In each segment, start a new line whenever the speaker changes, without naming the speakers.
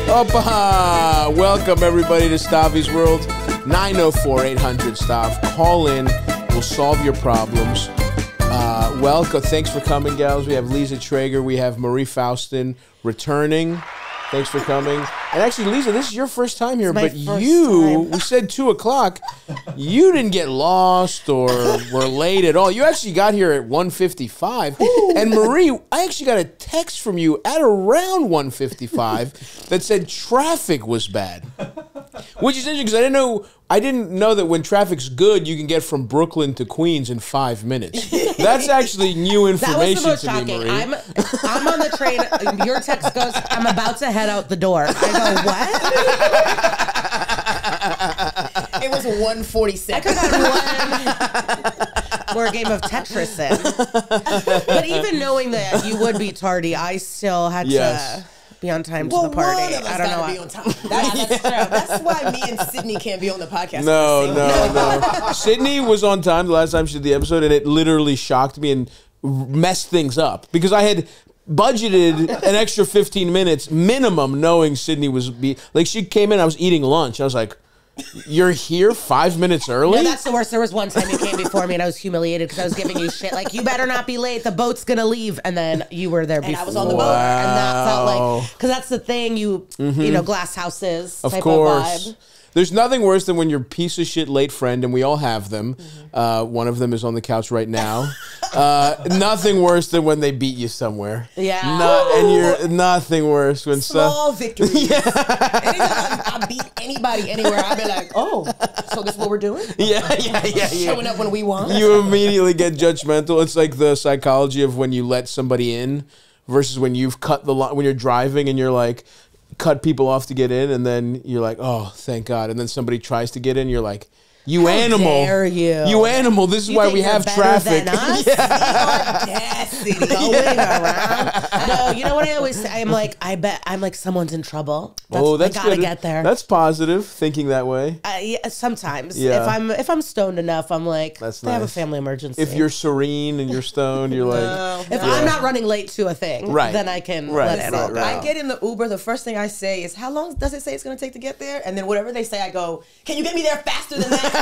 Opa! Welcome everybody to Stavvy's World. 904-800-STAV. Call in. We'll solve your problems. Welcome. Thanks for coming, gals. We have Liza Treyger. We have Marie Faustin returning. Thanks for coming. And actually, Liza, this is your first time here, but we said 2 o'clock. You didn't get lost or were late at all. You actually got here at 1:55. And Marie, I actually got a text from you at around 1:55 that said traffic was bad. Which is interesting because I didn't know that when traffic's good, you can get from Brooklyn to Queens in 5 minutes. That's actually new information
that was
to
shocking.
me, Marie.
I'm on the train. Your text goes, I'm about to head out the door. I go, what?
It was 1:47.
I could have more game of Tetris in. But even knowing that you would be tardy, I still had to be on time to the party.
One of us
I don't know.
be on time. That's true. That's why me and Sydney can't be on the podcast.
No. Sydney was on time the last time she did the episode, and it literally shocked me and messed things up because I had budgeted an extra 15 minutes minimum, knowing Sydney was she came in. I was eating lunch. I was like, "You're here 5 minutes early?"
No, that's the worst. There was one time you came before me and I was humiliated because I was giving you shit like, you better not be late, the boat's gonna leave, and then you were there before.
And I was on the boat.
And that felt like, because that's the thing, you know, glass houses
of
type
course.
of vibe.
There's nothing worse than when your piece of shit late friend, and we all have them. One of them is on the couch right now. Nothing worse than when they beat you somewhere.
Yeah.
And you're nothing worse when
small victories. Yeah. Anytime I beat anybody anywhere, I'd be like, oh, so this is what we're doing?
Yeah.
Showing up when we want.
You immediately get judgmental. It's like the psychology of when you let somebody in versus when you've cut the line, when you're driving and you're like, cut people off to get in, and then you're like, oh, thank God. And then somebody tries to get in, you're like, you animal.
How dare you?
You animal. This is why we have traffic.
Than us? Going around. No, you know what I always say? I'm like, I bet I'm like, someone's in trouble.
That's
I gotta
good.
get there.
That's positive, thinking that way.
Yeah, sometimes.
Yeah.
If I'm stoned enough, I'm like,
That's
they have a
nice.
family emergency.
If you're serene and you're stoned, you're like...
If I'm not running late to a thing, then I can let it all go.
I get in the Uber, the first thing I say is, how long does it say it's going to take to get there? And then whatever they say, I go, can you get me there faster than that?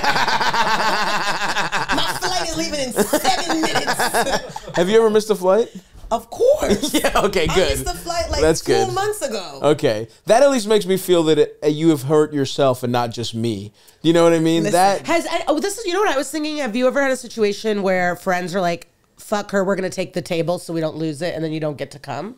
My flight is leaving in 7 minutes.
Have you ever missed a flight?
Of course.
Yeah, okay, good.
I missed the flight like
That's
2
good.
months ago.
Okay. That at least makes me feel that you have hurt yourself and not just me. Do you know what I mean?
Listen,
this is, you know what I was thinking? Have you ever had a situation where friends are like, fuck her, we're going to take the table so we don't lose it, and then you don't get to come?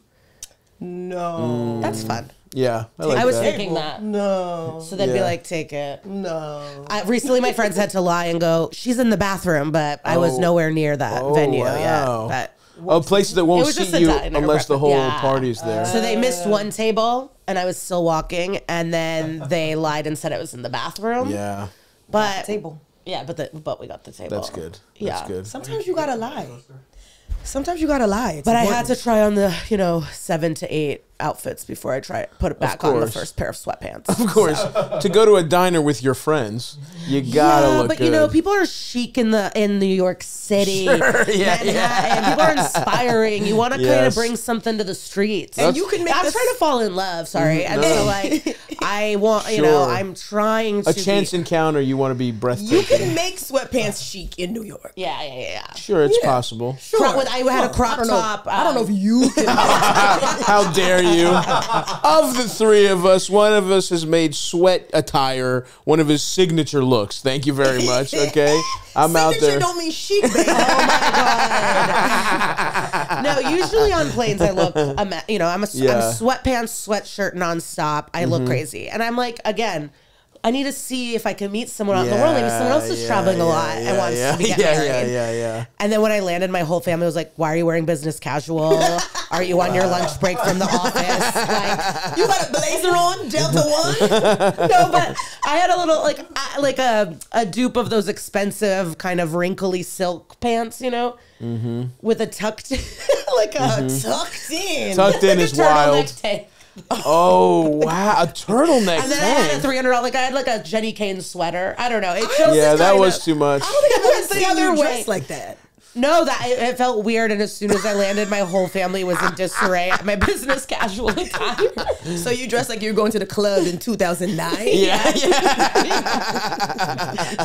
No.
That's fun.
Yeah, I
was
that.
thinking that.
No.
So they'd be like, take it.
No.
Recently, my friends had to lie and go, she's in the bathroom, but I was nowhere near that venue yet. But
places that won't see you unless the whole party's there.
So they missed one table, and I was still walking, and then they lied and said it was in the bathroom.
Yeah.
But
table.
Yeah, but we got the table.
That's good. That's good.
Sometimes you gotta lie. Sometimes you gotta lie.
But I had to try on the 7 to 8 outfits before I put it back on the first pair of sweatpants.
Of course, to go to a diner with your friends, you gotta look
but
good.
People are chic in New York City, Manhattan. People are inspiring. You want to kind of bring something to the streets,
and you can make.
I'm trying to fall in love. Sorry, and so like I want, I'm trying to
a chance encounter. You want to be breathtaking.
You can make sweatpants chic in New York.
Yeah.
Sure, it's possible.
Sure. I had a crop top.
I don't know if you can.
How dare you? Of the three of us, one of us has made sweat attire one of his signature looks. Thank you very much. Okay, I'm out there.
Signature don't mean chic, baby.
Oh my god. No, usually on planes I look. I'm sweatpants, sweatshirt nonstop. I look crazy, and I'm like, again, I need to see if I can meet someone out in the world. Maybe someone else is traveling a lot and wants to get married.
Yeah.
And then when I landed, my whole family was like, why are you wearing business casual? Are you on your lunch break from the office? Like,
you got a blazer on, Delta One?
No, but I had a little, like a dupe of those expensive kind of wrinkly silk pants, with a tucked,
tucked in.
Tucked in is wild.
Tank.
Oh wow, a turtleneck.
And then I had a $300. I had like a Jenny Kane sweater. I don't know. It shows
that was too much.
I don't think I've ever seen you dressed like that.
No, that it felt weird, and as soon as I landed, my whole family was in disarray at my business casual attire.
So you dressed like you were going to the club in 2009?
Yeah.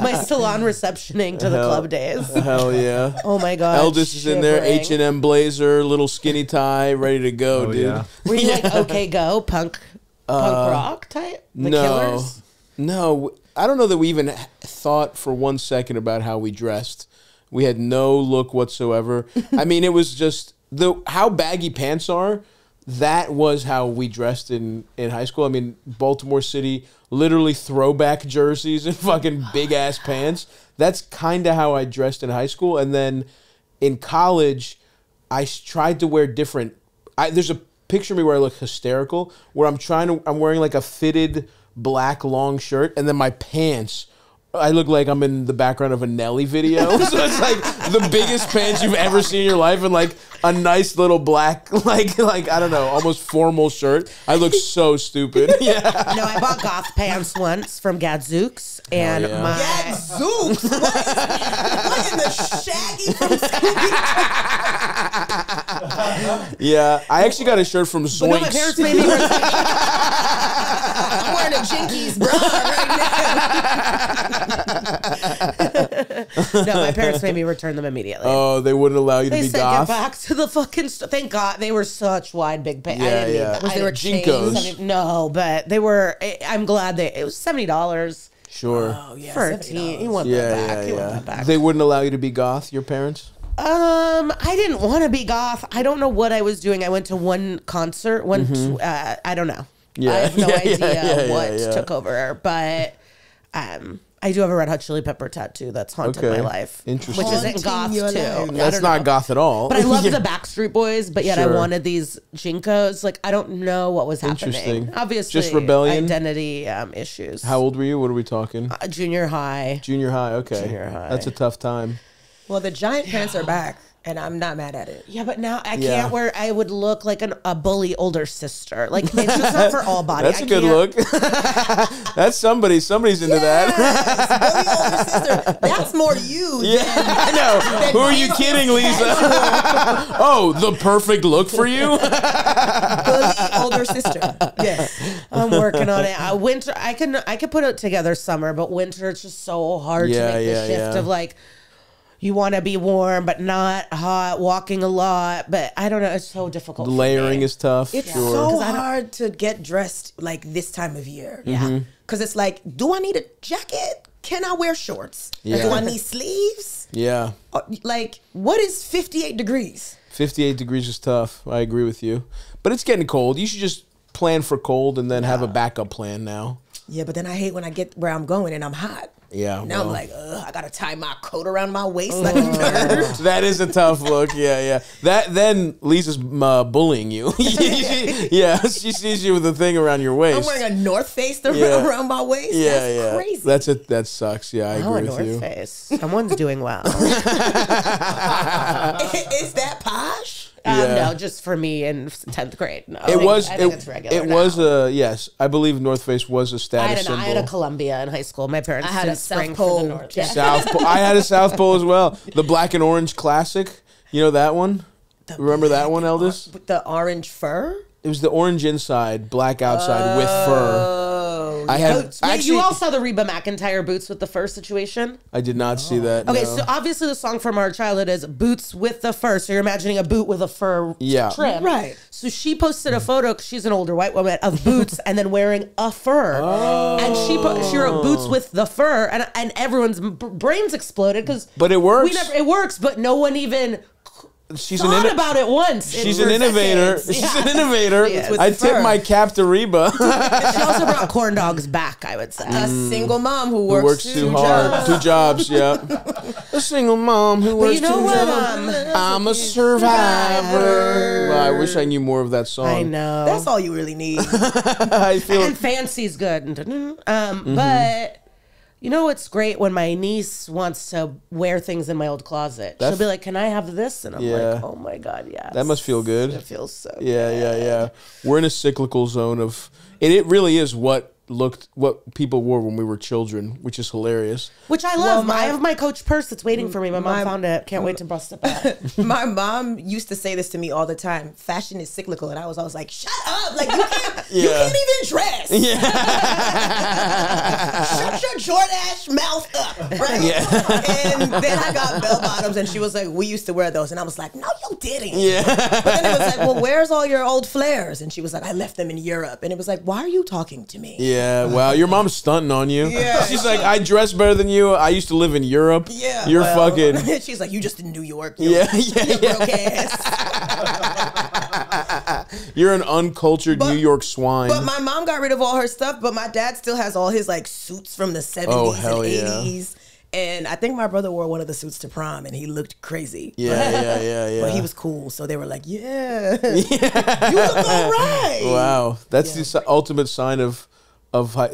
My salon receptioning to the club days.
Hell yeah.
Oh my god.
Eldest is in there, H&M blazer, little skinny tie, ready to go, dude.
Yeah.
Were you like, okay, go, punk rock type? The Killers?
No. I don't know that we even thought for 1 second about how we dressed. We had no look whatsoever. I mean, it was just how baggy pants are. That was how we dressed in high school. I mean, Baltimore City, literally throwback jerseys and fucking big ass pants. That's kind of how I dressed in high school. And then in college, I tried to wear different. There's a picture of me where I look hysterical, where I'm wearing like a fitted black long shirt, and then my pants, I look like I'm in the background of a Nelly video. So it's like the biggest pants you've ever seen in your life, and like a nice little black, like I don't know, almost formal shirt. I look so stupid. Yeah.
No, I bought goth pants once from Gadzooks, and my
Gadzooks? What in the Shaggy from Scooby?
Yeah, I actually got a shirt from Zoinks.
No, my parents made me wear
I'm wearing a Jinkies bra right now.
No, my parents made me return them immediately.
Oh, they wouldn't allow you to
They
be
sent
goth?
it back to the fucking store. Thank God. They were such wide, big pants.
Yeah.
Was there a
Jinkos?
No, but they were, I'm glad it was $70
Sure.
Oh, yeah.
for a
$70.
teen. You want that back. You want that back.
They wouldn't allow you to be goth, your parents?
I didn't want to be goth. I don't know what I was doing. I went to one concert. I don't know.
Yeah.
I have no idea what
yeah.
took over, but I do have a Red Hot Chili Pepper tattoo that's haunted my life.
Interesting.
Which isn't goth
Haunting your
too.
life.
I
That's
don't
not
know.
goth at all.
But I love the Backstreet Boys, but yet I
Sure.
wanted these Jinkos. Like, I don't know what was happening.
Interesting.
Obviously,
Just rebellion?
identity issues.
How old were you? What are we talking?
Junior high.
Junior high, okay.
Junior high.
That's a tough time.
Well, the giant pants are back, and I'm not mad at it.
Yeah, but now I
Yeah.
can't wear. I would look like a bully older sister. Like, it's just not for all body.
That's
I
a good
can't-
look. That's somebody's into that.
Bully older sister. That's more you.
Yeah, I know. Who are you kidding, Liza? Oh, the perfect look for you?
Bully older sister. Yes.
I'm working on it. Winter, I could put it together summer, but winter it's just so hard to make the shift of like. You want to be warm, but not hot, walking a lot. But I don't know. It's so difficult.
Layering is tough.
It's
sure.
so hard to get dressed like this time of year.
Yeah.
Because it's like, do I need a jacket? Can I wear shorts?
Yeah.
Do I need sleeves?
Yeah.
Like, what is 58 degrees?
58 degrees is tough. I agree with you. But it's getting cold. You should just plan for cold and then have a backup plan now.
Yeah, but then I hate when I get where I'm going and I'm hot.
Yeah.
Now I'm like, I gotta tie my coat around my waist like a nerd.
That is a tough look. Yeah. Then Lisa's bullying you. Yeah, she sees you with a thing around your waist.
I'm wearing a North Face around my waist. That's crazy.
That sucks. Yeah, I agree with you.
North Face. Someone's doing well.
Is that posh?
No, just for me in 10th grade. No,
It was.
I think it's regular.
It
now.
was a yes. I believe North Face was a status symbol.
I had a Columbia in high school. My parents
I had
didn't
a
spring
South
for
Pole
the North.
jacket.
South Pole. I had a South Pole as well. The black and orange classic. You know that one? Remember that one, Eldest?
With the orange fur?
It was the orange inside, black outside with fur. I had
You all saw the Reba McEntire boots with the fur situation?
I did not see that.
Okay,
no.
so obviously the song from our childhood is boots with the fur. So you're imagining a boot with a fur trim.
Right.
So she posted a photo, because she's an older white woman, of boots and then wearing a fur.
Oh.
And she wrote boots with the fur, and everyone's brains exploded because
But it works.
It works, but no one even
She's
thought about it once.
She's an innovator. She's an innovator.
Yes.
I tip my cap to Reba.
She also brought corn dogs back, I would say.
A single mom who
Who
works,
works too hard.
jobs.
2 jobs, yeah. A single mom who works
you know
2
what,
jobs. I'm a survivor. Well, I wish I knew more of that song.
I know.
That's all you really need.
I feel
And fancy's good. But you know what's great when my niece wants to wear things in my old closet. She'll be like, "Can I have this?" And I'm like, "Oh my god, yes."
that must feel good.
It feels so.
Yeah. We're in a cyclical zone of it really is what what people wore when we were children, which is hilarious.
Which I love. I have my Coach purse that's waiting for me. My mom found it. Can't wait to bust it back.
My mom used to say this to me all the time. Fashion is cyclical, and I was always like, "Shut up! Like you can't even dress. Shut your Jordache mouth up, right?" Yeah. And then I got bell bottoms, and she was like, "We used to wear those," and I was like, "No, you didn't." Yeah. But then it was like, "Well, where's all your old flares?" And she was like, "I left them in Europe," and it was like, "Why are you talking to me?"
Yeah, wow, your mom's stunting on you.
Yeah.
She's like, I dress better than you. I used to live in Europe.
Yeah.
You're fucking.
She's like, you just in New York.
Yeah.
Broke ass.
You're an uncultured New York swine.
But my mom got rid of all her stuff, but my dad still has all his like suits from the 70s and 80s. And I think my brother wore one of the suits to prom, and he looked crazy.
Yeah.
But he was cool, so they were like, "Yeah, you look all right."
Wow, that's the ultimate sign of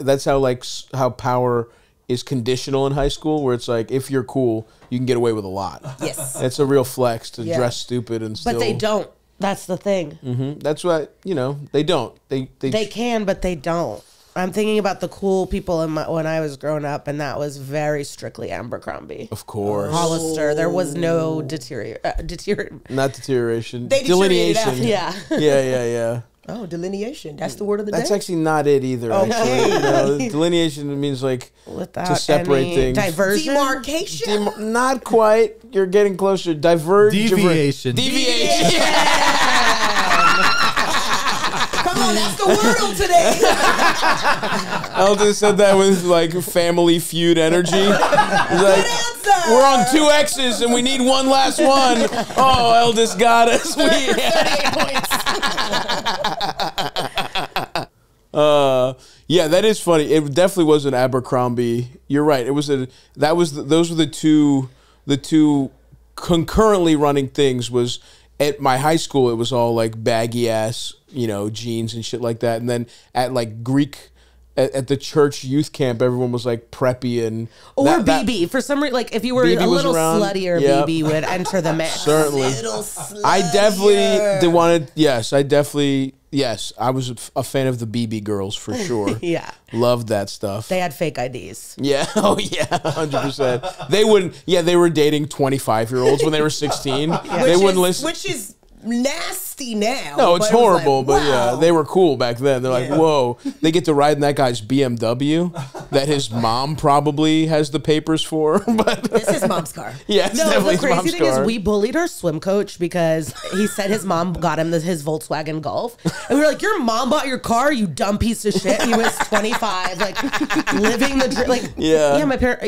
that's how power is conditional in high school, where it's like if you're cool, you can get away with a lot.
Yes,
it's a real flex to dress stupid and still.
But they don't. That's the thing.
That's what they don't. They
can, but they don't. I'm thinking about the cool people when I was growing up, and that was very strictly Abercrombie.
Of course.
Hollister. There was no deterioration.
Not deterioration.
They
delineation.
Yeah.
Yeah.
Oh, delineation. That's the word of the
That's
day?
actually not it either, actually. Delineation means like to separate things.
Diversion?
Demarcation?
Not quite. You're getting closer.
Deviation.
Deviation.
Come on, that's the word of today.
Eldon said that with like Family Feud energy. He's like, we're on 2 X's and we need one last one. Oh, Eldest got us.
38 points.
Yeah, that is funny. It definitely was an Abercrombie. You're right. It was those were the two concurrently running things. Was at my high school, it was all like baggy ass, jeans and shit like that. And then at like Greek, at the church youth camp, everyone was like preppy and
BB. For some reason, like if you were
BB
a little
around.
sluttier, BB would enter the mix.
Certainly. I definitely Yes, I was a fan of the BB girls for sure.
Yeah.
Loved that stuff.
They had fake IDs.
Yeah. Oh, yeah. 100%. They wouldn't, they were dating 25-year-olds when they were 16. They wouldn't listen.
Which is nasty now.
No, it's horrible,
like, wow.
but yeah, they were cool back then. They're like, whoa, they get to ride in that guy's BMW that his mom probably has the papers for. But
it's his mom's car.
Yeah, it's definitely his mom's car.
The crazy thing is we bullied our swim coach because he said his mom got him his Volkswagen Golf. And we were like, your mom bought your car, you dumb piece of shit. He was 25, like living the dream. Like, my parents,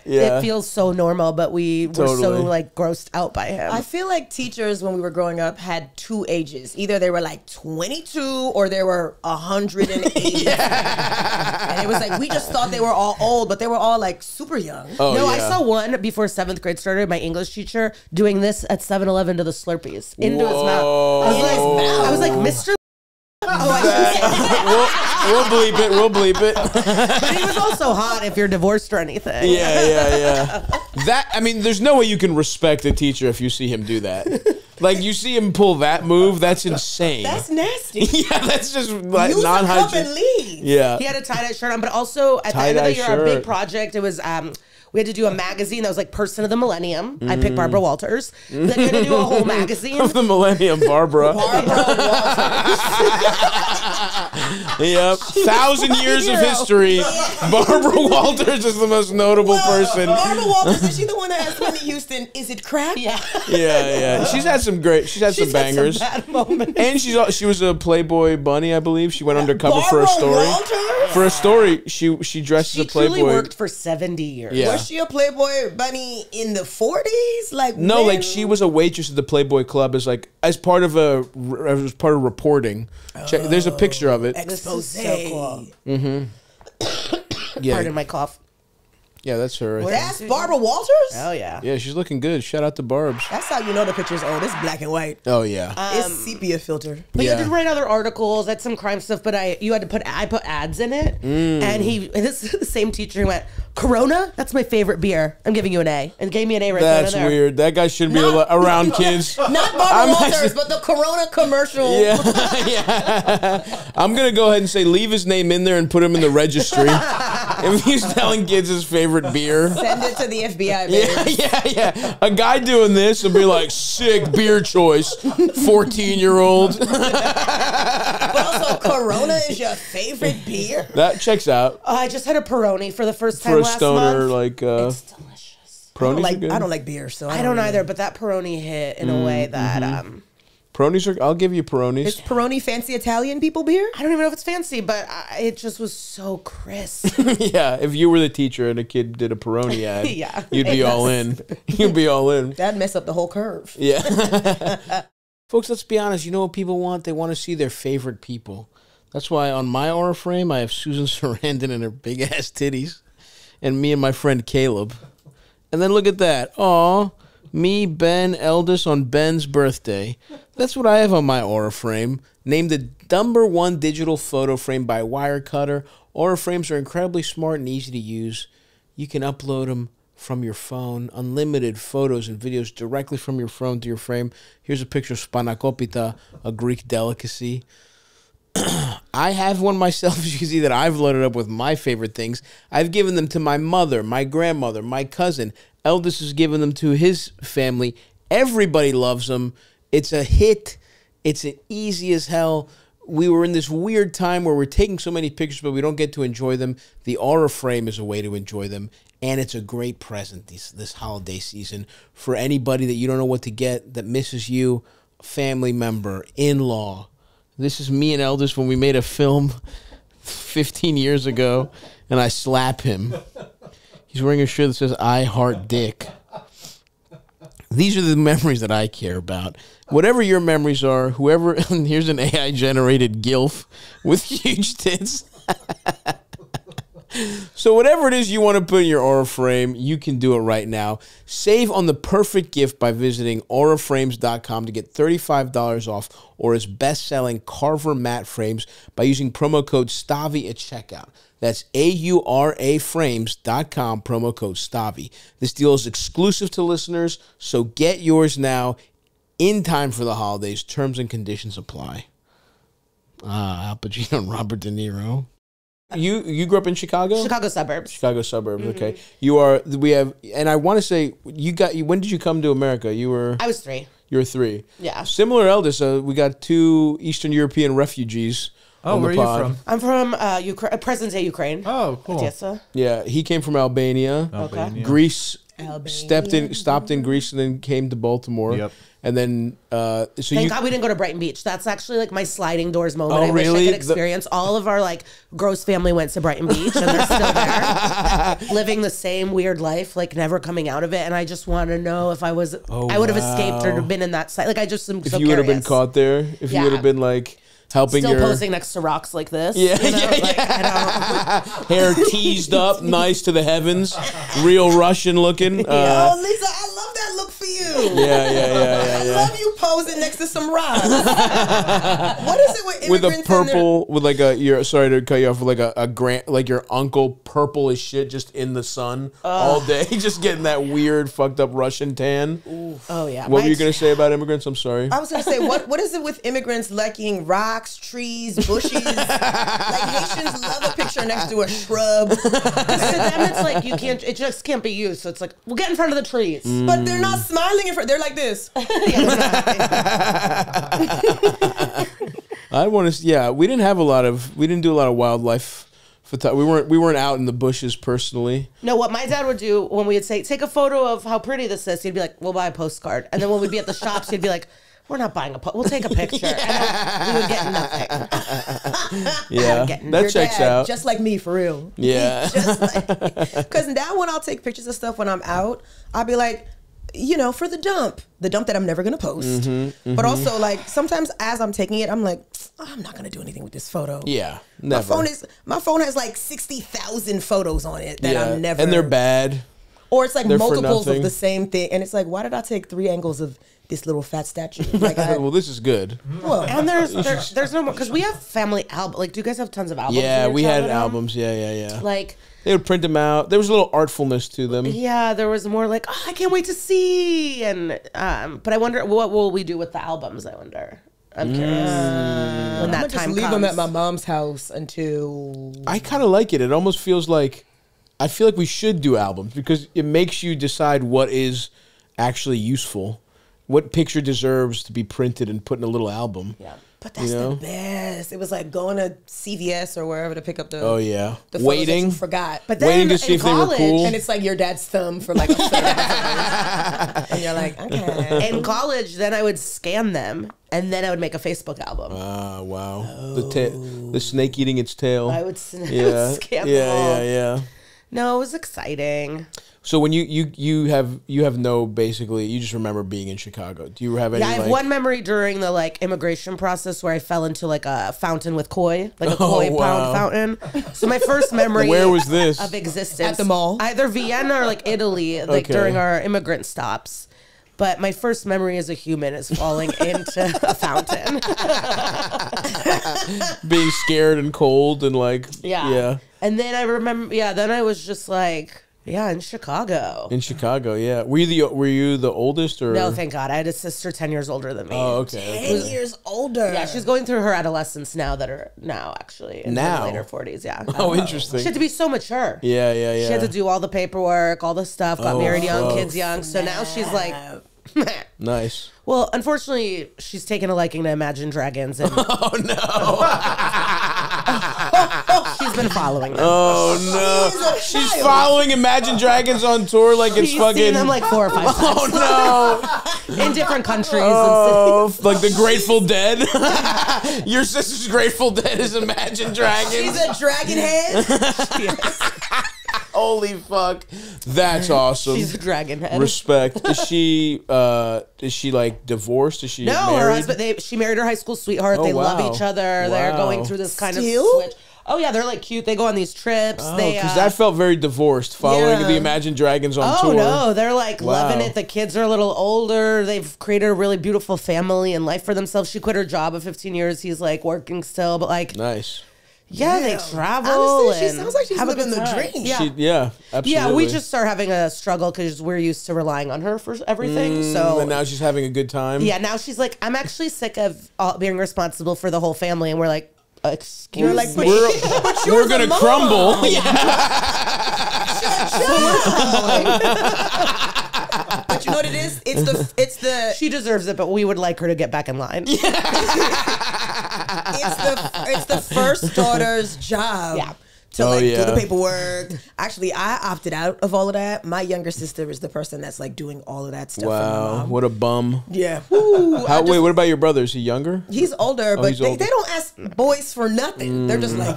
it feels so normal, but we were so like grossed out by him.
I feel like teachers when we were growing up had two ages. Either they were like 22 or they were 180. And it was like, we just thought they were all old, but they were all like super young.
Oh,
no, I saw one before 7th grade started, my English teacher, doing this at 7-Eleven to the Slurpees into his mouth. I was like, Mr.
We'll bleep it.
But he was also hot if you're divorced or anything.
Yeah. There's no way you can respect a teacher if you see him do that. Like, you see him pull that move, that's insane.
That's nasty.
Yeah, that's just like non-hygienic. Yeah.
He had a tie-dye shirt on, but also at the end of the year, our big project, it was... we had to do a magazine that was like Person of the Millennium. I picked Barbara Walters. Then we had to do a whole magazine.
Of the Millennium, Barbara.
Barbara Walters.
Yep. 1,000 years of history. Barbara Walters is the most notable person.
Barbara Walters, is she the one that asked Whitney Houston, is it crack?
Yeah.
She's had some bangers.
Some bad moments.
And she was a Playboy bunny, I believe. She went undercover
Barbara
for a story.
Walters?
For a story, she dressed as a Playboy.
She truly worked for 70 years.
Yeah.
Was she a Playboy bunny in the 40s? Like
no,
when?
like she was a waitress at the Playboy Club as part of reporting. There's a picture of it.
Expose.
So cool.
Yeah.
Pardon my cough.
Yeah, that's her.
That's Barbara Walters?
Hell yeah.
Yeah, she's looking good. Shout out to Barb's.
That's how you know the picture's old. It's black and white.
Oh, yeah.
It's sepia filtered.
But
Yeah.
you did write other articles, had some crime stuff, but I put ads in it. And this is the same teacher who went, Corona? That's my favorite beer. I'm giving you an A. And gave me an A right
That's
there.
weird. That guy shouldn't be around kids.
Not Barbara Walters, but the Corona commercial.
Yeah. Yeah. I'm going to go ahead and say leave his name in there and put him in the registry. If he's telling kids his favorite beer.
Send it to the FBI, baby.
Yeah. A guy doing this will be like, sick beer choice, 14-year-old.
But also, Corona is your favorite beer?
That checks out.
I just had a Peroni for the first time
For a
last
stoner,
month.
like...
It's delicious.
Peroni's are good.
I don't like beer, so
I don't either, but that Peroni hit in a way that...
Peronis are... I'll give you Peronis.
Is Peroni fancy Italian people beer?
I don't even know if it's fancy, but it just was so crisp.
Yeah, if you were the teacher and a kid did a Peroni ad,
Yeah.
you'd be all in. You'd be all in.
That'd mess up the whole curve.
Yeah. Folks, let's be honest. You know what people want? They want to see their favorite people. That's why on my aura frame, I have Susan Sarandon and her big-ass titties, and me and my friend Caleb. And then look at that. Aw, me, Ben, eldest on Ben's birthday. That's what I have on my aura frame. Named the #1 digital photo frame by Wirecutter. Aura frames are incredibly smart and easy to use. You can upload them from your phone. Unlimited photos and videos directly from your phone to your frame. Here's a picture of spanakopita, a Greek delicacy. I have one myself. As you can see that I've loaded up with my favorite things. I've given them to my mother, my grandmother, my cousin. Eldest has given them to his family. Everybody loves them. It's a hit. It's an easy as hell. We were in this weird time where we're taking so many pictures, but we don't get to enjoy them. The Aura Frame is a way to enjoy them. And it's a great present this holiday season for anybody that you don't know what to get, that misses you, family member, in-law. This is me and Eldest when we made a film 15 years ago, and I slap him. He's wearing a shirt that says, I heart dick. These are the memories that I care about. Whatever your memories are, whoever, here's an AI-generated GILF with huge tits. So whatever it is you want to put in your Aura frame, you can do it right now. Save on the perfect gift by visiting auraframes.com to get $35 off Aura's best-selling Carver matte frames by using promo code Stavvy at checkout. That's auraframes.com, promo code Stavvy. This deal is exclusive to listeners, so get yours now in time for the holidays. Terms and conditions apply. Al Pacino and Robert De Niro. You grew up in Chicago?
Chicago suburbs.
Chicago suburbs, okay. You are, we have, and I want to say, when did you come to America?
I was 3.
You were 3.
Yeah.
Similar eldest, we got 2 Eastern European refugees.
Oh, where are you from?
I'm from present-day Ukraine.
Oh, cool.
Odessa.
Yeah, he came from Albania.
Albania.
Greece.
Albania.
Stopped in Greece and then came to Baltimore.
Yep.
And then,
Thank God we didn't go to Brighton Beach. That's actually like my sliding doors moment.
Oh,
I wish
really?
I could experience. All of our like gross family went to Brighton Beach and they're still there, living the same weird life, like never coming out of it. And I just want to know if I would have escaped or been in that site. Like I just am so
if you would have been caught there, if you would have been like helping
still posing next to rocks like this.
Yeah,
you know?
I hair teased up, nice to the heavens, real Russian looking.
Oh, Lisa, I love that look for you.
Yeah.
I love you posing next to some rocks. What is it with
with a
immigrants
purple, with like sorry to cut you off, with like a grant, like your uncle, purple as shit, just in the sun all day, just getting that weird, fucked up Russian tan.
Oh yeah.
What were you gonna say about immigrants? I'm sorry.
I was gonna say, what is it with immigrants liking rocks, trees, bushes? Like Haitians love a picture next to a shrub,
To them, it's like you can't. It just can't be used. So it's like we'll get in front of the trees.
but they're not smiling in front. They're like this.
I want to. Yeah, we didn't do a lot of wildlife. We weren't out in the bushes personally.
No, what my dad would do when we would say, take a photo of how pretty this is, he'd be like, we'll buy a postcard. And then when we'd be at the shops, he'd be like, we're not buying we'll take a picture. And then we would get nothing.
Yeah, that checks out.
Just like me, for real.
Yeah.
Because now when I'll take pictures of stuff when I'm out, I'll be like, you know, for the dump that I'm never gonna post. But also, like, sometimes as I'm taking it, I'm like, oh, I'm not gonna do anything with this photo.
Yeah, never.
My phone has like 60,000 photos on it that I'm never.
And they're bad.
Or it's like multiples of the same thing, and it's like, why did I take 3 angles of this little fat statue? Like,
well, this is good.
Well, and there's no more, because we have family albums. Like, do you guys have tons of albums?
Yeah, we had albums. Yeah.
Like,
they would print them out. There was a little artfulness to them.
Yeah, there was more like, oh, I can't wait to see. And but I wonder, what will we do with the albums? I wonder. I'm curious. When that time
just leave them at my mom's house until.
I kind of like it. It almost feels like, I feel like we should do albums because it makes you decide what is actually useful, what picture deserves to be printed and put in a little album.
Yeah.
But that's the best. It was like going to CVS or wherever to pick up the
the
waiting. You forgot.
But then
waiting to see if they were cool.
And it's like your dad's thumb for like a and you're like, okay.
In college, then I would scan them and then I would make a Facebook album.
Wow. The snake eating its tail.
I would scan them all.
Yeah.
No, it was exciting.
So when you have no, basically, you just remember being in Chicago. Do you have any?
Yeah, I have one memory during the like immigration process where I fell into like a fountain with koi, like a koi pound fountain. So my first memory.
Where was this?
Of existence
at the mall,
either Vienna or like Italy, like during our immigrant stops. But my first memory as a human is falling into a fountain,
being scared and cold and like
yeah. And then I remember, then I was just like. Yeah, in Chicago.
In Chicago, yeah. Were you the oldest or?
No, thank God. I had a sister 10 years older than me.
Oh, okay.
10 years older.
Yeah, she's going through her adolescence now actually. In her later 40s, yeah.
Oh, interesting.
She had to be so mature.
Yeah.
She had to do all the paperwork, all the stuff, got married young, kids young. So now she's like...
Nice.
Well, unfortunately, she's taken a liking to Imagine Dragons. And
oh,
no. She's been following them.
Oh, no. She's following Imagine Dragons on tour like it's fucking...
She's seen them like 4 or 5 times.
Oh,
no. In different countries.
Oh, like the Grateful Dead? Your sister's Grateful Dead is Imagine Dragons?
She's a dragon head?
Holy fuck. That's awesome.
She's a dragon head.
Respect. Is she like divorced? Is she married?
Her husband, she married her high school sweetheart. They love each other. They're going through this kind of switch. Oh yeah, they're like cute. They go on these trips.
Oh, because that felt very divorced following the Imagine Dragons on tour.
Oh no, they're like loving it. The kids are a little older. They've created a really beautiful family and life for themselves. She quit her job of 15 years. He's like working still, but like
nice.
Yeah, they travel.
Honestly, she sounds like she's living the dream.
Yeah.
Absolutely.
Yeah, we just start having a struggle because we're used to relying on her for everything.
And now she's having a good time.
Yeah, now she's like, I'm actually sick of being responsible for the whole family, and we're like, excuse me.
We're gonna crumble.
But you know what it is? It's the
she deserves it, but we would like her to get back in line.
It's the first daughter's job. Yeah. To do the paperwork. Actually, I opted out of all of that. My younger sister is the person that's like doing all of that stuff.
Wow, what a bum.
Yeah.
Wait, what about your brother? Is he younger?
He's older, but they don't ask boys for nothing. They're just like,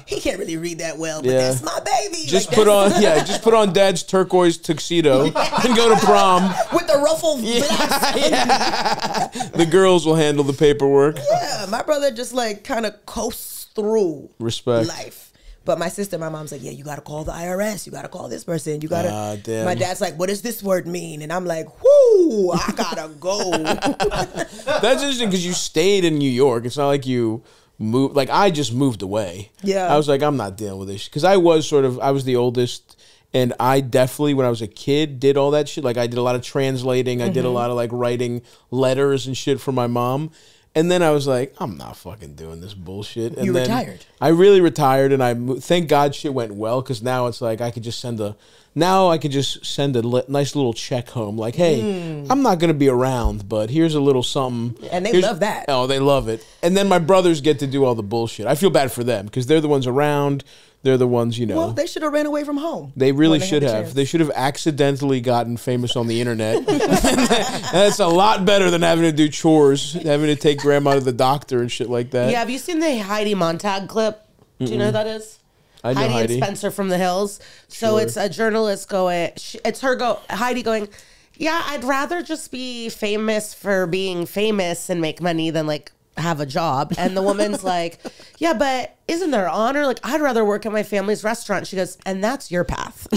he can't really read that well, but that's my baby.
Just put on Dad's turquoise tuxedo and go to prom
with the ruffled
The girls will handle the paperwork.
Yeah, my brother just like kind of coasts through life. But my sister, my mom's like, yeah, you got to call the IRS. You got to call this person. You got to. My dad's like, what does this word mean? And I'm like, whoo, I got to go.
That's interesting because you stayed in New York. It's not like you moved. Like, I just moved away.
Yeah.
I was like, I'm not dealing with this. Because I was the oldest. And I definitely, when I was a kid, did all that shit. Like, I did a lot of translating. I did a lot of, like, writing letters and shit for my mom. And then I was like, I'm not fucking doing this bullshit. And
you
then
retired.
I really retired, and thank God shit went well, because now it's like I could just send a nice little check home. Like, hey, I'm not going to be around, but here's a little something.
And they love that.
Oh, they love it. And then my brothers get to do all the bullshit. I feel bad for them, because they're the ones around. They're the ones, Well,
they should have ran away from home.
They really should have. They should have accidentally gotten famous on the internet. That's a lot better than having to do chores, having to take grandma to the doctor and shit like that.
Yeah, have you seen the Heidi Montag clip? Do you know who that is?
I know
Heidi and Spencer from The Hills. So it's a journalist going, Heidi going, Yeah, I'd rather just be famous for being famous and make money than like have a job. And the woman's like, yeah, but isn't there honor? Like, I'd rather work at my family's restaurant. She goes, and that's your path.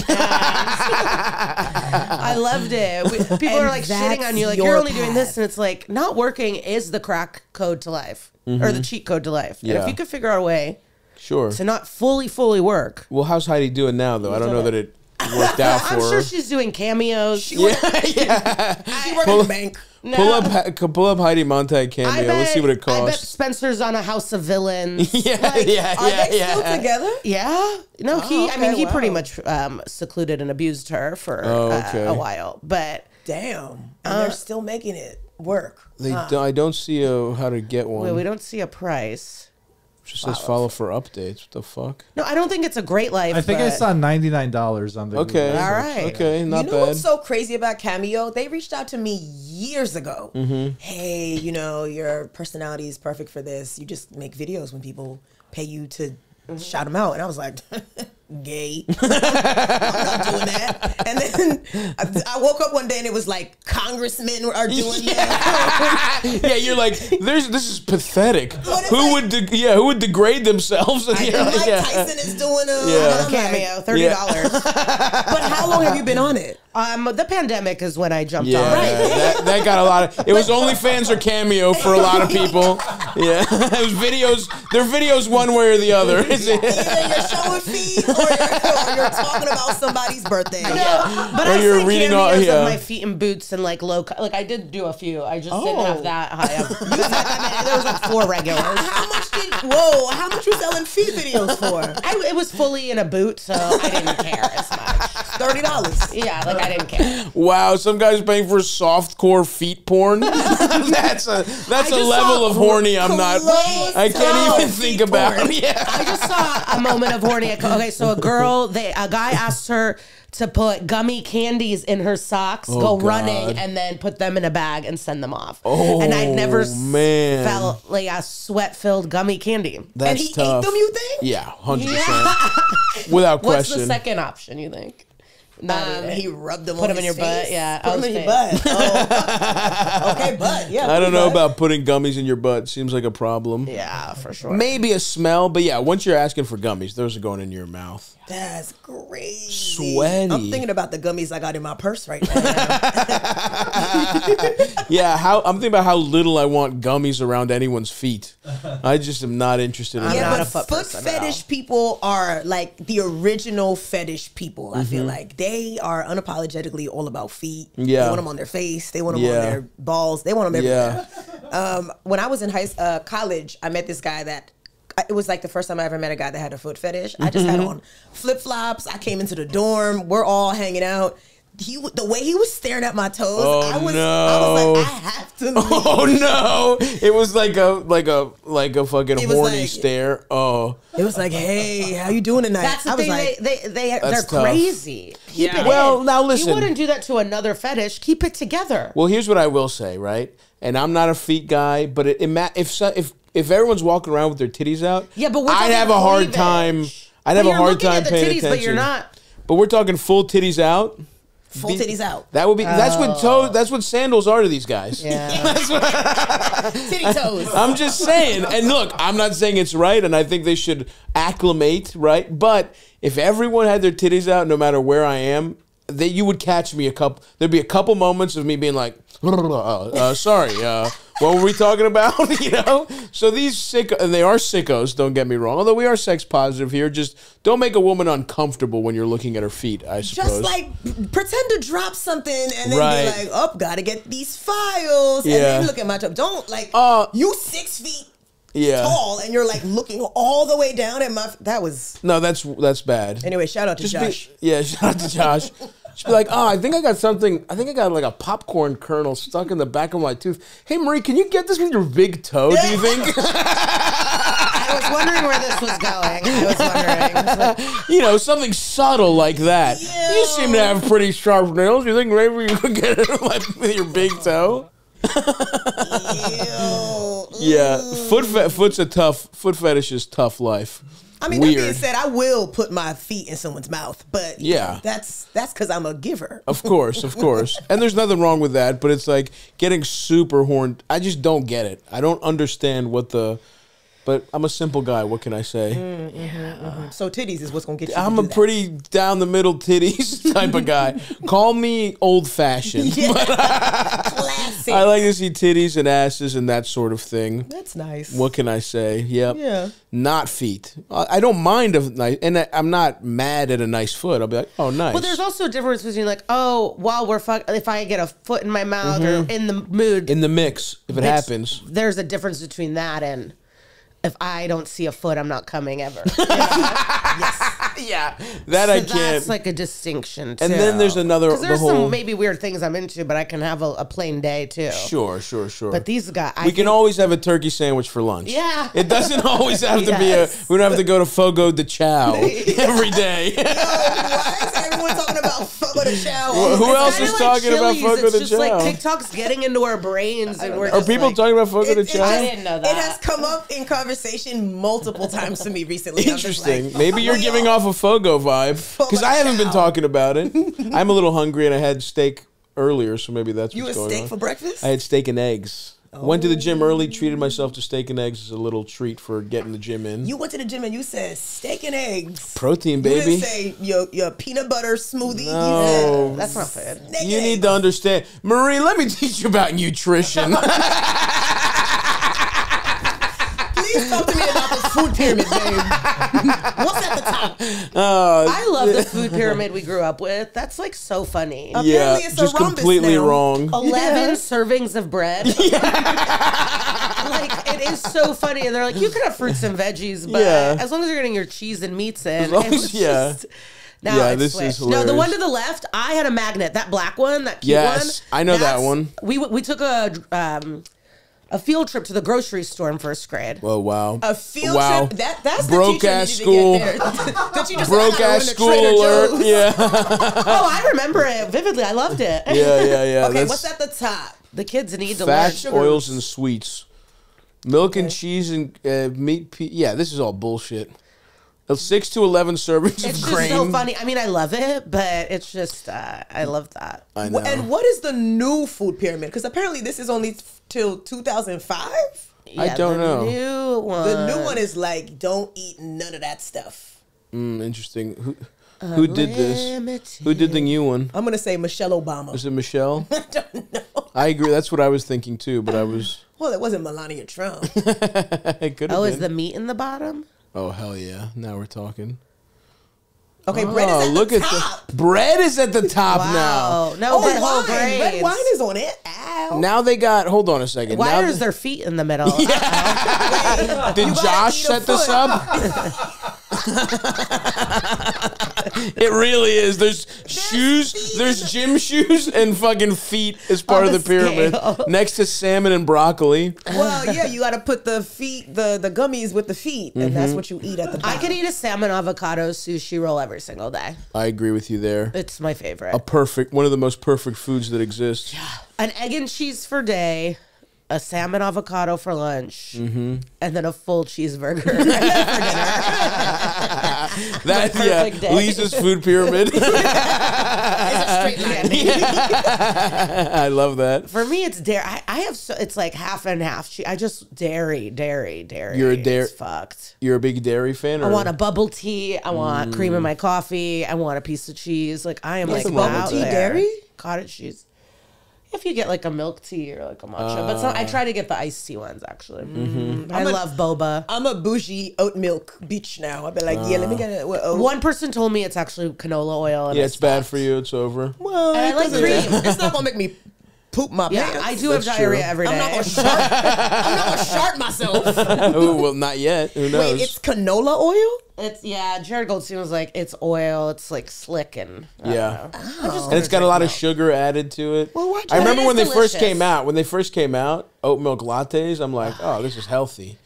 I loved it. People are like shitting on you, like, you're only doing this. And it's like, not working is the crack code to life, or the cheat code to life. And if you could figure out a way to not fully work.
Well, how's Heidi doing now, though? I don't know that it worked out for her.
I'm sure she's doing cameos.
She worked in the bank.
No. Pull up Heidi Montag cameo. Let's see what it costs.
I bet Spencer's on a House of Villains.
Are they still together?
Yeah. No, he pretty much secluded and abused her for a while. But
damn, and they're still making it work.
I don't see how to get one.
Well, we don't see a price.
Just says follow for updates. What the fuck?
No, I don't think it's a great life.
I think I saw $99 on the.
Okay,
all right.
Okay, not bad.
You know what's so crazy about Cameo? They reached out to me years ago. Hey, your personality is perfect for this. You just make videos when people pay you to shout them out, and I was like, gay. I'm not doing that. And then I woke up one day and it was like congressmen are doing that.
Yeah, you're like, this is pathetic. Who would degrade themselves?
Mike Tyson is doing a
cameo, $30.
But how long have you been on it?
The pandemic is when I jumped on.
Right. That got a lot of. It was OnlyFans or Cameo for a lot of people. Yeah, it was videos. They're videos one way or the other.
Either you're showing feet or you're talking about somebody's birthday.
No, but I you're reading cameos of my feet in boots and like low. Like I did do a few. I just didn't have that high up. There was like 4 regulars.
How much you selling feet videos for?
It was fully in a boot, so I didn't care as much.
$30.
Yeah, like I didn't care.
Wow, some guy's paying for softcore feet porn. That's a level of horny I'm not. I can't even think about. Yeah,
I just saw a moment of horny. Okay, so a guy asked her to put gummy candies in her socks, go running, and then put them in a bag and send them off. And I'd never felt like a sweat-filled gummy candy.
That's
and he
tough.
ate them, you think?
Yeah, 100%. Without question.
What's the second option, you think?
He rubbed them
Put
on
them in
his
your
face.
butt, yeah.
Put them in your butt. Oh. Okay, butt, yeah.
I don't know about putting gummies in your butt. Seems like a problem.
Yeah, for sure.
Maybe a smell, but yeah, once you're asking for gummies, those are going in your mouth.
That's crazy.
Sweaty.
I'm thinking about the gummies I got in my purse right now.
Yeah, I'm thinking about how little I want gummies around anyone's feet. I just am not interested in that.
not a
foot
person
fetish people are like the original fetish people. I feel like they are unapologetically all about feet.
Yeah.
They want them on their face. They want them on their balls. They want them everywhere. When I was in college, I met this guy that it was like the first time I ever met a guy that had a foot fetish. I just had on flip-flops. I came into the dorm. We're all hanging out. The way he was staring at my toes, I was like, I have to leave.
Oh no! It was like a fucking horny stare. Oh,
it was like, hey, how you doing tonight?
That's the thing.
Like,
they're
tough.
Crazy. Keep it
well,
in.
now listen.
You wouldn't do that to another fetish. Keep it together.
Well, here's what I will say, right? And I'm not a feet guy, but if everyone's walking around with their titties out,
but
I'd have a hard time. I'd have a hard time paying attention.
But you're not.
But we're talking full titties out.
Full titties out.
That would be. That's what sandals are to these guys.
Yeah.
Titty toes.
I'm just saying. And look, I'm not saying it's right, and I think they should acclimate, right? But if everyone had their titties out, no matter where I am, you would catch me there'd be a couple moments of me being like, sorry, what were we talking about? So these sickos, and they are sickos, don't get me wrong, although we are sex positive here, just don't make a woman uncomfortable when you're looking at her feet, I suppose.
Just like pretend to drop something and then be like, gotta get these files, and then look at my toe. Don't you 6 feet tall and you're like looking all the way down at my. That's bad.
Anyway,
shout out to Josh.
Shout out to Josh. She'd be like, I think I got something. I think I got like a popcorn kernel stuck in the back of my tooth. Hey, Marie, can you get this with your big toe, do you think?
I was wondering where this was going.
Something subtle like that. Yeah. You seem to have pretty sharp nails. You think maybe you could get it with your big toe?
Ew.
Yeah, foot fetish is tough life.
I mean,
weird.
that being said, I will put my feet in someone's mouth, but
Yeah.
that's because I'm a giver.
Of course. And there's nothing wrong with that, but it's like getting super horned. I just don't get it. I don't understand but I'm a simple guy. What can I say?
So titties is what's gonna get you.
I'm
to
a
do that.
pretty down the middle titties type of guy. Call me old fashioned.
Classic.
I like to see titties and asses and that sort of thing.
That's nice.
What can I say? Yep.
Yeah.
Not feet. I don't mind a nice, and I'm not mad at a nice foot. I'll be like, oh, nice.
Well, there's also a difference between like, oh, while we're if I get a foot in my mouth or in the mood,
in the mix, if it happens.
there's a difference between that and if I don't see a foot, I'm not coming ever.
Yeah, that I can't.
That's like a distinction too.
And then there's another.
Because there's
the whole,
some maybe weird things I'm into, but I can have a plain day too.
Sure.
But these guys,
We can always have a turkey sandwich for lunch.
Yeah.
It doesn't always have to be
Yes.
we don't have to go to Fogo de Chao every day.
Why is everyone talking about Fogo de Chao?
Who else
Kinda
is
like
talking about
Chili's.
Fogo de
It's just like
Chao?
TikTok's getting into our brains, and we're
Are
just
people
like,
talking about Fogo de
It
Chao?
I didn't know that.
It has come up in conversation multiple times to me recently. I'm just
Interesting.
like,
Maybe you're giving off a Fogo vibe because I haven't been
Chao.
talking about it. I'm a little hungry and I had steak earlier, so maybe that's
You
what's
a
going
steak
on.
for breakfast?
I had steak and eggs. Went to the gym early, treated myself to steak and eggs as a little treat for getting the gym in.
You went to the gym and you said steak and eggs.
Protein,
You
baby.
didn't say your peanut butter smoothie.
No.
You
That's not good.
said steak
You
and
need
eggs.
to understand. Marie, let me teach you about nutrition.
Please talk to me about the food pyramid, babe. What's at the top?
I love the food pyramid we grew up with. That's like so funny.
Yeah,
Apparently it's a
just
rhombus
completely
now.
wrong.
11 servings of bread. Like, it is so funny. And they're like, you can have fruits and veggies, but
Yeah.
as long as you're getting your cheese and meats in.
As long
it
as-
was
yeah.
just- Now
Yeah,
it's
this
switched.
is
No, the
hilarious.
one to the left, I had a magnet. That black one, that cute one.
Yes, I know that
that's-
one.
We took a field trip to the grocery store in first grade.
Oh, wow.
A field
Wow.
trip. That's
Broke
the teacher
ass
needed to get
school.
there. The teacher said,
Broke
"I gotta
ass
run to
school
Trader
alert.
Joe's."
Yeah.
Oh, I remember it vividly. I loved it.
Yeah.
Okay,
That's
what's at the top?
The kids need to learn.
fats, oils, and sweets. Milk and cheese and meat. Yeah, this is all bullshit. 6 to 11 servings
It's
of
just
grain.
so funny. I mean, I love it, but it's just, I love that.
I know.
And what is the new food pyramid? Because apparently this is only till 2005.
I don't know.
New one.
The new one is like, don't eat none of that stuff.
Interesting. Who did this? Who did the new one?
I'm gonna say Michelle Obama.
Was it Michelle?
I don't know.
I agree. That's what I was thinking too, but I was.
Well, it wasn't Melania Trump.
It could have
Oh,
been.
is the meat in the bottom?
Oh, hell yeah. Now we're talking.
Okay, bread is at
look
the
at
top.
the bread is at the top
Wow. No,
Oh,
but whole
wine.
grains.
Red wine is on it. Ow.
now. Now they got. Hold on a second.
Why
now
is their feet in the middle?
Did
You gotta
Josh
eat a
set this
foot.
up? It really is. There's shoes.
feet.
There's gym shoes and fucking feet as part of the
the
pyramid.
scale.
Next to salmon and broccoli.
Well, yeah, you got to put the feet, the gummies with the feet, and that's what you eat at the top.
I could eat a salmon avocado sushi roll every single day.
I agree with you there.
It's my favorite.
One of the most perfect foods that exists.
An egg and cheese for day, a salmon avocado for lunch, and then a full cheeseburger for dinner.
That
perfect day.
Lisa's food pyramid.
It's a straight line.
I love that.
For me, it's dairy. I have it's like half and half. I just dairy.
You're a dairy-
It's fucked.
You're a big dairy fan, or
I want a bubble tea. I want cream in my coffee. I want a piece of cheese. Like I am like
Nothing wrong with
out
that.
there.
Dairy?
Cottage cheese. If you get like a milk tea or like a matcha, but I try to get the iced tea ones actually. I love boba.
I'm a bougie oat milk bitch now. I'll be like, yeah, let me get it. Well,
One person told me it's actually canola oil. And
Yeah, it's bad for you. It's over.
well,
And I
it
like
doesn't-
cream.
It's not gonna make me poop my
Yeah,
pants.
I do have
That's
diarrhea
true.
every day.
I'm not gonna shart. I'm not gonna shart myself.
Oh well, not yet. Who knows?
Wait, it's canola oil?
Jared Goldstein was like, it's oil, it's like slick and I
Yeah.
don't know. I'm just
and it's got a lot of sugar added to it.
Well, why'd you-
I remember
But it
when they
is
first
delicious.
came out. When they first came out, oat milk lattes. I'm like, oh, this is healthy.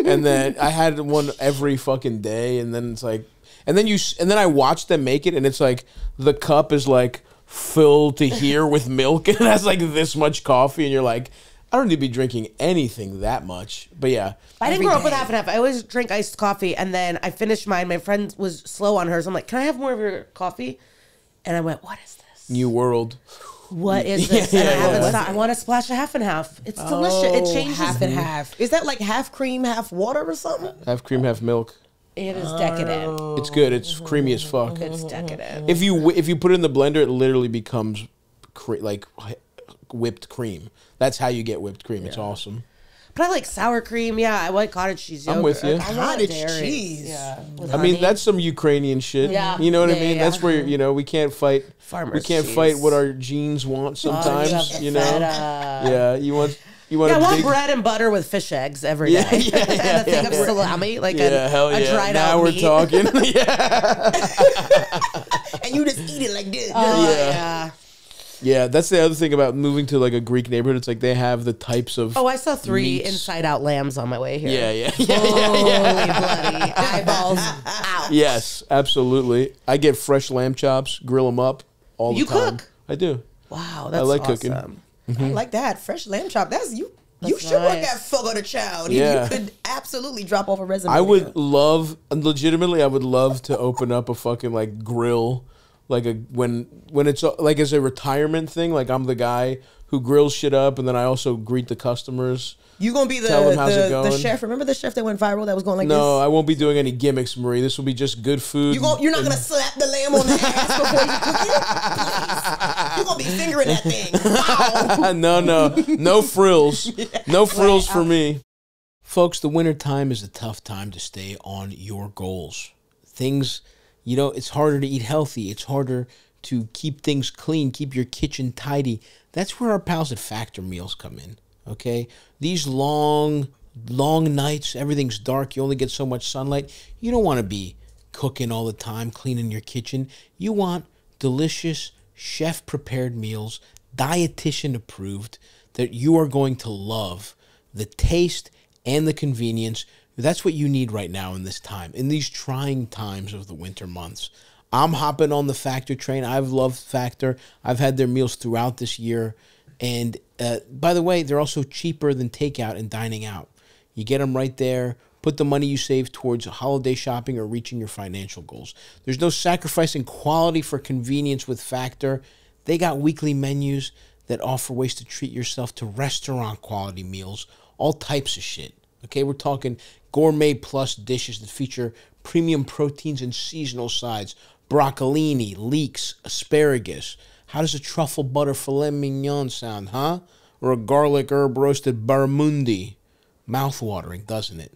And then I had one every fucking day, and then it's like, and then I watched them make it, and it's like the cup is like filled to here with milk, and it has like this much coffee, and you're like, I don't need to be drinking anything that much. But yeah.
I didn't grow up with half and half. I always drink iced coffee, and then I finished mine. My friend was slow on hers. I'm like, can I have more of your coffee? And I went, what is this?
New world.
What is this? And I haven't stopped. I want to splash a half and half. It's delicious. It changes.
Half and half. Is that like half cream, half water or something?
Half cream, half milk.
It is decadent.
It's good. It's creamy as fuck.
It's decadent.
If you put it in the blender, it literally becomes like whipped cream. That's how you get whipped cream. It's awesome.
But I like sour cream. Yeah, I like cottage cheese yogurt.
I'm with you.
Cottage cheese.
Yeah.
I mean, that's some Ukrainian shit.
Yeah.
You know what I
Yeah,
mean?
yeah.
That's where, we can't fight.
Farmer's
we can't
cheese.
fight what our genes want sometimes, you know? Yeah, you want
I want
big,
bread and butter with fish eggs every day. And a thing of salami, like a dried
now
out
we're
meat.
talking. Yeah.
And you just eat it like this.
Yeah.
Yeah, that's the other thing about moving to like a Greek neighborhood. It's like they have the types of.
Oh, I saw 3
meats.
inside out lambs on my way here.
Yeah.
Holy bloody eyeballs out.
Yes, absolutely. I get fresh lamb chops, grill them up all the
You
time.
cook?
I do.
Wow, that's
I like
awesome.
cooking.
I like that. Fresh lamb chop. That's you. You
That's
should work
nice.
at Fogo de Chao.
Yeah.
You could absolutely drop off a resume.
I would legitimately, I would love to open up a fucking like grill, like when it's like as a retirement thing. Like I'm the guy who grills shit up, and then I also greet the customers.
You gonna be
Tell them how's it
the
going.
chef? Remember the chef that went viral that was going like
No,
this?
I won't be doing any gimmicks, Marie. This will be just good food.
You're not gonna slap the lamb on the ass before you cook it? Please. You're gonna be fingering that thing. Wow.
No frills. No frills for me. Folks, the winter time is a tough time to stay on your goals. Things, it's harder to eat healthy. It's harder to keep things clean, keep your kitchen tidy. That's where our pals at Factor Meals come in, okay? These long nights, everything's dark, you only get so much sunlight. You don't want to be cooking all the time, cleaning your kitchen. You want delicious, chef-prepared meals, dietitian approved, that you are going to love. The taste and the convenience. That's what you need right now in this time, in these trying times of the winter months. I'm hopping on the Factor train. I've loved Factor. I've had their meals throughout this year. And by the way, they're also cheaper than takeout and dining out. You get them right there. Put the money you save towards holiday shopping or reaching your financial goals. There's no sacrificing quality for convenience with Factor. They got weekly menus that offer ways to treat yourself to restaurant quality meals, all types of shit. Okay, we're talking gourmet plus dishes that feature premium proteins and seasonal sides, broccolini, leeks, asparagus. How does a truffle butter filet mignon sound, huh? Or a garlic herb roasted barramundi? Mouth-watering, doesn't it?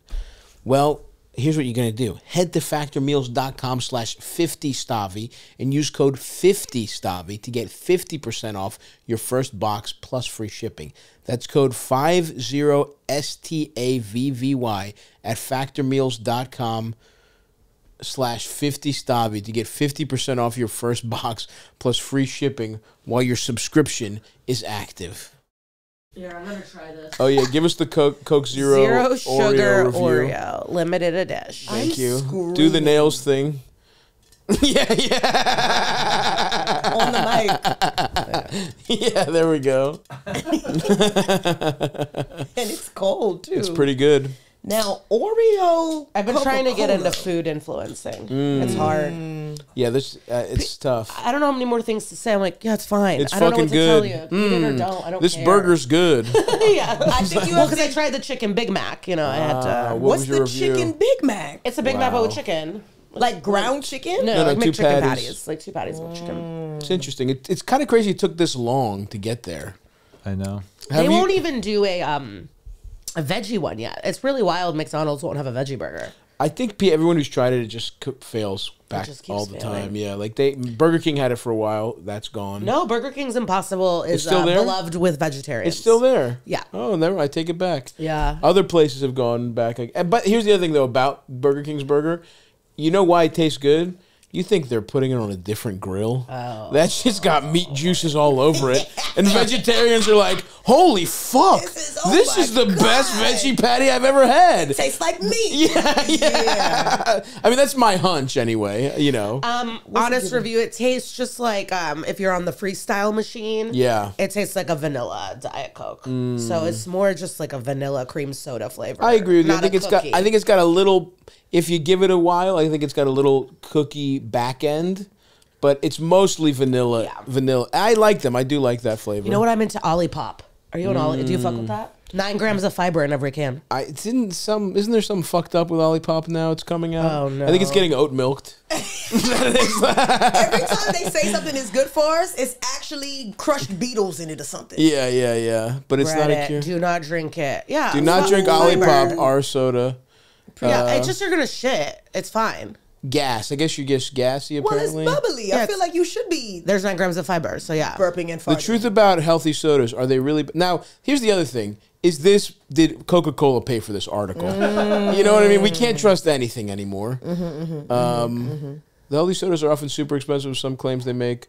Well, here's what you're going to do. Head to factormeals.com/50Stavvy and use code 50Stavvy to get 50% off your first box plus free shipping. That's code 50STAVVY at factormeals.com/50Stavvy to get 50% off your first box plus free shipping while your subscription is active.
Yeah, I'm gonna try this.
Oh yeah, give us the Coke Zero
sugar
Oreo review.
Oreo, limited edition.
Thank you. Do the nails thing. Yeah.
On the mic.
Yeah, there we go.
And it's cold too.
It's pretty good.
Now, Oreo.
I've been trying to get
Coca-Cola.
into food influencing. It's hard.
Yeah, this it's tough.
I don't know how many more things to say. I'm like, yeah, it's fine.
It's
I don't know
fucking
what to tell
good.
you. Eat it or don't. I don't
This
care.
burger's good.
Yeah,
I think you
well,
have
because I
to-
tried the chicken Big Mac. I had to.
What
What's
was your
the
review?
chicken Big Mac?
It's a Big Mac but
Wow.
with chicken.
Like ground chicken?
No,
No,
like
two
McChicken
patties.
patties. Like 2 patties with chicken.
It's interesting. It's kind of crazy it took this long to get there.
I know.
They won't even do a veggie one yet. It's really wild. McDonald's won't have a veggie burger.
I think everyone who's tried it just fails back
just keeps
all the
failing.
time. Yeah, like Burger King had it for a while. That's gone.
No, Burger King's Impossible is
still there?
beloved with vegetarians.
It's still there.
Yeah.
Oh, never. I take it back.
Yeah.
Other places have gone back. But here's the other thing though about Burger King's burger. You know why it tastes good? You think they're putting it on a different grill? Oh. That shit's got meat juices all over it. And vegetarians are like, holy fuck, this is the best veggie patty I've ever had.
It tastes like meat.
Yeah. I mean, that's my hunch anyway, you know.
Honest review, it tastes just like if you're on the freestyle machine.
Yeah.
It tastes like a vanilla Diet Coke. So it's more just like a vanilla cream soda flavor.
I agree with you.
I think
it's got a little, if you give it a while, I think it's got a little cookie back end. But it's mostly vanilla.
Yeah.
Vanilla. I like them. I do like that flavor.
You know what I'm into? Olipop. Are you an Ollie? Do you fuck with that? 9 grams of fiber in every can.
Isn't there something fucked up with Olipop now? It's coming out.
Oh no!
I think it's getting oat milked.
Every time they say something is good for us, it's actually crushed beetles in it or something.
Yeah. But it's not a cure.
Do not drink it. Yeah.
Do not drink Olipop or soda.
Yeah, it's just you're gonna shit. It's fine.
Gas. I guess you get gassy apparently.
Well, it's bubbly. I feel like you should be
There's 9 grams of fiber, so yeah.
burping and farting.
The truth about healthy sodas, are they really... Now, here's the other thing. Did Coca-Cola pay for this article? You know what I mean? We can't trust anything anymore. The healthy sodas are often super expensive. Some claims they make...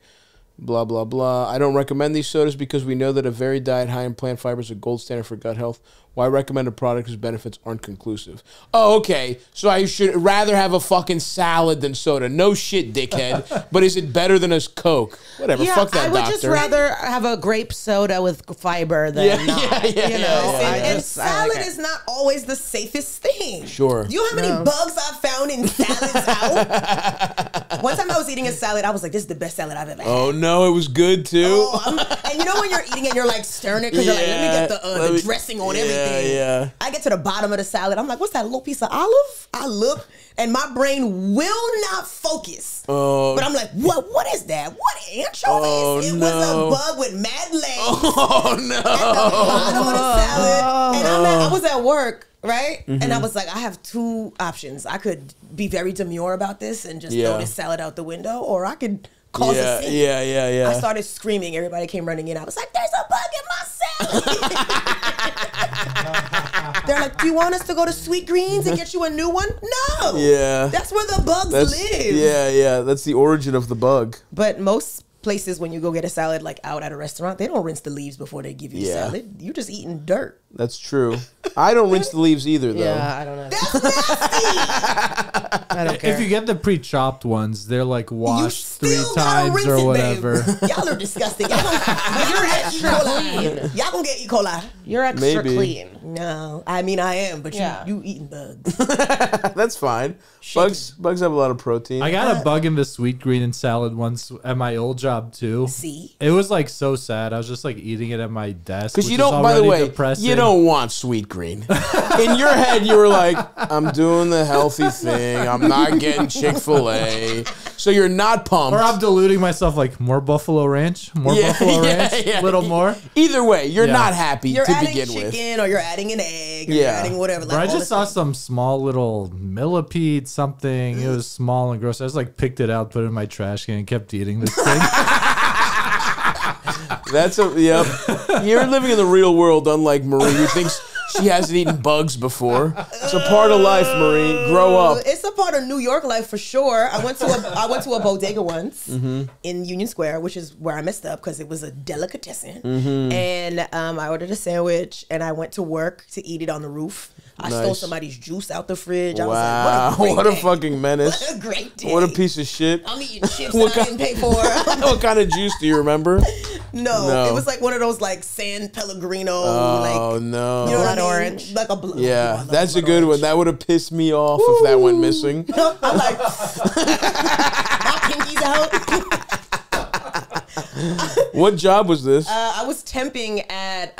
Blah, blah, blah. I don't recommend these sodas because we know that a varied diet high in plant fiber is a gold standard for gut health. Why recommend a product whose benefits aren't conclusive? Oh, okay. So I should rather have a fucking salad than soda. No shit, dickhead. But is it better than a Coke? Whatever.
Yeah,
Fuck that,
I would
doctor.
just rather have a grape soda with fiber than not. You know,
And salad is not always the safest thing.
Sure.
Do you know how many bugs I found in salads out? One time I was eating a salad, I was like, this is the best salad I've ever had.
Oh, no, it was good, too.
Oh, and you know when you're eating it, you're like stirring it because you're like, let me get the dressing on everything.
Yeah.
I get to the bottom of the salad. I'm like, what's that little piece of olive? I look, and my brain will not focus.
Oh.
But I'm like, what is that? What anchovy?
Oh,
It
no.
was a bug with mad legs
Oh, no.
at the bottom of the salad. And I was at work, right? And I was like, I have 2 options. I could be very demure about this and just throw this salad out the window, or I could cause a scene.
Yeah.
I started screaming. Everybody came running in. I was like, there's a bug in my salad. They're like, do you want us to go to Sweet Greens and get you a new one? No.
Yeah.
That's where the bugs live.
Yeah. That's the origin of the bug.
But most places, when you go get a salad like out at a restaurant, they don't rinse the leaves before they give you salad. You're just eating dirt.
That's true. I don't rinse the leaves either, though.
Yeah, I don't know.
That's nasty.
I don't care.
If you get the pre-chopped ones, they're like
You
washed 3
still gotta
times
rinse
or
it,
whatever.
babe. Y'all are disgusting. Y'all gonna get E. coli. Y'all gonna get E. coli.
You're extra
Maybe.
clean.
No, I mean I am, but
Yeah.
you eating bugs.
That's fine. Bugs have a lot of protein.
I got a bug in the sweet green and salad once at my old job too.
See?
It was like so sad. I was just like eating it at my desk.
Because you
which
don't,
is
by the
already
way,
depressing.
you don't want sweet green. In your head, you were like, I'm doing the healthy thing. I'm not getting Chick-fil-A. So you're not pumped.
Or I'm deluding myself like more Buffalo Ranch, more Buffalo Ranch, little more.
Either way, you're
Yeah.
not happy
You're
to
adding
begin
chicken
with.
or you're adding an egg or
Yeah.
you're adding whatever.
But I just saw some small little millipede something. It was small and gross. I just like picked it out, put it in my trash can, and kept eating this thing.
Yep. You're living in the real world, unlike Marie, who thinks she hasn't eaten bugs before. It's a part of life, Marie. Grow up.
It's a part of New York life for sure. I went to a bodega once in Union Square, which is where I messed up because it was a delicatessen. And I ordered a sandwich and I went to work to eat it on the roof. I stole
Nice.
somebody's juice out the fridge. I
Wow.
was like,
What a
day.
fucking menace.
What a great day.
What a piece of shit.
I'm eating chips
What
that I didn't pay for.
What kind of juice do you remember?
No, it was like one of those like San Pellegrino.
Oh,
like,
no.
You know
Blood
what I mean?
orange.
Like a blood.
Yeah, that's a good one. That would have pissed me off if that went missing.
I'm like, my pinky's out.
What job was this?
I was temping at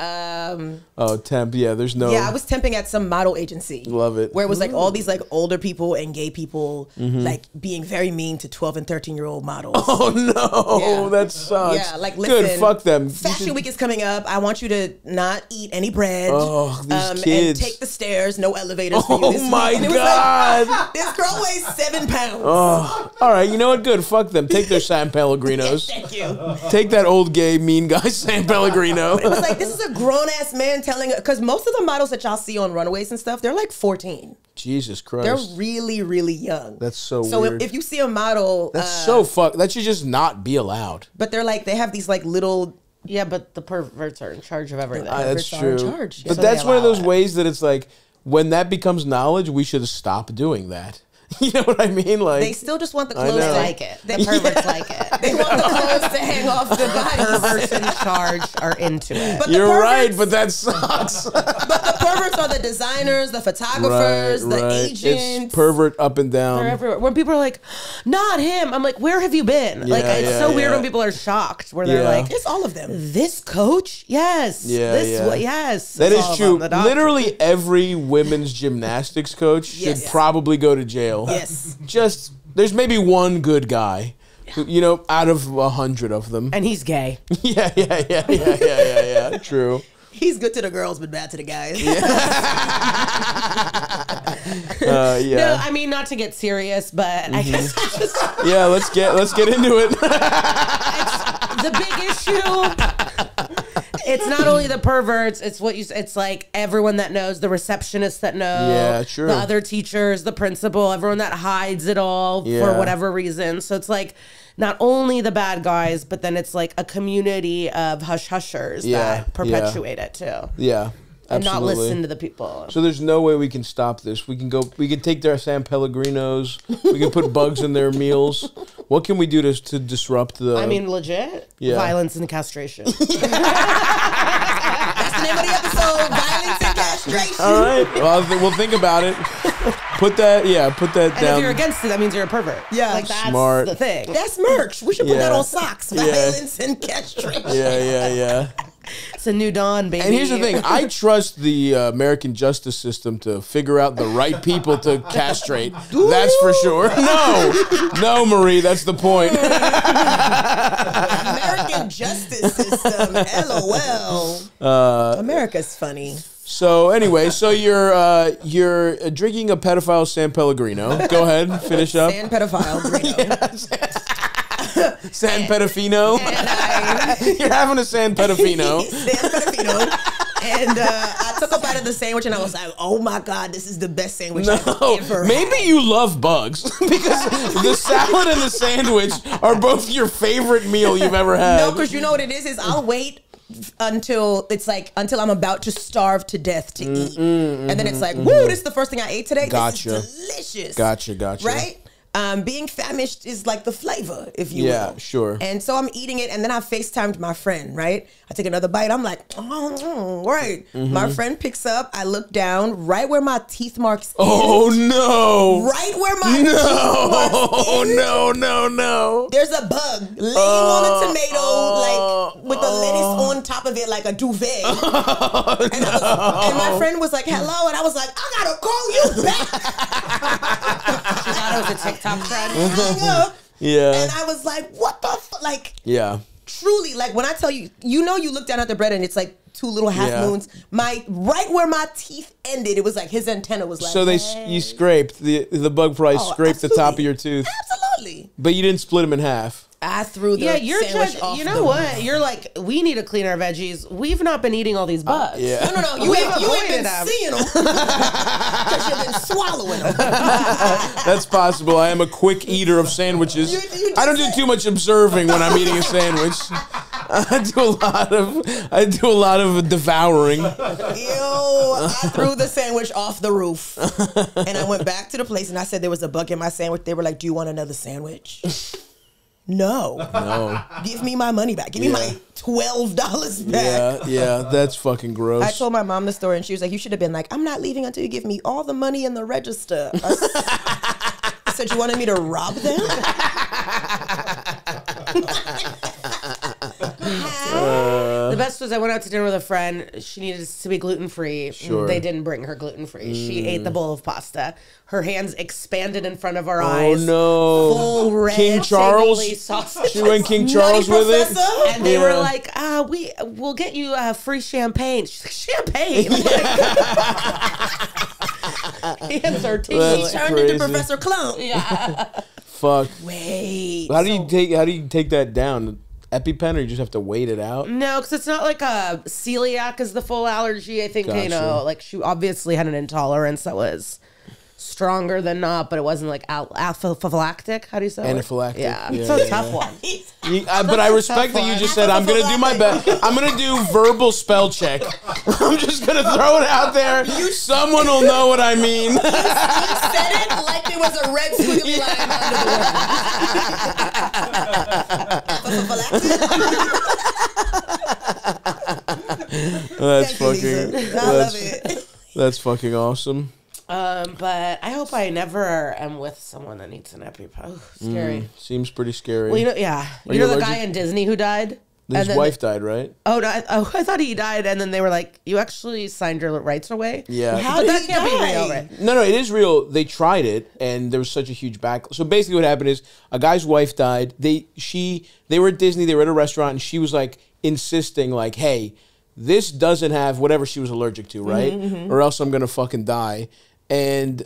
Oh, temp. Yeah, there's no.
I was temping at some model agency.
Love it.
Where it was like all these like older people and gay people like being very mean to 12 and 13-year-old models.
Oh no,
Yeah.
that sucks.
Yeah, like,
good.
listen,
Fuck them.
Fashion Week is coming up. I want you to not eat any bread.
Oh, these
and
kids.
take the stairs. No elevators for you
Oh
this
my
week. And it was
God.
like, this girl weighs 7 pounds.
Oh, all right. You know what? Good. Fuck them. Take their San Pellegrinos.
Thank you.
Take that old gay mean guy San Pellegrino.
It was like, this is a grown-ass man telling, because most of the models that y'all see on Runaways and stuff, they're like 14.
Jesus Christ.
They're really, really young.
That's so
So
weird.
if you see a model,
That's so fuck. That should just not be allowed.
but they're like, they have these like little
Yeah, but the perverts are in charge of everything.
That's
Perverts are in
true.
charge.
But
So
that's
they
one of
allow
those
it.
ways that it's like, when that becomes knowledge, we should stop doing that. You know what I mean? Like,
They still just want the
I
clothes.
know.
to
They like it. The perverts like it.
They want the clothes to hang off the bodies.
Perverts in charge are into it.
But
you're
the
right,
perverts-
but that sucks.
But the perverts are the designers, the photographers, the agents.
It's pervert up and down.
They're everywhere. When people are like, not him, I'm like, where have you been? Like, it's
yeah,
so weird
yeah.
when people are shocked, where they're
Yeah.
like,
It's all of them.
this coach? Yes.
Yeah,
This
yeah.
yes.
That
It's
is
all
true.
about the doctor.
Literally every women's gymnastics coach should
Yes.
probably go to jail.
Yes.
Just, there's maybe one good guy, who, you know, out of 100 of them.
And he's gay.
Yeah. True.
He's good to the girls, but bad to the guys.
Yeah.
No, I mean, not to get serious, but I guess it's just
Yeah, let's get into it.
the big issue. It's not only the perverts, it's what you it's like everyone that knows, the receptionist that know,
Yeah, true.
the other teachers, the principal, everyone that hides it all
Yeah.
for whatever reason. So it's like not only the bad guys, but then it's like a community of hush-hushers
Yeah,
that perpetuate it too.
Yeah.
And not
Absolutely.
listen to the people.
So there's no way we can stop this. We can take their San Pellegrinos. We can put bugs in their meals. What can we do to disrupt the?
I mean, legit
Yeah.
violence and castration.
That's the name of the episode. Violence and castration.
all right. Well, we'll think about it. Put that
And
down.
if you're against it, that means you're a pervert.
Yeah.
Like that's
Smart.
the thing.
That's merch. We should put
Yeah.
that on socks. Violence and castration.
Yeah.
It's a new dawn, baby.
And here's the thing: I trust the American justice system to figure out the right people to castrate. That's for sure. No, Marie, that's the point.
American justice system. LOL. America's funny.
So anyway, you're drinking a pedophile San Pellegrino. Go ahead, finish up.
And pedophile.
San Pedofino. You're having a San Pedofino.
San Pedofino. And I took a bite of the sandwich and I was like, oh my God, this is the best sandwich I've ever
Maybe
had.
you love bugs because the salad and the sandwich are both your favorite meal you've ever had.
No, because you know what it is I'll wait until I'm about to starve to death to eat. And then it's like, woo, this is the first thing I ate today.
Gotcha.
This is delicious.
Gotcha.
Right? Being famished is like the flavor, if you
Yeah,
will.
sure.
And so I'm eating it, and then I FaceTimed my friend, right? I take another bite. I'm like, right.
Mm-hmm.
My friend picks up. I look down, right where my teeth marks
Oh
end.
no!
Right where my teeth marks end.
No!
There's a bug laying on a tomato, like with the lettuce on top of it, like a duvet. And my friend was like, "Hello," and I was like, "I gotta call you back."
She thought it was a TikTok trend.
Hung up,
Yeah.
and I was like, "What the like?"
Yeah.
Truly, like when I tell you, you look down at the bread and it's like two little half
Yeah.
moons. Right where my teeth ended, it was like his antenna was like.
So
hey.
you scraped the bug probably
Oh,
scraped the top of
absolutely.
your tooth,
Absolutely.
but you didn't split them in half.
I threw the
Yeah, you're
sandwich
judge.
off
You
the
know what? You're like, we need to clean our veggies. We've not been eating all these bugs.
Yeah.
No. You
We've
ain't
avoided
been
them.
seeing them because you've been swallowing them.
That's possible. I am a quick eater of sandwiches.
You
I don't do too much observing when I'm eating a sandwich. I do a lot of devouring.
Yo, I threw the sandwich off the roof, and I went back to the place and I said there was a bug in my sandwich. They were like, "Do you want another sandwich?" No. Give me my money back. Give me my $12 back.
Yeah, that's fucking gross.
I told my mom the story, and she was like, "You should have been like, I'm not leaving until you give me all the money in the register." I said, "You wanted me to rob them?"
The best was I went out to dinner with a friend. She needed to be gluten free.
Sure.
They didn't bring her gluten free. She ate the bowl of pasta. Her hands expanded in front of our
Oh
eyes.
no!
Full red
King Charles.
Savory sausage.
She went King Charles with it.
Professor?
And they were
Yeah.
like, we'll get you free champagne. She's like, champagne? Hands are
That's
tingling.
Turned
crazy.
into Professor Clump.
Yeah.
Fuck.
Wait.
How do you take that down? EpiPen, or you just have to wait it out?
No, because it's not like a celiac is the full allergy. I think, you
Gotcha.
know, like she obviously had an intolerance that was stronger than not, but it wasn't like anaphylactic. How do you say it?
Anaphylactic.
Yeah.
Yeah,
It's a
yeah,
tough
yeah.
one.
But I respect that you just said, I'm going to do my best. I'm going to do verbal spell check. I'm just going to throw it out there. Someone will know what I mean.
You said it like there was a red squiggly line
That's fucking awesome.
But I hope I never am with someone that needs an EpiPen. Scary.
Seems pretty scary.
Well, you know, yeah. You know the guy in Disney who died?
His wife died, right?
Oh, no, I thought he died, and then they were like, you actually signed your rights away?
Yeah.
But that can't be real, right?
No, it is real. They tried it, and there was such a huge backlash. So basically what happened is a guy's wife died. They were at Disney, they were at a restaurant, and she was like insisting like, hey, this doesn't have whatever she was allergic to, right? Or else I'm going to fucking die. And,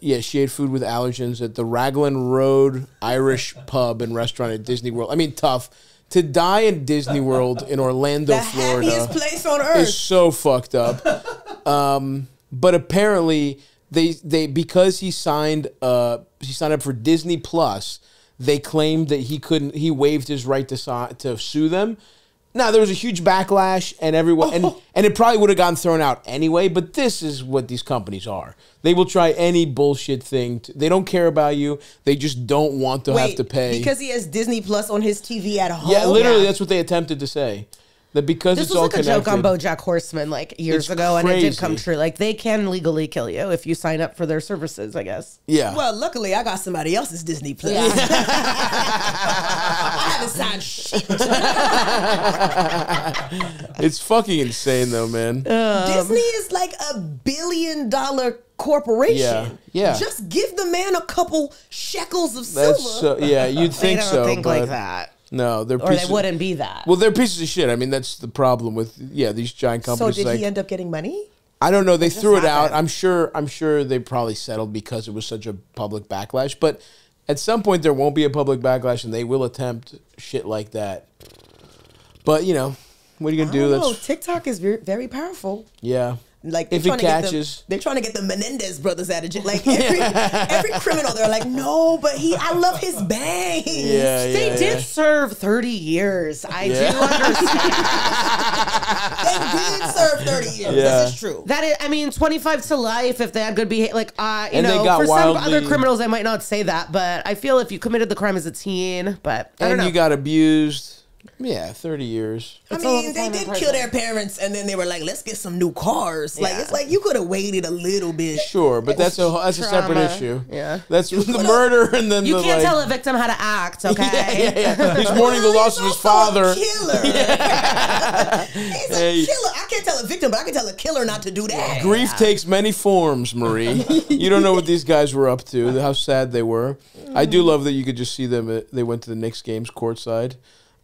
she ate food with allergens at the Raglan Road Irish pub and restaurant at Disney World. I mean, tough. To die in Disney World in Orlando, Florida.
The happiest place on earth.
Is so fucked up. But apparently, they because he signed up for Disney Plus, they claimed that he waived his right to sue them. Now, there was a huge backlash, and everyone, and it probably would have gotten thrown out anyway, but this is what these companies are. They will try any bullshit thing. They don't care about you. They just don't want to have to pay.
Because he has Disney Plus on his TV at home?
Yeah, literally, that's what they attempted to say. That because
this
it's all connected.
This was like a joke on BoJack Horseman like years ago, and it did come true. Like, they can legally kill you if you sign up for their services, I guess.
Yeah.
Well, luckily, I got somebody else's Disney Plus. Yeah. I haven't signed shit.
It's fucking insane, though, man.
Disney is like $1 billion corporation.
Yeah.
Just give the man a couple shekels of silver.
You'd think so.
They don't think like that.
No, they
wouldn't be that.
Well, they're pieces of shit. I mean, that's the problem with these giant companies.
So did he end up getting money?
I don't know. They threw it out. I'm sure they probably settled because it was such a public backlash. But at some point, there won't be a public backlash, and they will attempt shit like that. But what are you gonna do?
TikTok is very, very powerful.
Yeah.
Like
if it catches,
they're trying to get the Menendez brothers out of jail. Like every criminal, they're like, no, but I love his bangs.
Yeah,
they did serve 30 years. I do understand.
They did serve 30 years.
Yeah.
This is true.
That is, I mean, 25 to life if they had good behavior. Like,
for
some other criminals, I might not say that, but I feel if you committed the crime as a teen, but I don't know.
You got abused. Yeah, 30 years.
I mean, they did kill their parents, and then they were like, let's get some new cars. Like, it's like, you could have waited a little bit.
Sure, but that's a separate issue.
Yeah.
That's the murder, and then
you can't tell a victim how to act, okay?
Yeah. He's mourning the loss of his father.
A killer. He's a killer. I can't tell a victim, but I can tell a killer not to do that.
Grief takes many forms, Marie. You don't know what these guys were up to, how sad they were. I do love that you could just see them. They went to the Knicks games courtside.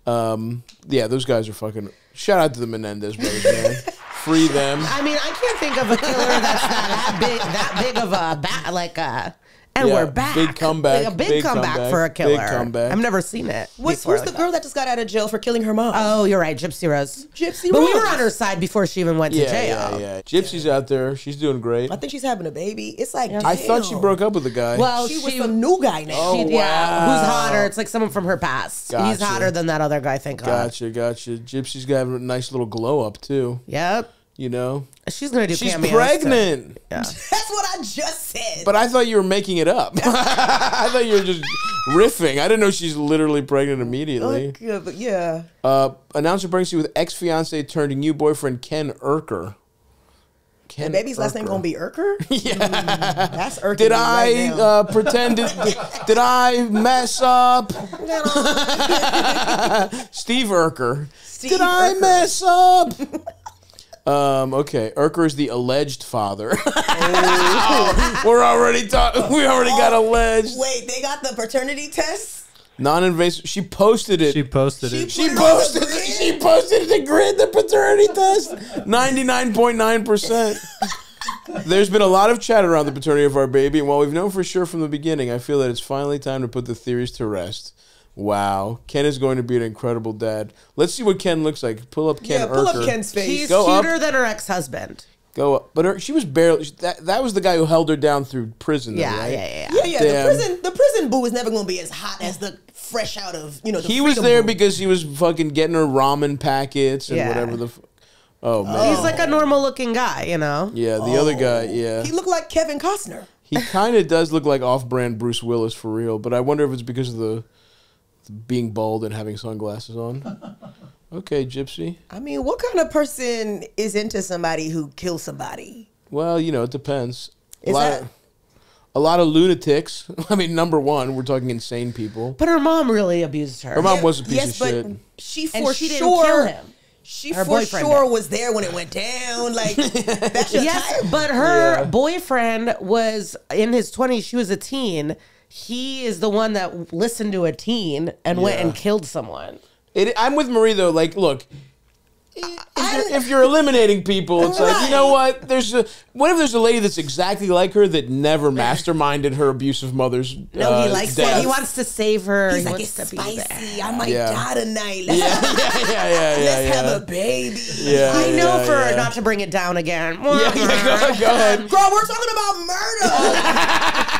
Those guys are fucking. Shout out to the Menendez brothers, man. Free them.
I mean, I can't think of a killer that's not that big of a and we're back.
Big comeback.
Like a big comeback for a killer.
Big comeback.
I've never seen it.
Who's the girl that just got out of jail for killing her mom?
Oh, you're right, Gypsy Rose.
But
we were on her side before she even went to jail.
Yeah. Gypsy's out there. She's doing great.
I think she's having a baby. It's like,
I thought she broke up with the guy.
Well, she was some new guy now.
Oh, wow.
Yeah, who's hotter? It's like someone from her past.
Gotcha.
He's hotter than that other guy, thank God.
Gotcha. Gypsy's got a nice little glow up, too.
Yep. She's going to do cameos.
She's pregnant.
Yeah.
That's what I just said.
But I thought you were making it up. I thought you were just riffing. I didn't know she's literally pregnant immediately.
Okay, but yeah.
Announcer pregnancy with ex-fiance turned new boyfriend Ken Urker.
And baby's last name gonna be Urker?
Yeah.
That's Urker.
Did I pretend? Did I mess up? Steve Urker. Did I mess up? Okay, Urker is the alleged father. We already got alleged.
Wait, they got the paternity test?
Non-invasive. She posted it.
She posted it.
She posted the grid, the paternity test. 99.9%. There's been a lot of chat around the paternity of our baby, and while we've known for sure from the beginning, I feel that it's finally time to put the theories to rest. Wow. Ken is going to be an incredible dad. Let's see what Ken looks like. Pull up Ken Urker.
Pull up Ken's face.
He's cuter than her ex-husband.
Go up. But she was barely... That was the guy who held her down through prison, though, right?
Yeah.
Damn.
The prison boo is never going to be as hot as the fresh out of, the
He was there because he was fucking getting her ramen packets and whatever the... Oh, man.
He's like a normal-looking guy,
Yeah, the other guy, yeah.
He looked like Kevin Costner.
He kind of does look like off-brand Bruce Willis for real, but I wonder if it's because of the being bald and having sunglasses on. Okay, Gypsy.
I mean, what kind of person is into somebody who kills somebody?
Well, it depends. A lot of lunatics. I mean, number one, we're talking insane people.
But her mom really abused her.
Her mom was a piece of shit.
She
and
for
she
sure
didn't kill him.
She
Her
for
boyfriend
sure
did.
was there when it went down. Like that's your
Yes,
type.
but her boyfriend was in his 20s. She was a teen. He is the one that listened to a teen and went and killed someone.
I'm with Marie, though. Like, look, if you're eliminating people, it's like, you know what? What if there's a lady that's exactly like her that never masterminded her abusive mother's
No, he likes
death?
it. He wants to save her.
He's
He
like,
wants
it's
to be there.
spicy. I might die tonight. Let's
Let's
have a baby.
Yeah,
I know
yeah.
not to bring it down again.
Go ahead.
Girl, we're talking about murder.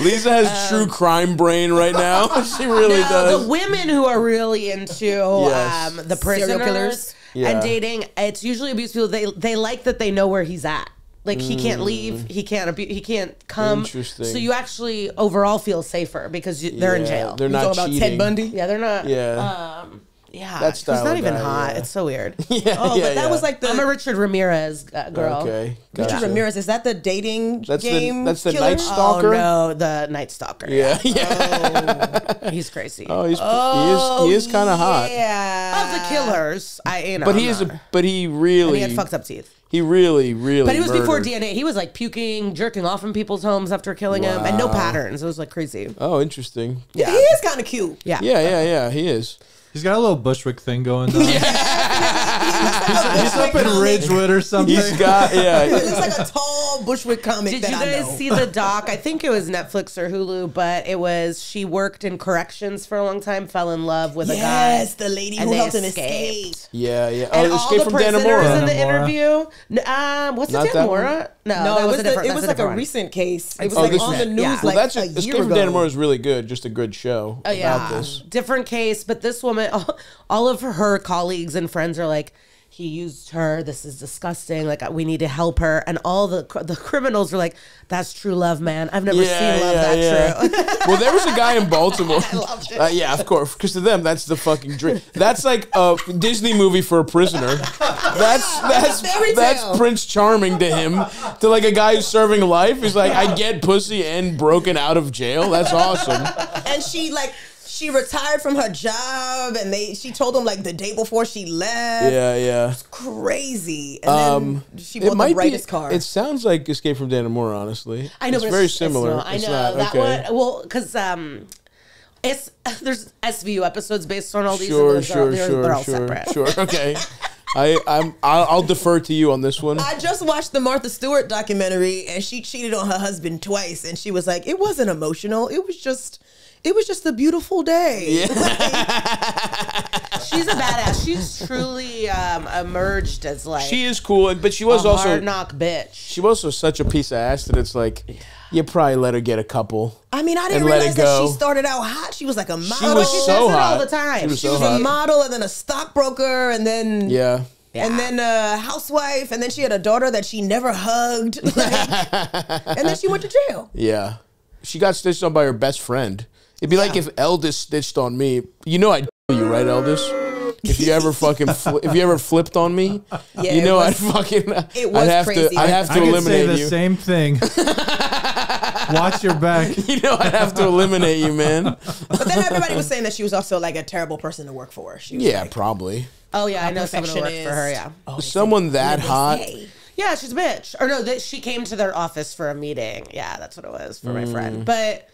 Lisa has true crime brain right now. She really does.
The women who are really into the prisoners
Serial killers.
and dating, it's usually abuse people. They like that they know where he's at. Like he can't leave, he can't come.
Interesting.
So you actually overall feel safer because they're in jail.
They're
You
not
talking
cheating.
about Ted Bundy?
Yeah, they're not.
Yeah.
Yeah,
That
he's
style
not
of
even
guy,
hot.
yeah.
It's so weird.
But that was like
I'm a Richard Ramirez girl.
Okay.
Richard
Gotcha.
Ramirez. Is that the dating
That's
game?
that's the
killer?
Night Stalker.
Oh no, the Night Stalker.
Yeah.
He's crazy.
Oh, he is kind of hot.
Yeah.
Of the killers,
But he is but he really
he had fucked up teeth.
He really
But it was before
murdered.
DNA. He was like puking, jerking off in people's homes after killing him, and no patterns. It was like crazy.
Oh, interesting.
He is kind of cute.
Yeah.
Yeah, he is.
He's got a little Bushwick thing going on. He's up in Ridgewood or something.
He's got,
He looks like a tall Bushwick comic
Did
that
you
I
guys
know.
see the doc? I think it was Netflix or Hulu, but it was she worked in corrections for a long time, fell in love with a guy.
Yes, the lady
and
who
they
helped him
escaped.
escape.
Yeah.
And
Oh,
all
Escape
the
from
prisoners
Dannemora.
in the
Dannemora.
interview. What's
Not
it,
that one?
Dannemora? No,
No,
that
it
was
was
a different.
it was like a
one.
recent case. It was
Oh,
like
this
on
is
the
it.
news
Yeah.
like
Well, that's
a
Escape
year
from
ago.
Dannemora is really good. Just a good show
Oh yeah,
about this.
different case. But this woman, all of her colleagues and friends are like, he used her. This is disgusting. Like we need to help her. And all the criminals are like, that's true love, man. I've never seen love that true.
Well, there was a guy in Baltimore. Yeah, of course, because to them that's the fucking dream. That's like a Disney movie for a prisoner. That's Prince Charming to him. To like a guy who's serving life, he's like, I get pussy and broken out of jail. That's awesome.
And she retired from her job, and she told him like the day before she left.
Yeah.
Crazy. And then she bought the brightest car.
It sounds like Escape from Dannemora, honestly.
I know,
it's
but
very
it's
similar.
not. I
It's
know
not,
that
okay.
one. Well, because there's SVU episodes based on all these.
Sure,
and they're all separate.
Sure. Okay. I'll defer to you on this one.
I just watched the Martha Stewart documentary, and she cheated on her husband twice, and she was like, "It wasn't emotional. It was just a beautiful day."
Yeah.
She's a badass. She's truly emerged as like
She is cool, but she was
a
also
hard knock bitch.
she was also such a piece of ass that it's like you probably let her get a couple.
I mean, I didn't
And let
realize
it
that
go.
she started out hot. She was like a model.
She was
She
so
says it
hot
all the time.
She was
She
so
was
hot.
a model, and then a stockbroker, and then
Yeah.
and then a housewife, and then she had a daughter that she never hugged, and then she went to jail.
Yeah. She got stitched on by her best friend. It'd be like if Eldest stitched on me. You know I'd you, right, Eldest? If you ever fucking if you ever flipped on me,
Yeah,
you know
it
I'd
was-
fucking
it was
I'd have
crazy.
to I'd have to
I could say
eliminate
the
you.
same thing. Watch your back.
You know I'd have to eliminate you, man.
But then everybody was saying that she was also like a terrible person to work for. She was
Yeah,
like,
probably.
Oh yeah, I know someone who worked for her. Yeah,
Someone that
"What did they
hot.
say?"
yeah, she's a bitch. Or no, she came to their office for a meeting. Yeah, that's what it was for my friend. But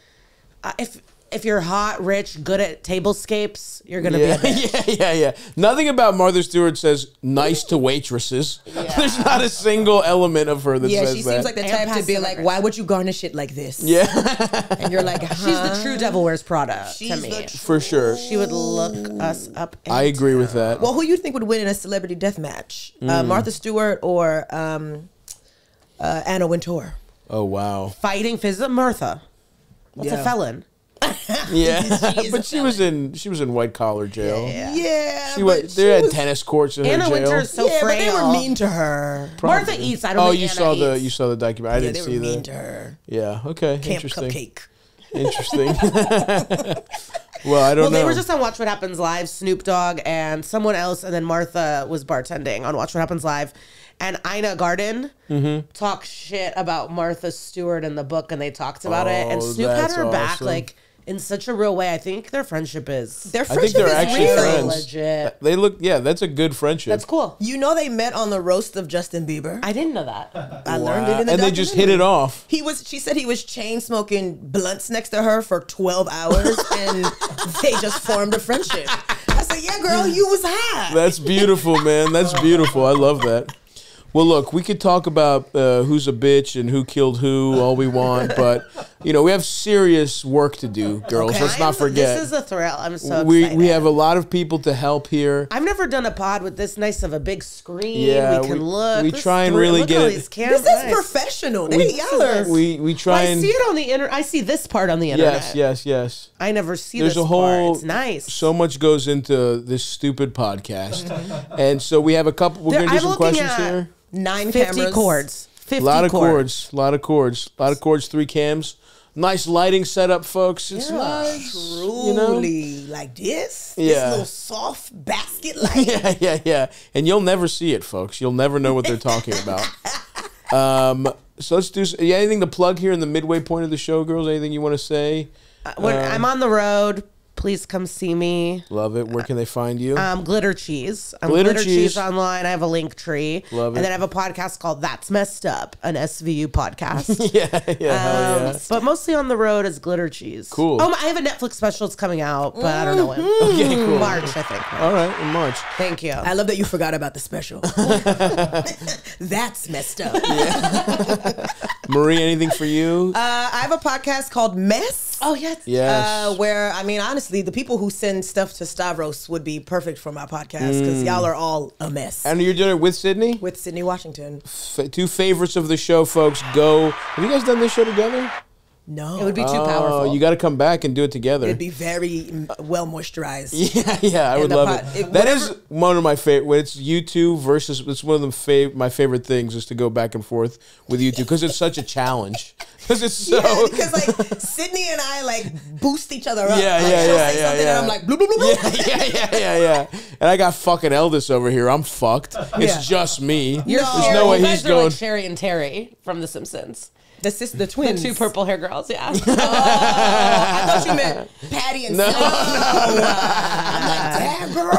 if if you're hot, rich, good at tablescapes, you're gonna be a bitch.
Yeah. Nothing about Martha Stewart says nice to waitresses. There's not a single element of her that says that.
She seems like the type to be like, why would you garnish it like this?
Yeah.
And you're like,
She's the true Devil Wears Prada to me.
For sure.
She would look us up.
I agree with that.
Well, who you think would win in a celebrity death match? Martha Stewart or Anna Wintour?
Oh, wow.
Fighting physical Martha. What's a felon?
But she was in white collar jail. They had tennis courts in her
Anna
jail.
Wintour's so frail.
But they were mean to her.
Martha eats. I don't.
You saw the documentary. I didn't see
they were mean to her.
Yeah. Okay.
Camp
Interesting.
Cupcake.
Interesting. Well, I don't know.
They were just on Watch What Happens Live, Snoop Dogg and someone else, and then Martha was bartending on Watch What Happens Live. And Ina Garten talked shit about Martha Stewart in the book, and they talked about it. And Snoop had her back, like, in such a real way. I think their friendship is...
I think they're actually friends.
Legit.
They look... Yeah, that's a good friendship.
That's cool.
You know they met on the roast of Justin Bieber?
I didn't know that.
I learned it in the
And they just hit it off.
She said he was chain smoking blunts next to her for 12 hours, and they just formed a friendship. I said, yeah, girl, you was high.
That's beautiful, man. That's beautiful. I love that. Well, look, we could talk about who's a bitch and who killed who all we want, but, we have serious work to do, girls.
Okay.
Let's not forget.
This is a thrill. I'm so
excited. We have a lot of people to help here.
I've never done a pod with this nice of a big screen.
Yeah,
we can look.
We try and really get it.
This is professional.
We try and...
I see it on the internet. I see this part on the internet.
Yes.
I never see
There's
this
a whole,
part. It's nice.
So much goes into this stupid podcast. And so we have a couple... We're going to do some questions here.
50
cameras. Cords. 50
A lot of cords. 3 cams. Nice lighting setup, folks. It's nice.
Truly. Like this?
Yeah.
This little soft basket light?
Yeah. And you'll never see it, folks. You'll never know what they're talking about. So let's do... anything to plug here in the midway point of the show, girls? Anything you want to say?
I'm on the road. Please come see me.
Love it. Where can they find you?
Glitter Cheese. I'm
Glitter
Cheese
Cheese
online. I have a link tree.
Love it.
And then I have a podcast called That's Messed Up, an SVU podcast.
Hell yeah.
But mostly on the road is Glitter Cheese.
Cool.
Oh, I have a Netflix special that's coming out, but I don't know when.
Okay, cool.
March, I think.
All right, in March.
Thank you.
I love that you forgot about the special. That's messed up.
Marie, anything for you?
I have a podcast called Mess.
Oh, yes.
Yes.
Where, honestly, the people who send stuff to Stavros would be perfect for my podcast because y'all are all a mess.
And you're doing it with Sydney?
With Sydney Washington.
2 favorites of the show, folks. Go. Have you guys done this show together?
No.
It would be too powerful.
You got to come back and do it together.
It'd be very well moisturized.
Yeah, I would love it. That is one of my favorite. It's you two versus. It's one of my favorite things is to go back and forth with you two because it's such a challenge. Because it's so.
Yeah, because like Sydney and I boost each other up.
Yeah.
And I'm like, bloop, bloop, bloop.
Yeah. And I got fucking Eldest over here. I'm fucked. It's just me. There's no way he's going.
Like Sherry and Terry from The Simpsons.
The twins.
The 2 purple hair girls, yeah.
I thought you meant Patty and Sally. I'm like, damn, girl. Do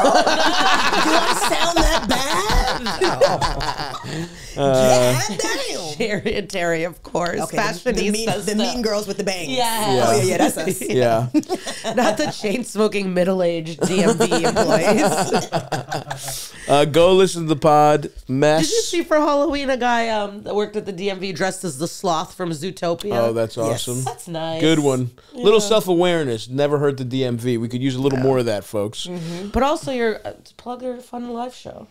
I sound that bad? God damn.
Sherry and Terry, of course.
Okay,
Fashionistas.
the mean girls with the bangs.
Yeah.
Oh, yeah, that's us.
Yeah.
Not the chain-smoking middle-aged DMV employees.
Go listen to the pod. Mess.
Did you see for Halloween a guy that worked at the DMV dressed as the sloth from Zootopia?
Oh, that's awesome.
That's nice.
Good one. Little self-awareness. Never hurt the DMV. We could use a little more of that, folks.
But also your plug your fun live show.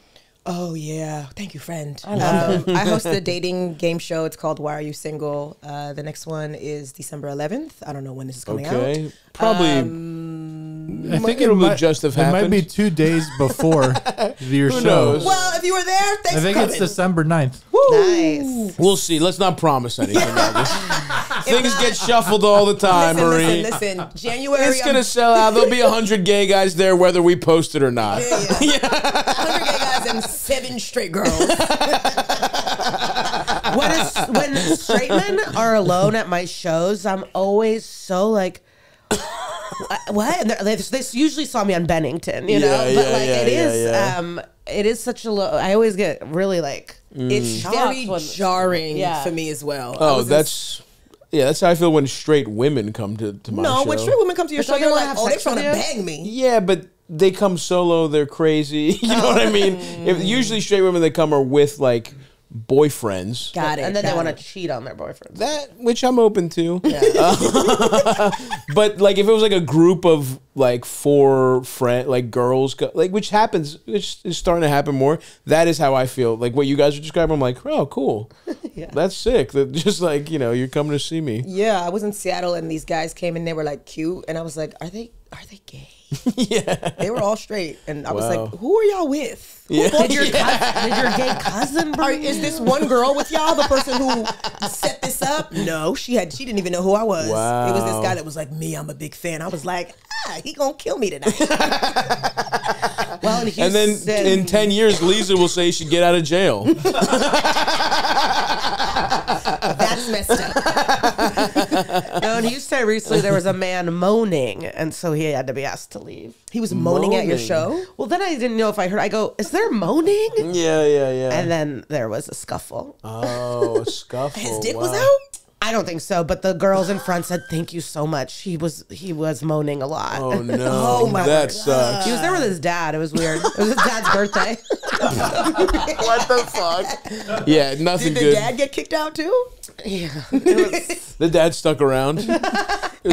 Oh, yeah. Thank you, friend. I host a dating game show. It's called Why Are You Single? The next one is December 11th. I don't know when this is coming out.
Probably.
I think
it'll
might
just have
It might
happened.
be 2 days before your show.
knows?
Well, if you were there, thanks
I think
for
it's
coming.
December 9th.
Nice.
We'll see. Let's not promise anything. Things get shuffled all the time, Marie.
Listen. January.
It's going to sell out. There'll be 100 gay guys there whether we post it or not.
Yeah. 100 gay guys and 7 straight girls.
When straight men are alone at my shows, I'm always so like, what? And they usually saw me on Bennington, you know? But it is such a low. I always get really like
It's very jarring for me as well.
Oh, that's. Yeah, that's how I feel when straight women come to my show.
No, when straight women come to your show, you're like, oh, they're trying to bang me.
Yeah, but they come solo. They're crazy. You know what I mean? Usually straight women that come are with like boyfriends.
Got it. And then they want to cheat on their boyfriends.
That, which I'm open to.
Yeah.
But like if it was like a group of like 4 girls, like which is starting to happen more. That is how I feel. Like what you guys are describing, I'm like, oh, cool. Yeah. That's sick. That just like, you're coming to see me.
Yeah, I was in Seattle and these guys came and they were like cute, and I was like, are they gay?
Yeah.
They were all straight, and I was like, who are y'all with?
Yeah.
Did your gay cousin bring
Is this one girl with y'all, the person who set this up? No, she didn't even know who I was.
Wow.
It was this guy that was like, me, I'm a big fan. I was like, he gonna kill me tonight.
Well,
and then in 10 years, Liza will say she'd get out of jail.
That's messed up.
No, in Houston recently there was a man moaning, and so he had to be asked to leave.
He was moaning at your show?
Well, then I didn't know if I heard. I go, is there moaning?
Yeah.
And then there was a scuffle.
Oh, a scuffle.
His dick was out?
I don't think so, but the girls in front said, thank you so much. He was moaning a lot.
Oh, no.
Oh, my
that
God.
sucks.
He was there with his dad. It was weird. It was his dad's birthday.
What the fuck? Yeah, nothing
Did the
good.
dad get kicked out too?
Yeah. It was,
The dad stuck around.
And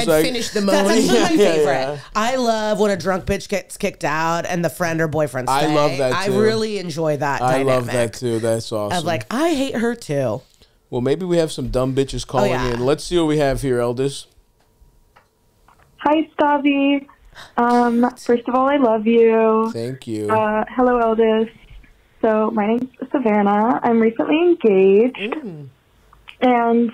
finished the
that's
moaning.
actually my favorite.
Yeah.
I love when a drunk bitch gets kicked out and the friend or boyfriend stay.
I love that,
I
too.
really enjoy that
I
dynamic.
love that too. That's awesome.
Of like, I hate her too.
Well, maybe we have some dumb bitches calling in. Let's see what we have here, Eldis.
Hi, Stavvy. First of all, I love you.
Thank you.
Hello, Eldis. So my name's Savannah. I'm recently engaged. And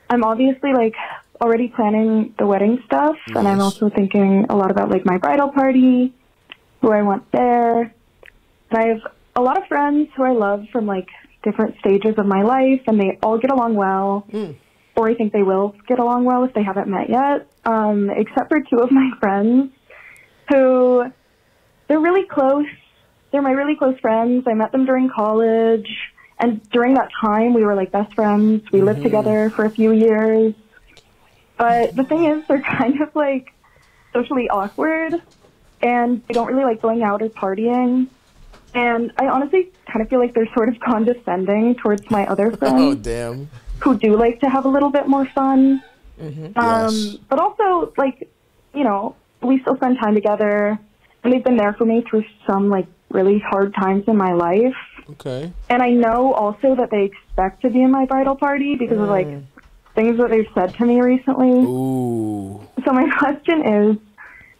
I'm obviously like already planning the wedding stuff.
Nice.
And I'm also thinking a lot about like my bridal party, who I want there. And I have a lot of friends who I love from like different stages of my life, and they all get along well, or I think they will get along well if they haven't met yet, except for 2 of my friends who, they're really close. They're my really close friends. I met them during college, and during that time, we were like best friends. We lived together for a few years, but the thing is, they're kind of like socially awkward, and they don't really like going out or partying. And I honestly kind of feel like they're sort of condescending towards my other friends.
Oh, damn.
Who do like to have a little bit more fun.
Yes.
But also, like, we still spend time together. And they've been there for me through some, like, really hard times in my life.
Okay.
And I know also that they expect to be in my bridal party because of, like, things that they've said to me recently.
Ooh.
So my question is,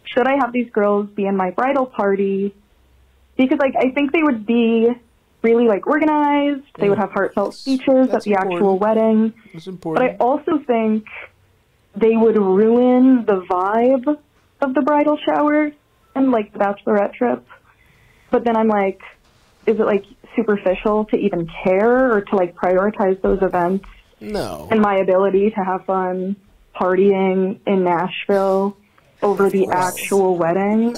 should I have these girls be in my bridal party? Because, like, I think they would be really, like, organized. They would have heartfelt speeches at the actual wedding.
That's important.
But I also think they would ruin the vibe of the bridal shower and, like, the bachelorette trip. But then I'm like, is it, like, superficial to even care or to, like, prioritize those events?
No.
And my ability to have fun partying in Nashville over the actual wedding.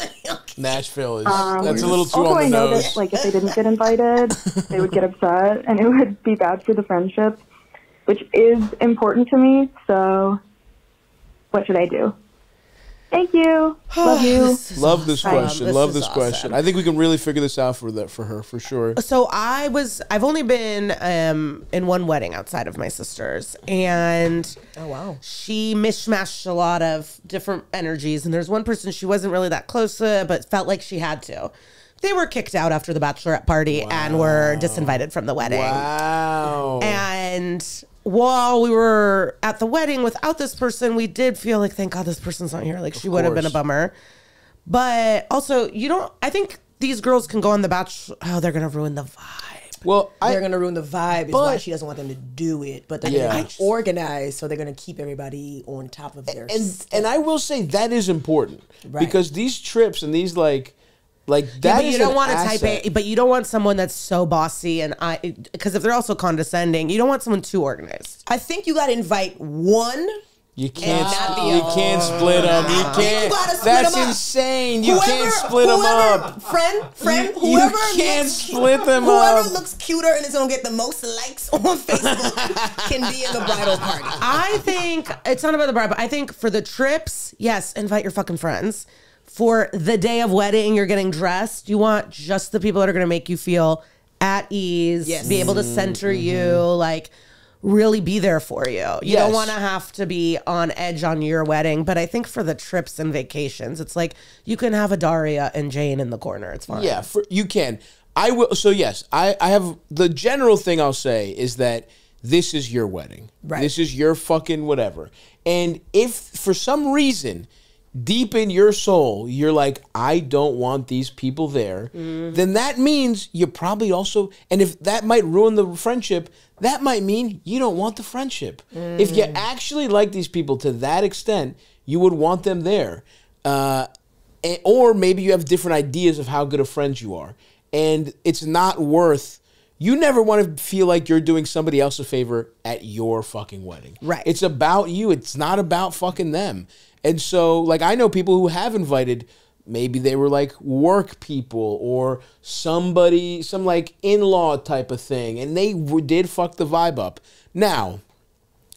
Nashville is that's a little too
also,
on the
I know
nose.
that like if they didn't get invited, they would get upset, and it would be bad for the friendship, which is important to me. So, what should I do? Thank you. Love you.
Love this question.
This
Love
is
this
awesome.
question. I think we can really figure this out for her for sure.
So I've only been in one wedding outside of my sister's, and
Oh, wow.
she mishmashed a lot of different energies. And there's one person she wasn't really that close to, but felt like she had to. They were kicked out after the bachelorette party and were disinvited from the wedding.
Wow.
And while we were at the wedding without this person, we did feel like, thank God this person's not here. Like, she would have been a bummer. But also, I think these girls can go on the Bachelor. Oh, they're going to ruin the vibe.
Well,
They're going to ruin the vibe is why she doesn't want them to do it. But they're going to be organized, so they're going to keep everybody on top of their
and I will say that is important.
Right.
Because these trips and these like that
but
is
you don't
an
want to
asset.
type A, but you don't want someone that's so bossy because if they're also condescending, you don't want someone too organized.
I think you got to invite one
You can't split them. You can't. That's insane. You can't split them up.
Friend, whoever
you can't split them
whoever
up.
looks cuter and is gonna get the most likes on Facebook can be in the bridal party.
I think it's not about the bride, but I think for the trips, yes, invite your fucking friends. For the day of wedding, you're getting dressed. You want just the people that are going to make you feel at ease, be able to center you, like really be there for you. You don't want to have to be on edge on your wedding. But I think for the trips and vacations, it's like you can have a Daria and Jane in the corner. It's fine.
Yeah, you can. I will. So yes, I have the general thing I'll say is that this is your wedding. Right. This is your fucking whatever. And if for some reason deep in your soul you're like, I don't want these people there, then that means you probably also, and if that might ruin the friendship, that might mean you don't want the friendship. If you actually like these people to that extent, you would want them there. Or maybe you have different ideas of how good of friends you are. And it's not worth, you never want to feel like you're doing somebody else a favor at your fucking wedding.
Right.
It's about you. It's not about fucking them. And so, like, I know people who have invited, maybe they were like work people or somebody, some like in-law type of thing, and they did fuck the vibe up. Now,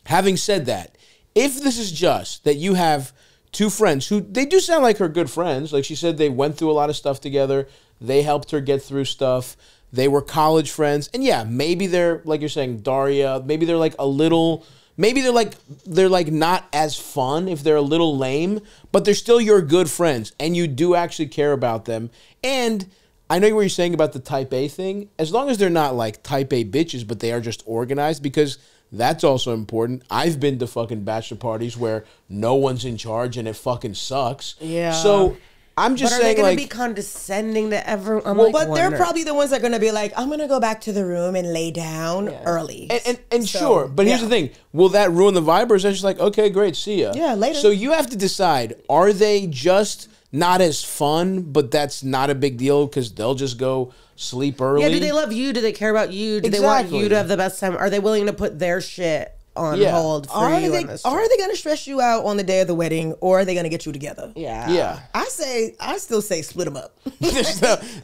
having said that, if this is just that you have two friends who, they do sound like her good friends, like she said they went through a lot of stuff together, they helped her get through stuff, they were college friends, and yeah, maybe they're, like you're saying, Daria, maybe they're like a little... Maybe they're like not as fun if they're a little lame, but they're still your good friends and you do actually care about them. And I know what you're saying about the type A thing. As long as they're not like type A bitches, but they are just organized, because that's also important. I've been to fucking bachelor parties where no one's in charge and it fucking sucks.
Yeah.
So I'm just saying,
are they going
like,
to be condescending to everyone?
Well, but they're probably the ones that are going to be like, I'm going to go back to the room and lay down early.
And so, sure, but here's the thing. Will that ruin the vibe, or is that just like, okay, great, see ya?
Yeah, later.
So you have to decide, are they just not as fun, but that's not a big deal because they'll just go sleep early?
Yeah, do they love you? Do they care about you? Do they want you to have the best time? Are they willing to put their shit on hold for you?
Are they going to stress you out on the day of the wedding, or are they going to get you together?
Yeah.
I still say split them up.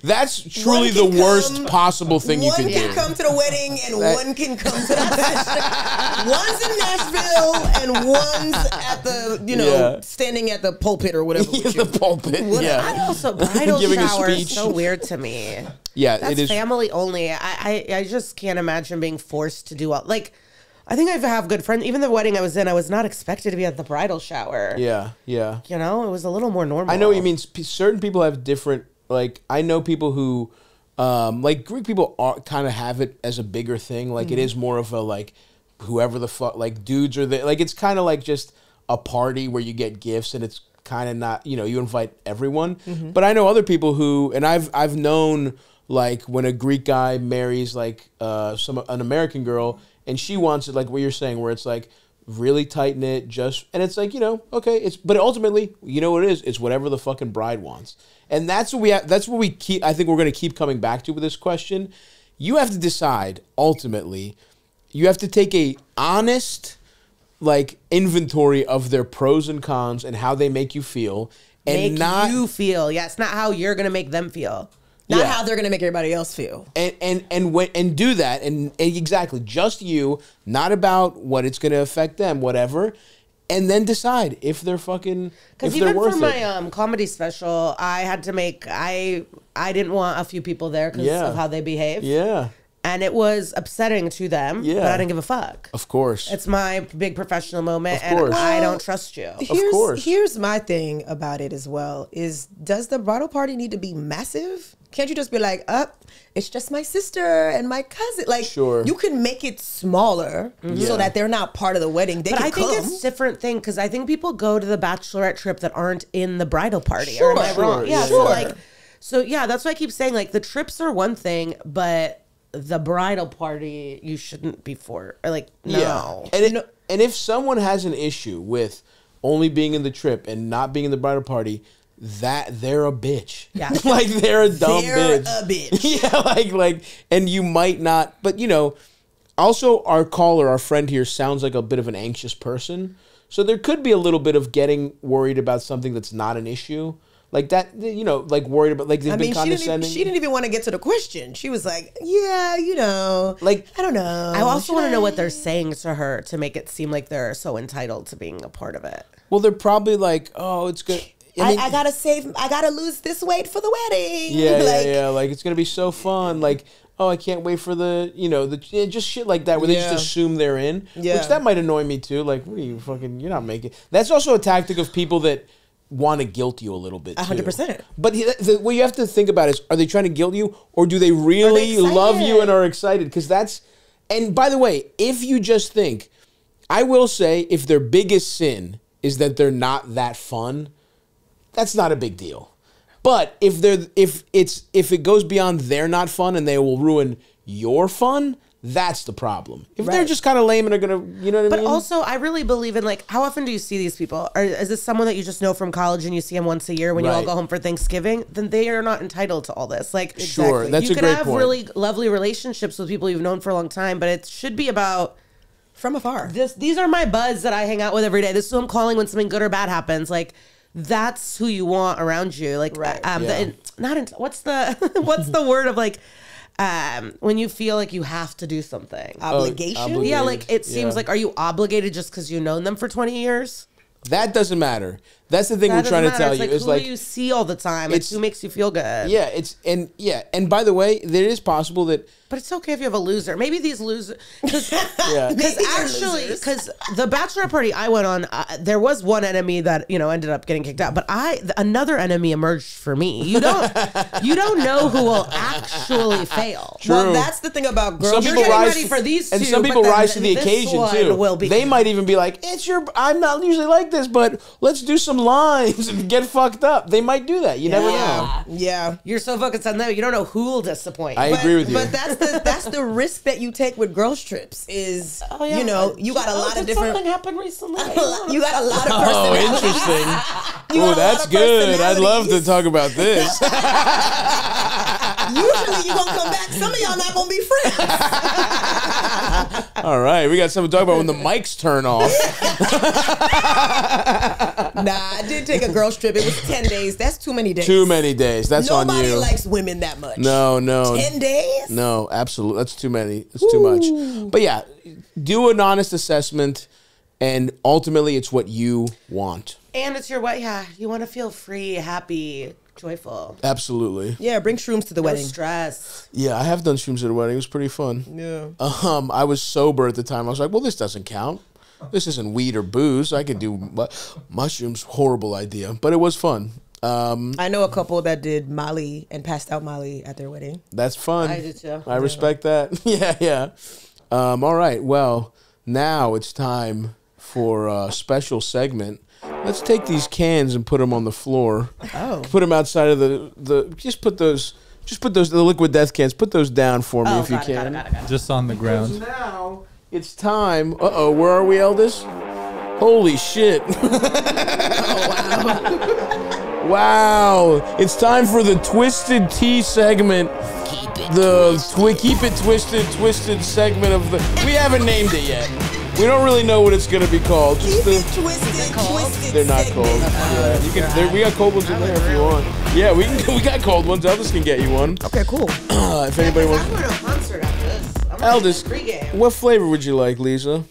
That's truly the worst possible thing you can do.
One can come to the wedding and one can come to the bachelor. One's in Nashville and one's at the, standing at the pulpit or whatever.
The pulpit.
I also, bridal shower is so weird to me.
Yeah,
that's
it is
family only. I just can't imagine being forced to do all, like, I think I have good friends. Even the wedding I was in, I was not expected to be at the bridal shower.
Yeah.
You know, it was a little more normal.
I know what you mean. Certain people have different, like, I know people who, like, Greek people kind of have it as a bigger thing. Like, it is more of a, like, whoever the fuck, like, dudes are there. Like, it's kind of like just a party where you get gifts and it's kind of not, you know, you invite everyone. But I know other people who, and I've known, like, when a Greek guy marries, like, an American girl, and she wants it like what you're saying, where it's like really tight knit, and it's like, you know, okay, but ultimately, you know what it is? It's whatever the fucking bride wants, and that's what we have. That's what we keep. I think we're going to keep coming back to with this question. You have to decide. Ultimately, you have to take a honest, like, inventory of their pros and cons and how they make you feel, and not
you feel. Yeah, it's not how you're going to make them feel.
Not how they're going to make everybody else feel.
And do that. And exactly, just you, not about what it's going to affect them, whatever. And then decide if they're fucking, if they're worth it.
Because even for my comedy special, I had to make, I didn't want a few people there because of how they behave.
Yeah.
And it was upsetting to them, but I didn't give a fuck.
Of course.
It's my big professional moment, and I don't trust you.
Of course.
Here's my thing about it as well, is does the bridal party need to be massive? Can't you just be like, it's just my sister and my cousin? Like, you can make it smaller so that they're not part of the wedding. They can come.
Think it's a different thing, because I think people go to the bachelorette trip that aren't in the bridal party.
Sure.
Or am I wrong? Yeah,
sure.
So that's why I keep saying, like, the trips are one thing, but the bridal party you shouldn't be for. Or, like, no.
Yeah. And if someone has an issue with only being in the trip and not being in the bridal party, that they're a bitch.
Yeah.
Like, they're a dumb bitch.
They're a bitch.
Yeah, like, and you might not, but, you know, also our caller, our friend here, sounds like a bit of an anxious person. So there could be a little bit of getting worried about something that's not an issue. Like that, you know, like worried about, like they've been condescending.
She didn't even want to get to the question. She was like, yeah, you know, like, I don't know.
I also want to know what they're saying to her to make it seem like they're so entitled to being a part of it.
Well, they're probably like, oh, it's good.
I gotta lose this weight for the wedding.
Yeah, like it's gonna be so fun. Like, oh, I can't wait for the, you know, just shit like that where they just assume they're in. Yeah. Which that might annoy me too. Like, what are you fucking? You're not making. That's also a tactic of people that want to guilt you a little bit too.
100%.
But what you have to think about is, are they trying to guilt you, or do they really love you and are excited? Because that's. And by the way, if you just think, I will say, if their biggest sin is that they're not that fun, that's not a big deal. But if it goes beyond they're not fun and they will ruin your fun, that's the problem. If they're just kind of lame and are gonna, you know what I mean?
But also, I really believe in, like, how often do you see these people? Or is this someone that you just know from college and you see them once a year when you all go home for Thanksgiving? Then they are not entitled to all this. Like,
sure, that's a great point. You can have
really lovely relationships with people you've known for a long time, but it should be about
from afar.
These are my buds that I hang out with every day. This is who I'm calling when something good or bad happens. Like, that's who you want around you. Like, what's the word of, like, when you feel like you have to do something?
Obligation?
Yeah, like, it seems like, are you obligated just because you've known them for 20 years?
That doesn't matter. That's the thing we're trying to tell you.
It's like, who you see all the time. It's who makes you feel good.
Yeah, and by the way, it is possible that.
But it's okay if you have a loser. Maybe these losers, because the bachelor party I went on, there was one enemy that ended up getting kicked out, but another enemy emerged for me. You don't know who will actually fail.
True. Well, that's the thing about girls.
You're getting ready for these two, and some people rise to the occasion too. They might even be like, I'm not usually like this, but let's do some lines and get fucked up. They might do that. You never know.
Yeah,
you're so focused on them, you don't know who will disappoint.
I agree with you.
But that's the risk that you take with girls trips is, you got a lot of different.
Something happened recently.
You got a lot of personalities.
Interesting. Oh, that's good. I'd love to talk about this.
Usually you gonna come back. Some of y'all not gonna be friends.
All right, we got something to talk about when the mics turn off.
Nah, I did take a girls trip. It was 10 days. That's too many days.
Too many days. That's on you.
Nobody likes women that much.
No.
10 days?
No, absolutely. That's too many. It's too much. But yeah, do an honest assessment, and ultimately it's what you want.
And it's your what? Yeah, you want to feel free, happy, joyful.
Absolutely.
Yeah, bring shrooms to the wedding.
Stress.
Yeah, I have done shrooms at a wedding. It was pretty fun.
Yeah.
I was sober at the time. I was like, well, this doesn't count. This isn't weed or booze. I could do mushrooms. Horrible idea, but it was fun.
I know a couple that did Molly and passed out Molly at their wedding.
That's fun.
I did too.
I respect that. Yeah. All right. Well, now it's time for a special segment. Let's take these cans and put them on the floor.
Oh.
Put them outside of the. Just put those. The liquid death cans. Put those down for me if you can.
Got it.
Just on the ground.
Now it's time. Where are we, Eldest? Holy shit! Wow! It's time for the Twisted Tea segment. Keep it twisted segment of the. We haven't named it yet. We don't really know what it's going to be called.
Keep it twisted.
They're not cold. Yeah, we got cold ones in there if you want. Yeah, we got cold ones. Eldest can get you one.
Okay, cool.
If anybody wants.
I'm going to a concert after this.
Eldest, what flavor would you like, Liza?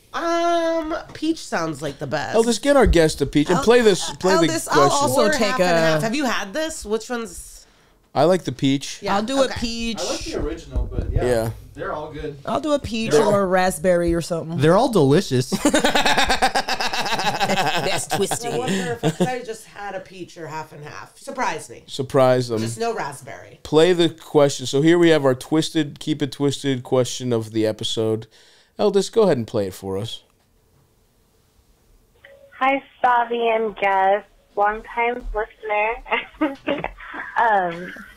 Peach sounds like the best.
Eldest, get our guest a peach and play this. Play
Eldest,
the question.
I'll also take
half and half. Have you had this? Which one's?
I like the peach.
Yeah, I'll do a peach.
I like the original, but yeah. They're all good.
I'll do a peach or a raspberry or something.
They're all delicious.
That's twisty.
I wonder if I just had a peach or half and half. Surprise me.
Surprise them.
Just no raspberry.
Play the question. So here we have our keep it twisted question of the episode. Eldest, go ahead and play it for us.
Hi, Stavvy and guest, long-time listener.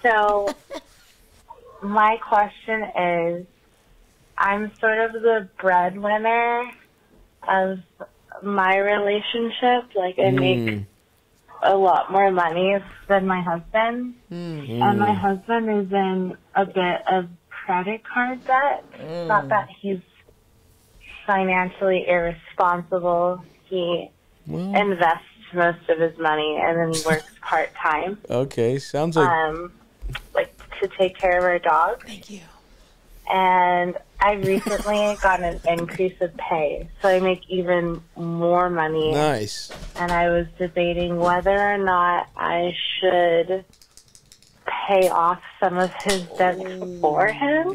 So my question is, I'm sort of the breadwinner of my relationship. Like, I make a lot more money than my husband. And my husband is in a bit of credit card debt. Not that he's financially irresponsible. He invests most of his money, and then he works part-time.
Okay, sounds like
to take care of our dog.
Thank you.
And I recently got an increase of pay, so I make even more money.
nice.
And I was debating whether or not I should pay off some of his debts for him.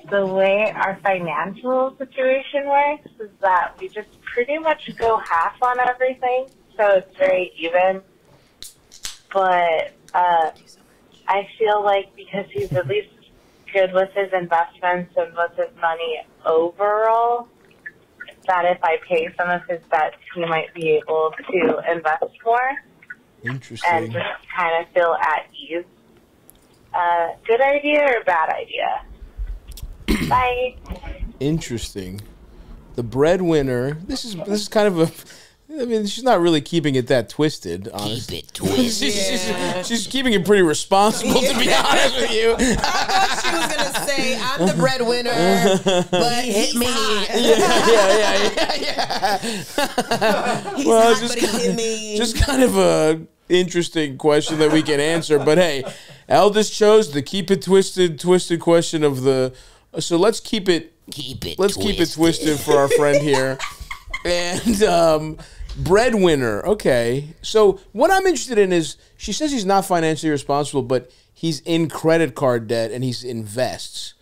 The way our financial situation works is that we just pretty much go half on everything, so it's very even. But I feel like because he's at least good with his investments and with his money overall, that if I pay some of his debts, he might be able to invest more.
Interesting.
And just kind of feel at ease. Good idea or bad idea? Bye.
Interesting. The breadwinner. This is kind of a. I mean, she's not really keeping it that twisted, honestly.
Keep it twisted.
She's keeping it pretty responsible, to be honest with you.
I thought she was going to say, I'm the breadwinner, but he hit me.
Yeah.
He's
Well,
hot, but he hit me.
Just kind of a interesting question that we can answer. But hey, Eldest chose the keep it twisted question of the. So let's keep it. Let's keep it twisted for our friend here. And breadwinner. Okay. So what I'm interested in is she says he's not financially responsible, but he's in credit card debt and he invests.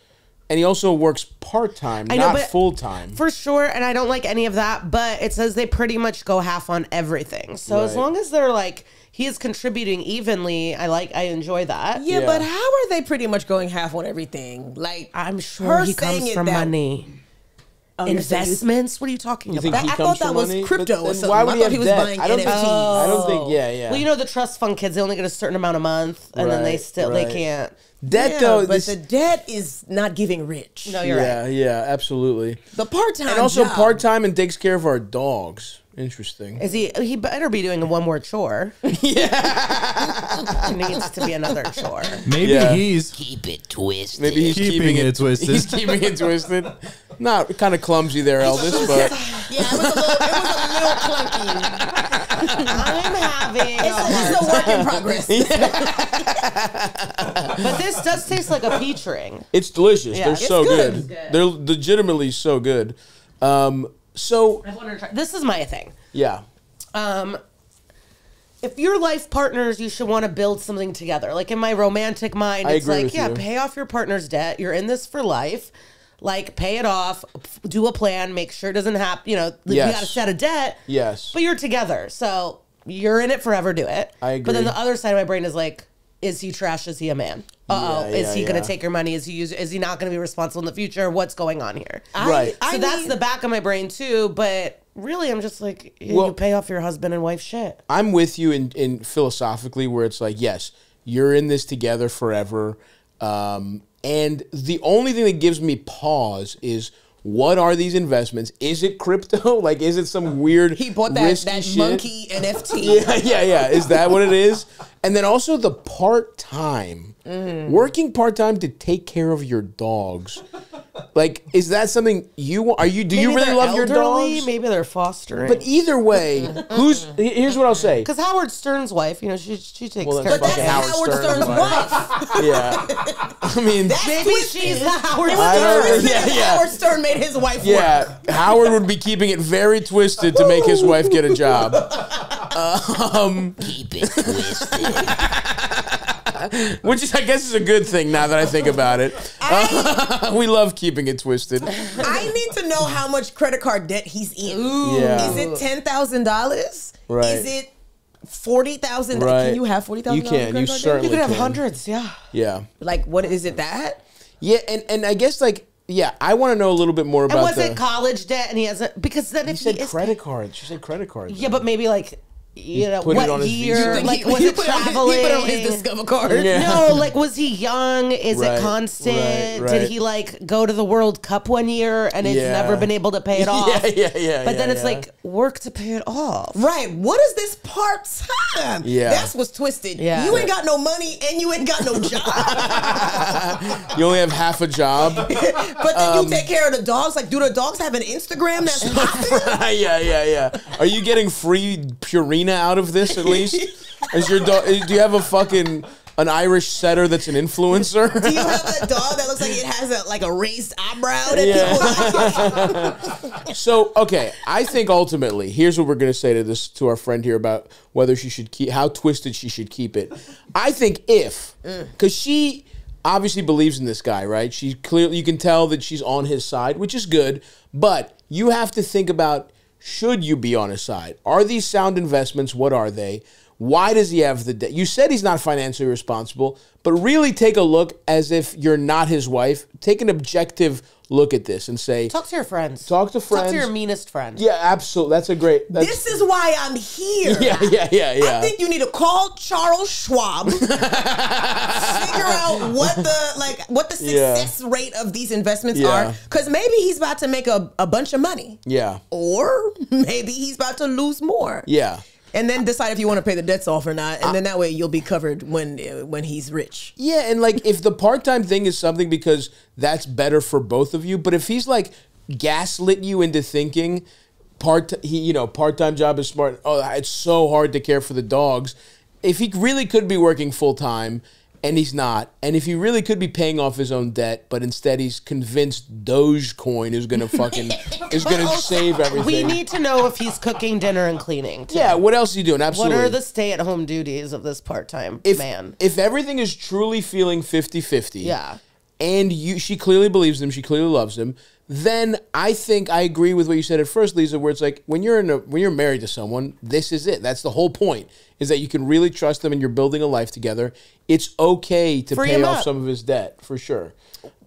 And he also works part-time, not full-time.
For sure, and I don't like any of that, but it says they pretty much go half on everything. So as long as they're like, he is contributing evenly, I enjoy that.
Yeah, but how are they pretty much going half on everything? Like,
I'm sure he comes from money. Investments? What are you talking about?
I thought that was crypto or something.
Why would
I thought he was
debt?
buying
I don't
NFTs.
I don't think, yeah.
Well, you know the trust fund kids, they only get a certain amount a month, and then they can't.
Debt, though.
But the debt is not giving rich.
No, you're right.
Yeah, absolutely.
The part-time
And also
job.
part-time and takes care of our dogs. Interesting.
Is he better be doing one more chore. Yeah. It needs to be another chore.
Maybe he's
Keep it twisted.
Maybe he's keeping it twisted. He's keeping it twisted. Not kind of clumsy there, Elvis, but
Yeah, it was a little clunky.
I'm having
It's a work in progress.
But this does taste like a peach ring.
it's delicious.
Yeah.
They're
It's
so
good.
good. They're legitimately so good. So
This is my thing.
yeah.
If you're life partners, you should want to build something together. Like in my romantic mind,
I
it's
agree
like,
with
yeah,
you.
pay off your partner's debt. You're in this for life. Like, pay it off, do a plan, make sure it doesn't happen. You know, you got to set a debt.
Yes.
But you're together. So you're in it forever, do it.
I agree.
But then the other side of my brain is like, is he trash? Is he a man? Is he going to take your money? Is he not going to be responsible in the future? What's going on here?
Right.
So that's the back of my brain too. But really, I'm just like, you pay off your husband and wife shit.
I'm with you in philosophically where it's like, yes, you're in this together forever. And the only thing that gives me pause is, what are these investments? Is it crypto? Like, is it some weird
He bought
risky
that
shit?
monkey NFT.
Yeah. Is that what it is? And then also the part-time. Working part-time to take care of your dogs. Like, is that something you want? Do you really love your dogs?
Maybe they're fostering.
But either way, here's what I'll say.
Because Howard Stern's wife, you know, she takes
Well,
care of
that's
That's
fucking
Howard Stern's wife.
Yeah. I mean,
Maybe she's the Howard
It was
Stern.
twisted
yeah,
that
yeah.
Howard Stern made his wife work.
yeah, Howard would be keeping it very twisted to make his wife get a job.
Keep it twisted.
Which is, I guess, is a good thing now that I think about it. We love keeping it twisted.
I need to know how much credit card debt he's in.
Yeah.
Is it $10,000?
Right.
Is it 40,000?
Right.
Can you have 40,000?
You can. You certainly
You could have
can.
hundreds, yeah.
Yeah.
Like, what is it that?
Yeah, and I guess, like, yeah, I want to know a little bit more
And
about
was it college debt? And he has a because then
You
if
said
he is,
credit cards. You said credit cards.
yeah, but maybe like
Put it
what
on his
year?
visa?
Like, was it traveling?
He put it on his Discover card.
Yeah.
No, like, was he young? Is
Right,
it constant?
right.
Did he like go to the World Cup one year and he's never been able to pay it off?
Yeah.
But then it's like work to pay it off.
Right. What is this part time?
Yeah.
That's what's twisted.
Yeah.
You ain't got no money and you ain't got no job.
You only have half a job.
But then you take care of the dogs. Like, do the dogs have an Instagram that's popping?
Yeah. Are you getting free Purina out of this at least? Is your dog? Do you have an Irish setter that's an influencer?
Do you have a dog that looks like it has a raised eyebrow that people like?
So, okay, I think ultimately, here's what we're going to say to our friend here about whether she should how twisted she should keep it. I think because she obviously believes in this guy, right? She clearly, you can tell that she's on his side, which is good, but you have to think about, should you be on his side? Are these sound investments? What are they? Why does he have the debt? You said he's not financially responsible, but really take a look as if you're not his wife. Take an objective look at this and say...
Talk to your friends.
Talk to friends.
Talk to your meanest friend.
Yeah, absolutely. That's a great...
This is why I'm here.
Yeah.
I think you need to call Charles Schwab, figure out what the success rate of these investments are, because maybe he's about to make a bunch of money.
Yeah.
Or maybe he's about to lose more.
Yeah.
And then decide if you want to pay the debts off or not, and then that way you'll be covered when he's rich.
Yeah, and like if the part-time thing is something because that's better for both of you, but if he's like gaslit you into thinking part-time job is smart. Oh, it's so hard to care for the dogs. If he really could be working full-time and he's not, and if he really could be paying off his own debt, but instead he's convinced Dogecoin is gonna save everything.
We need to know if he's cooking dinner and cleaning too.
Yeah, what else is he doing? Absolutely.
What are the stay-at-home duties of this part-time man?
If everything is truly feeling 50-50,
Yeah.
and she clearly believes him, she clearly loves him, then I think I agree with what you said at first, Liza, where it's like when you're married to someone, this is it. That's the whole point, is that you can really trust them and you're building a life together. It's okay to pay off some of his debt, for sure.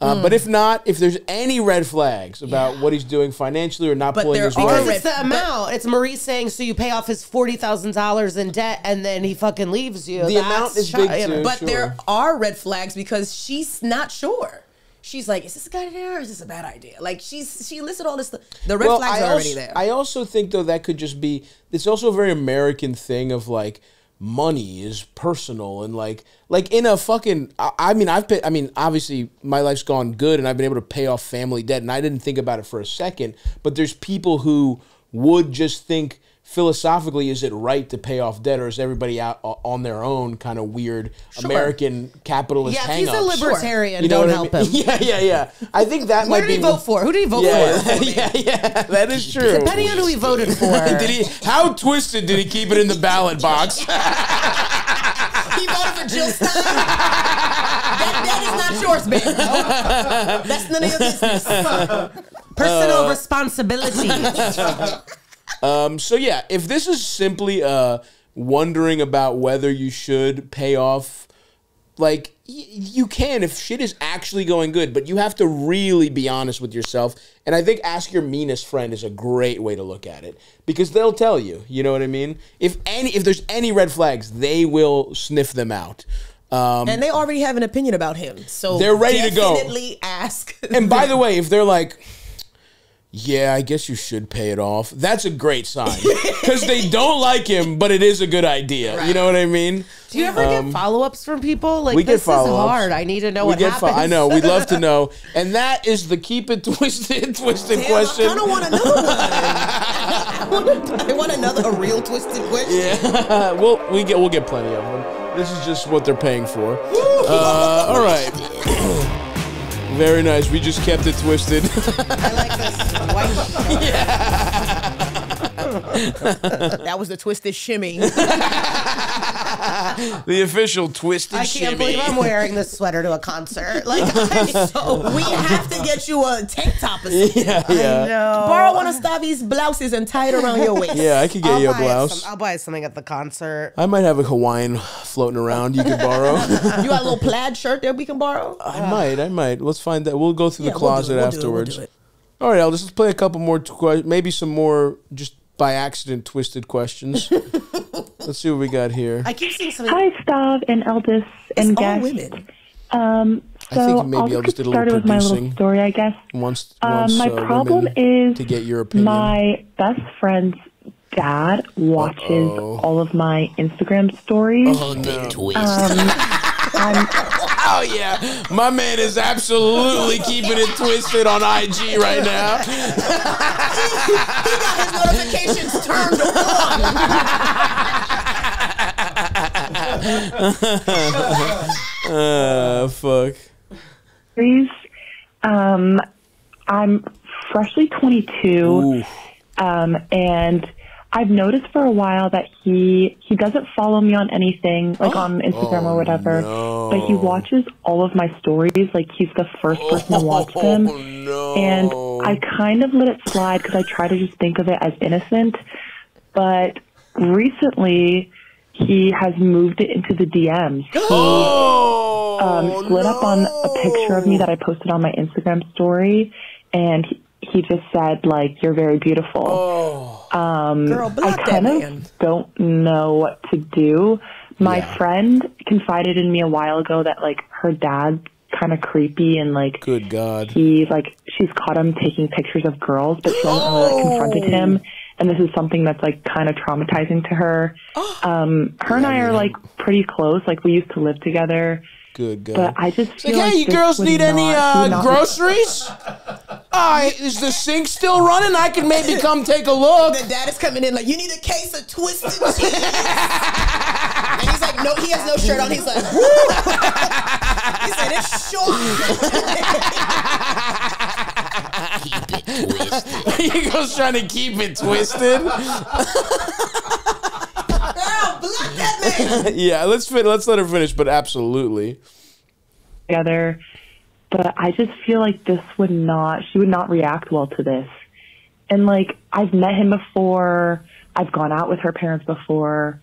But if not, if there's any red flags about what he's doing financially or not pulling his
Because
weight.
it's the amount. It's Marie saying, so you pay off his $40,000 in debt and then he fucking leaves you.
The amount is big too.
But there are red flags because she's not sure. She's like, is this a good idea or is this a bad idea? Like, she listed all this stuff. The red flags are already there.
I also think, though, that could just be, it's also a very American thing of, like, money is personal and, like in a fucking, obviously, my life's gone good and I've been able to pay off family debt and I didn't think about it for a second, but there's people who would just think, philosophically, is it right to pay off debt, or is everybody out on their own kind of weird American capitalist hang-ups?
Yeah, if he's a libertarian,
You know
don't
what I
help
mean?
him.
Yeah. I think that might be...
Who did he vote for? Who did he vote for?
Yeah, that is true.
Depending on who he voted for.
How twisted did he keep it in the ballot box?
He voted for Jill Stein. That is not yours, man. No. That's none of your business.
Personal responsibility.
So yeah, if this is simply wondering about whether you should pay off, like you can if shit is actually going good, but you have to really be honest with yourself. And I think ask your meanest friend is a great way to look at it, because they'll tell you. You know what I mean? If there's any red flags, they will sniff them out.
And they already have an opinion about him, so
they're ready to go.
Definitely ask.
And by the way, if they're like, yeah, I guess you should pay it off, that's a great sign. Because they don't like him, but it is a good idea. Right. You know what I mean?
Do you ever get follow-ups from people? Like,
we
this
get
is hard. I need to know what happens.
I know. We'd love to know. And that is the keep it twisted question.
I kind of want another one. I want a real twisted question.
Yeah. we'll get plenty of them. This is just what they're paying for. All right. Very nice. We just kept it twisted.
I like this.
That was the twisted shimmy.
The official twisted shimmy.
I can't believe I'm wearing this sweater to a concert. Like,
we have to get you a tank top or something.
Yeah.
I know.
Borrow one of Stavvy's blouses and tie it around your waist.
Yeah, I could get you a blouse.
I'll buy something at the concert.
I might have a Hawaiian floating around you could borrow.
You got a little plaid shirt that we can borrow?
I might. Let's find that. We'll go through the closet afterwards.
We'll do it.
All right, let's play a couple more, maybe some more just by accident twisted questions. Let's see what we got here.
I keep seeing something.
Hi, Stav and Eldis and
all
guests.
women.
So
I think maybe
I'll
Eldis
just
did
get
a little
started with my little
producing.
story, I guess.
Once
My problem
women
is
to get your opinion.
my best friend's dad watches all of my Instagram stories.
Oh, no. Twist.
Oh yeah, my man is absolutely keeping it twisted on IG right now.
He got his notifications turned on.
Fuck.
I'm freshly 22, and I've noticed for a while that he doesn't follow me on anything, like on Instagram or whatever, but he watches all of my stories, like he's the first person to watch them, and I kind of let it slide because I try to just think of it as innocent, but recently he has moved it into the DMs. He slid up on a picture of me that I posted on my Instagram story, and he just said, like, "You're very beautiful."
Girl, block
I
that
kind
man.
of don't know what to do. My friend confided in me a while ago that, like, her dad's kind of creepy and, like,
Good God.
she's caught him taking pictures of girls, but she hasn't really, like, confronted him. And this is something that's, like, kind of traumatizing to her. Her and I are, like, pretty close. Like, we used to live together.
Good God.
But I just feel
Hey, you
this
girls
would
need any
not
groceries? Is the sink still running? I can maybe come take a look.
The dad is coming in like, you need a case of twisted cheese. And he's like, no, he has no shirt on. He's like, woo. He said, it's short.
Keep it twisted.
You girls trying to keep it twisted.
Girl, block that man.
Yeah, let's let her finish, but absolutely.
together. But I just feel like she would not react well to this. And, like, I've met him before. I've gone out with her parents before.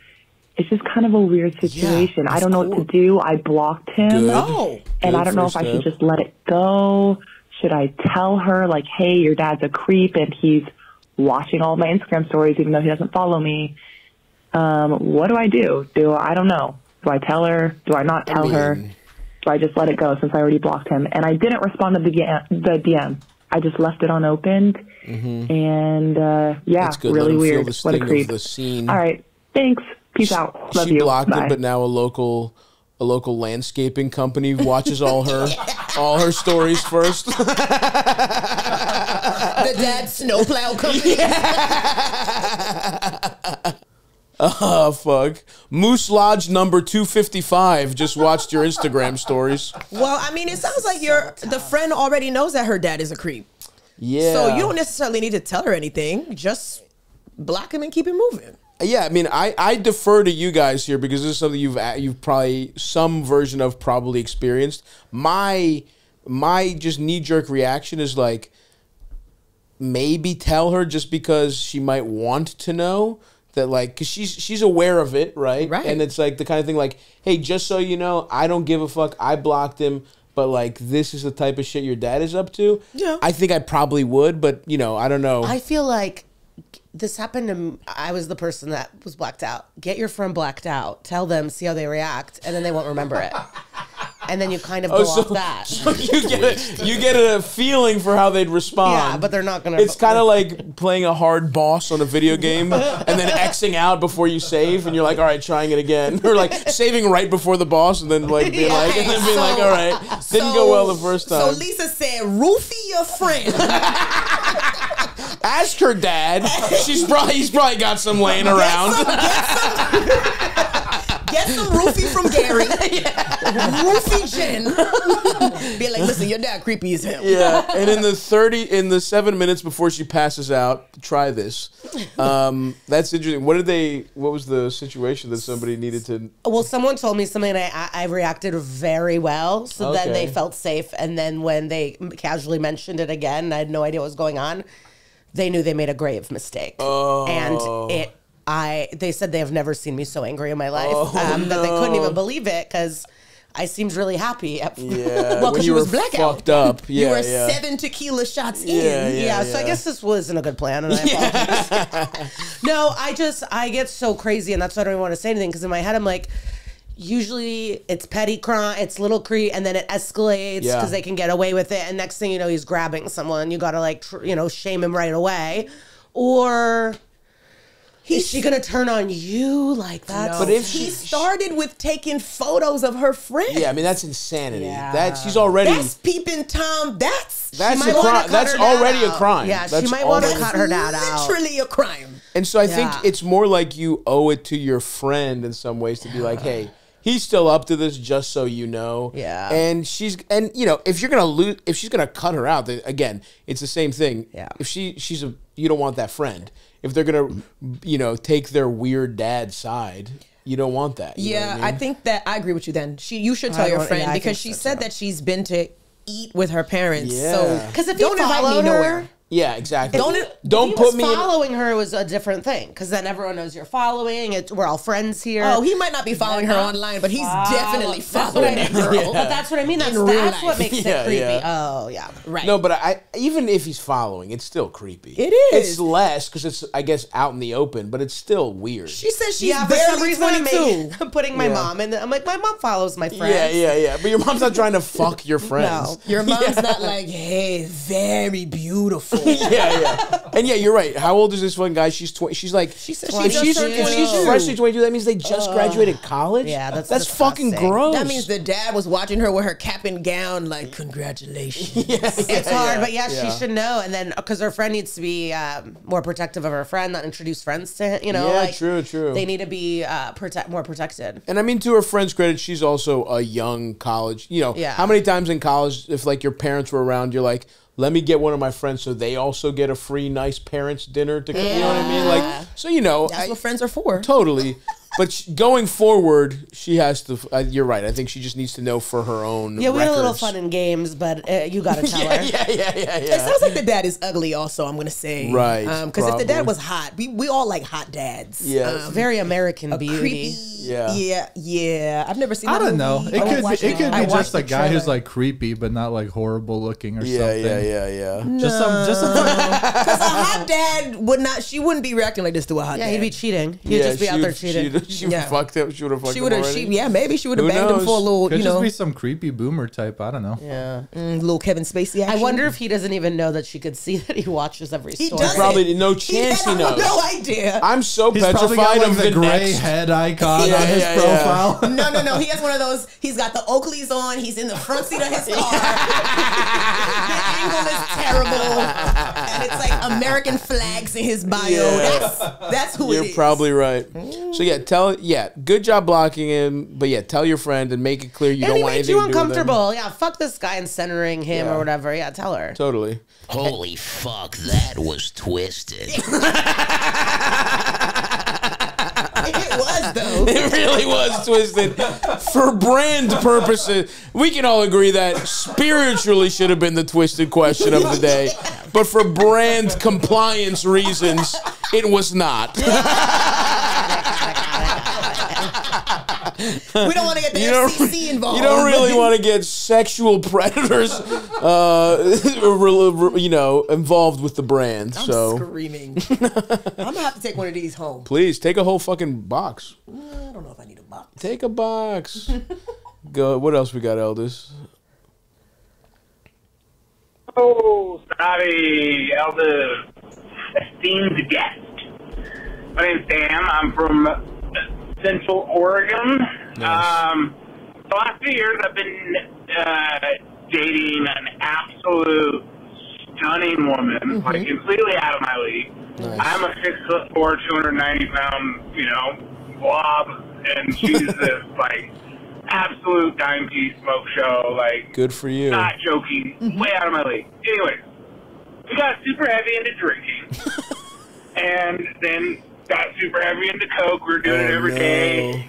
It's just kind of a weird situation. I don't know what to do. I blocked him.
Good.
Oh.
And I don't know if I should just let it go. Should I tell her, like, hey, your dad's a creep and he's watching all of my Instagram stories even though he doesn't follow me? What do I do? I don't know. Do I tell her? Do I not tell her? Do I just let it go since I already blocked him? And I didn't respond to the DM. I just left it unopened. And, yeah,
good.
really
Let him feel
weird.
the
What a
sting of
creep.
the scene.
All right. Thanks. Peace out. Love
She
you.
blocked
Bye.
him, but now a local landscaping company watches all her stories first.
The dad's snowplow company.
Oh, fuck. Moose Lodge number 255 just watched your Instagram stories.
Well, I mean, it sounds like the friend already knows that her dad is a creep.
Yeah.
So you don't necessarily need to tell her anything. Just block him and keep it moving.
Yeah, I mean, I defer to you guys here because this is something you've probably some version of probably experienced. My just knee-jerk reaction is like, maybe tell her just because she might want to know. That, like, because she's aware of it, right?
Right.
And it's like the kind of thing like, hey, just so you know, I don't give a fuck. I blocked him, but, like, this is the type of shit your dad is up to.
Yeah.
I think I probably would, but, you know, I don't know.
I feel like this happened to I was the person that was blacked out. Get your friend blacked out. Tell them, see how they react, and then they won't remember it. And then you kind of go off that.
So you get a feeling for how they'd respond.
Yeah, but they're not gonna.
It's kind of like playing a hard boss on a video game and then Xing out before you save, and you're like, all right, trying it again, or like saving right before the boss, and then like being like, and then being like, all right, didn't go well the first time.
So Lisa said, roofie your friend.
Ask her dad. He's probably got some laying around.
Get some roofie from Gary. Roofie Jen. Be like, listen, your dad creepy as hell.
Yeah, and in the 7 minutes before she passes out, try this. That's interesting. What was the situation that somebody needed to?
Well, someone told me something, and I reacted very well. So then they felt safe, and then when they casually mentioned it again, I had no idea what was going on. They knew they made a grave mistake, and they said they have never seen me so angry in my life. That they couldn't even believe it because I seemed really happy.
Well, because
you
was
were
blackout.
fucked up. Yeah,
you were
yeah.
7 tequila shots in.
Yeah, so I guess this wasn't a good plan, and I apologize. No, I get so crazy, and that's why I don't even want to say anything, because in my head I'm like, usually it's petty crime, it's little creep, and then it escalates because they can get away with it, and next thing you know, he's grabbing someone. You got to like, shame him right away, or is she gonna turn on you like that?
No. But if he started with taking photos of her friend,
I mean that's insanity.
Yeah.
She's already
that's peeping Tom. That's
a crime. That's already a crime.
Yeah,
that's
she might want to cut her dad out.
Literally a crime.
And so I think it's more like you owe it to your friend in some ways to be like, hey, he's still up to this, just so you know.
Yeah.
And if you're gonna if she's gonna cut her out, then again, it's the same thing.
Yeah.
If you don't want that friend. If they're gonna, take their weird dad side, you don't want that. You know what I mean?
I think that I agree with you. Then you should tell your friend because she said that she's been to eat with her parents.
Yeah.
So
because if
don't
you
invite me
followed
nowhere.
her.
Yeah, exactly.
Don't put me following her was a different thing, because then everyone knows you're following. We're all friends here.
Oh, he might not be following her online, but he's definitely following that girl.
But that's what I mean. That's what makes it creepy.
Yeah.
Oh, yeah.
Right.
No, but even if he's following, it's still creepy.
It is.
It's less because it's, I guess, out in the open, but it's still weird.
She says she's
for some
barely
reason
22.
I'm putting my mom in. I'm like, my mom follows my friends.
Yeah. But your mom's not trying to fuck your friends.
No.
Your mom's not like, hey, very beautiful.
Yeah. And you're right. How old is this one guy? She's 20. She's like,
She said
if she's freshly 22, that means they just graduated college.
Yeah, that's
fucking
disgusting.
gross.
That means the dad was watching her with her cap and gown, like, congratulations.
It's hard, but she should know. And then, because her friend needs to be more protective of her friend, not introduce friends to him.
True.
They need to be more protected.
And I mean, to her friend's credit, she's also a young college. How many times in college, if like your parents were around, you're like, let me get one of my friends so they also get a free, nice parents' dinner to come. You know what I mean? Like, so
that's what friends are for.
Totally. But going forward, she has to. You're right. I think she just needs to know for her own.
Yeah, we had a little
records.
fun in games, but you got to tell her.
Yeah.
It sounds like the dad is ugly. Also, I'm gonna say
right
because if the dad was hot, we all like hot dads.
Yeah,
very American beauty.
Creepy, yeah. I've never seen.
I don't know.
movie.
It could be just a guy who's like creepy, but not like horrible looking or something.
Yeah.
Just some.
Because a hot dad would not. She wouldn't be reacting like this to a hot dad.
Yeah, he'd be cheating. He'd just be out there cheating.
She would have fucked him. She would have fucked him already.
Maybe she would have banged him for a little.
Could just be some creepy boomer type. I don't know.
Yeah,
little Kevin Spacey action.
I wonder if he doesn't even know that she could see that he watches every story.
Probably no chance he knows.
No idea.
I'm so
He's
petrified
probably got,
of
the gray
next.
head icon on his profile.
No. He has one of those. He's got the Oakleys on. He's in the front seat of his car. The angle is terrible, and it's like American flags in his bio. That's who it is.
You're probably right. So good job blocking him. But tell your friend and make it clear you don't want anything to do with him.
He made you uncomfortable. Yeah, fuck this guy and centering him or whatever. Yeah, tell her.
Totally.
Holy fuck, that was twisted.
It was though.
It really was twisted. For brand purposes, we can all agree that spiritually should have been the twisted question of the day. But for brand compliance reasons, it was not.
We don't want to get the FCC involved.
You don't really want to get sexual predators, involved with the brand.
I'm screaming. I'm gonna have to take one of these home.
Please take a whole fucking box.
I don't know if I need a box.
Take a box. Go. What else we got, Elders?
Oh, Stavvy, Elders, esteemed guest. My name's Dan. I'm from Central Oregon.
Nice.
The last few years I've been dating an absolute stunning woman, like completely out of my league.
Nice.
I'm a 6'4", 290-pound, blob, and she's this like absolute dime piece smoke show. Like,
good for you.
Not joking, way out of my league. Anyways, we got super heavy into drinking, and then got super heavy into coke. We were doing it every day.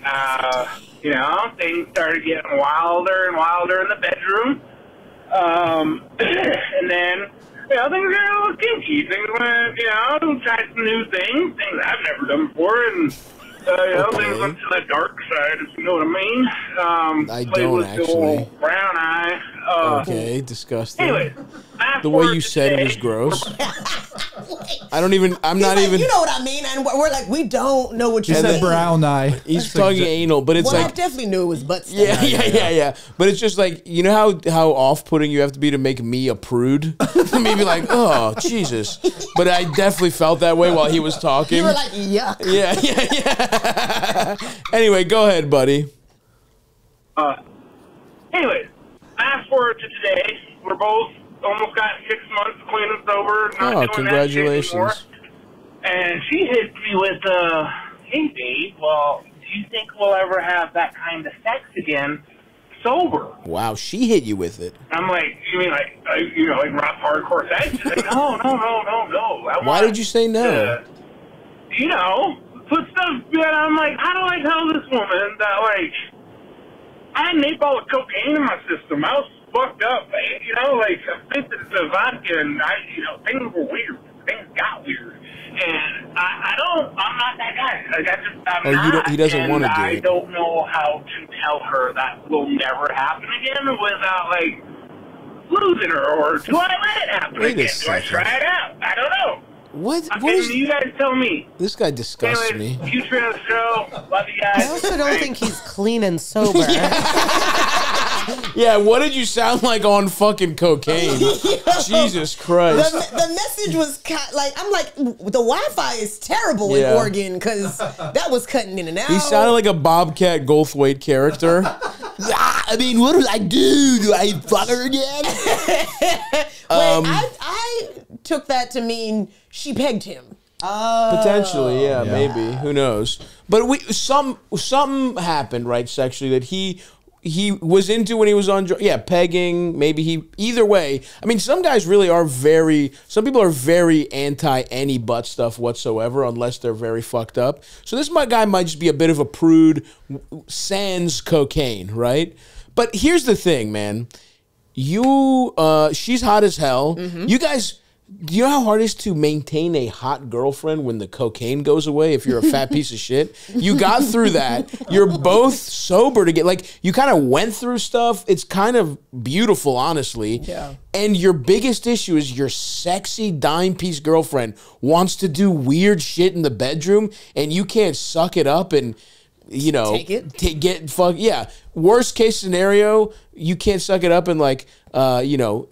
Things started getting wilder and wilder in the bedroom. And then, things got a little kinky. Things went, tried some new things I've never done before. And Things went to the dark side, if you know what I mean.
I
Played
don't
with the
actually.
old brown eye.
Okay, disgusting.
Anyway,
The way you said it was gross. I don't even. I'm not even.
You know what I mean? And we're like, we don't know what you
He
said.
said brown eye.
He's talking anal, but it's
Well, I
like.
definitely knew it was butt stuff.
Yeah. But it's just like, you know how off-putting you have to be to make me a prude? Maybe like, oh, Jesus. But I definitely felt that way while he was talking.
You were like, yuck.
Yeah. Anyway, go ahead, buddy.
Anyway, fast forward to today. We're both almost got 6 months clean and sober. Not doing
Congratulations.
that shit anymore. And she hits me with, hey, Dave, well, do you think we'll ever have that kind of sex again sober?
Wow, she hit you with it.
I'm like, you mean like rough, hardcore sex? She's like, no.
Why did you say no?
Put stuff, I'm like, how do I tell this woman that, like, I had an 8-ball of cocaine in my system. I was fucked up, I think that the vodka and things were weird. Things got weird. And I'm not that guy. I'm not.
He doesn't want to do
I
it.
don't know how to tell her that will never happen again without, like, losing her. Or do I let it happen
Wait a
again? Do I
second.
try it out? I don't know.
What
Okay,
is...
you guys tell me.
This guy disgusts me.
Anyways, huge fan of the show. Love you guys.
I also don't think he's clean and sober.
Yeah, what did you sound like on fucking cocaine? Jesus Christ.
The message was I'm like, the Wi-Fi is terrible in
Yeah.
Oregon because that was cutting in and out.
He sounded like a Bobcat Goldthwait character. I mean, what do I do? Do I fuck her again?
I took that to mean she pegged him.
Potentially, yeah, maybe. Who knows? But something happened, right, sexually, that he was into when he was on pegging. Maybe either way. I mean, some guys really are some people are very anti any butt stuff whatsoever unless they're very fucked up. So this guy might just be a bit of a prude sans cocaine, right? But here's the thing, man. She's hot as hell.
Mm-hmm.
You guys, do you know how hard it is to maintain a hot girlfriend when the cocaine goes away if you're a fat piece of shit? You got through that. You're both sober to you kind of went through stuff. It's kind of beautiful, honestly.
Yeah.
And your biggest issue is your sexy dime piece girlfriend wants to do weird shit in the bedroom and you can't suck it up and
take it.
Worst case scenario, you can't suck it up and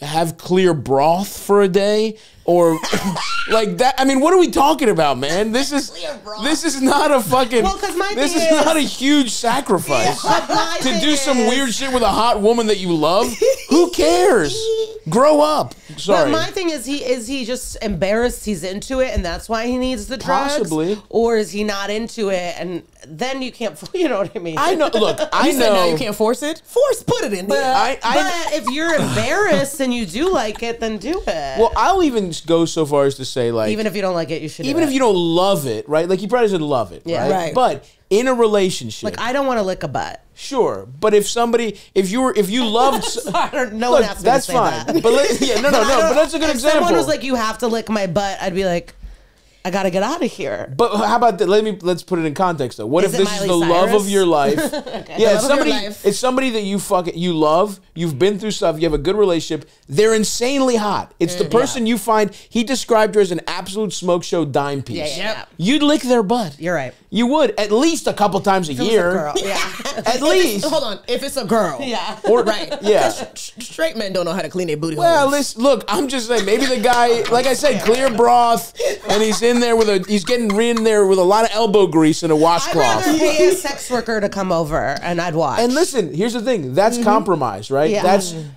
have clear broth for a day or like that. I mean, what are we talking about, man? This is not a fucking.
Well, 'cause my
this
thing
is not a huge sacrifice to do some weird shit with a hot woman that you love. Who cares? Grow up. Sorry.
But my thing is he just embarrassed he's into it and that's why he needs the drugs?
Possibly.
Or is he not into it and then you can't, you know what I mean?
I know. Look, I
You said now
know.
you can't force it. Put it in
But,
there.
but if you're embarrassed and you do like it, then do it.
Well, I'll even go so far as to say, like,
even if you don't like it, you should.
even if you don't love it, right? Like, you probably should love it,
Yeah.
right?
Right.
But in a relationship,
like, I don't want to lick a butt.
sure. But if you loved,
I don't know. One
look,
asked me
that's
to say
fine.
that.
But but that's a good
If
example.
someone was like, "You have to lick my butt," I'd be like, "I gotta get out of here."
But how about that? Let's put it in context though. What
Is
if
it
this is
Miley
the love
Cyrus?
of your life? Yeah, it's
love of your
somebody.
life.
It's somebody that you love. You've been through stuff. You have a good relationship. They're insanely hot. It's the person you find. He described her as an absolute smoke show dime piece.
Yeah.
You'd lick their butt.
You're right.
You would at least a couple times a
If it was
year.
a girl. Yeah.
At least.
Hold on. If it's a girl.
Yeah.
Or
Right.
Yeah.
Straight men don't know how to clean their booty
Well,
holes.
listen, look, I'm just saying, maybe the guy, like I said, clear broth, and he's in there he's getting in there with a lot of elbow grease and a
I'd
washcloth.
rather pay a sex worker to come over and I'd watch.
And listen, here's the thing, that's compromise, right?
Yeah.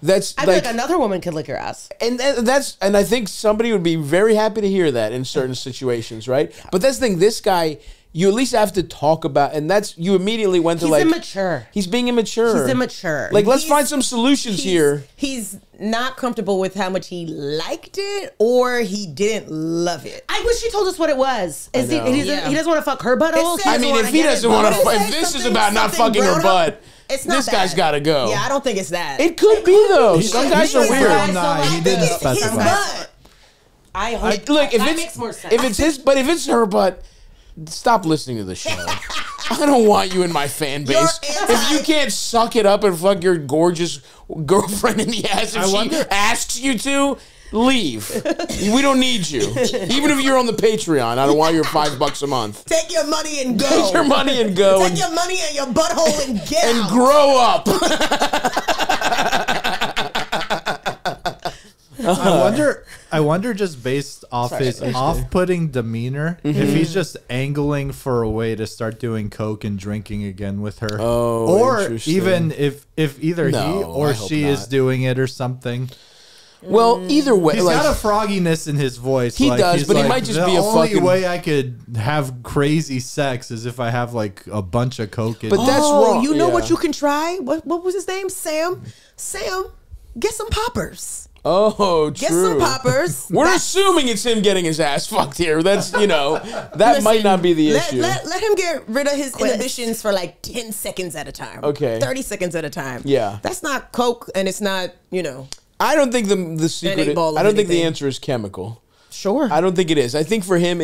That's
I'd be like, another woman could lick your ass.
and I think somebody would be very happy to hear that in certain situations, right? But that's the thing, this guy, you at least have to talk about, and you immediately went to
He's immature.
He's being immature.
He's immature.
Like, let's find some solutions here.
He's not comfortable with how much he liked it or he didn't love it.
I wish he told us what it was.
know.
He doesn't want to fuck her butthole.
says-
I mean, if he doesn't want to, if this is about not fucking her butt,
It's not
this guy's
that.
got to go.
Yeah, I don't think it's that.
It could be though. Some guys are
He's
weird.
right.
Nah, he didn't
His
specify.
butt.
I hope
Look, if
that
it's
makes more sense.
if it's his, but if it's her butt, stop listening to the show. I don't want you in my fan base. If you can't suck it up and fuck your gorgeous girlfriend in the ass if she asks you to, leave. We don't need you. Even if you're on the Patreon, I don't want your $5 a month.
Take your money and go.
Take your money and go.
Take your money and your butthole and get
and
out.
Grow up.
I wonder just based off his off-putting demeanor, if he's just angling for a way to start doing coke and drinking again with her.
Oh,
or even if either he or she is doing it or something.
Well, either way,
he's got a frogginess in his voice.
He does, but he might just be a fucking.
The only way I could have crazy sex is if I have like a bunch of coke.
But that's wrong.
You know what you can try? What was his name? Sam, get some poppers.
Oh,
Get
true.
some poppers.
We're assuming it's him getting his ass fucked here. That's, that might not be the issue.
Let him get rid of his inhibitions for like 10 seconds at a time.
Okay.
30 seconds at a time.
Yeah.
That's not coke, and it's not,
I don't think the secret. I don't think the answer is chemical.
Sure.
I don't think it is. I think for him,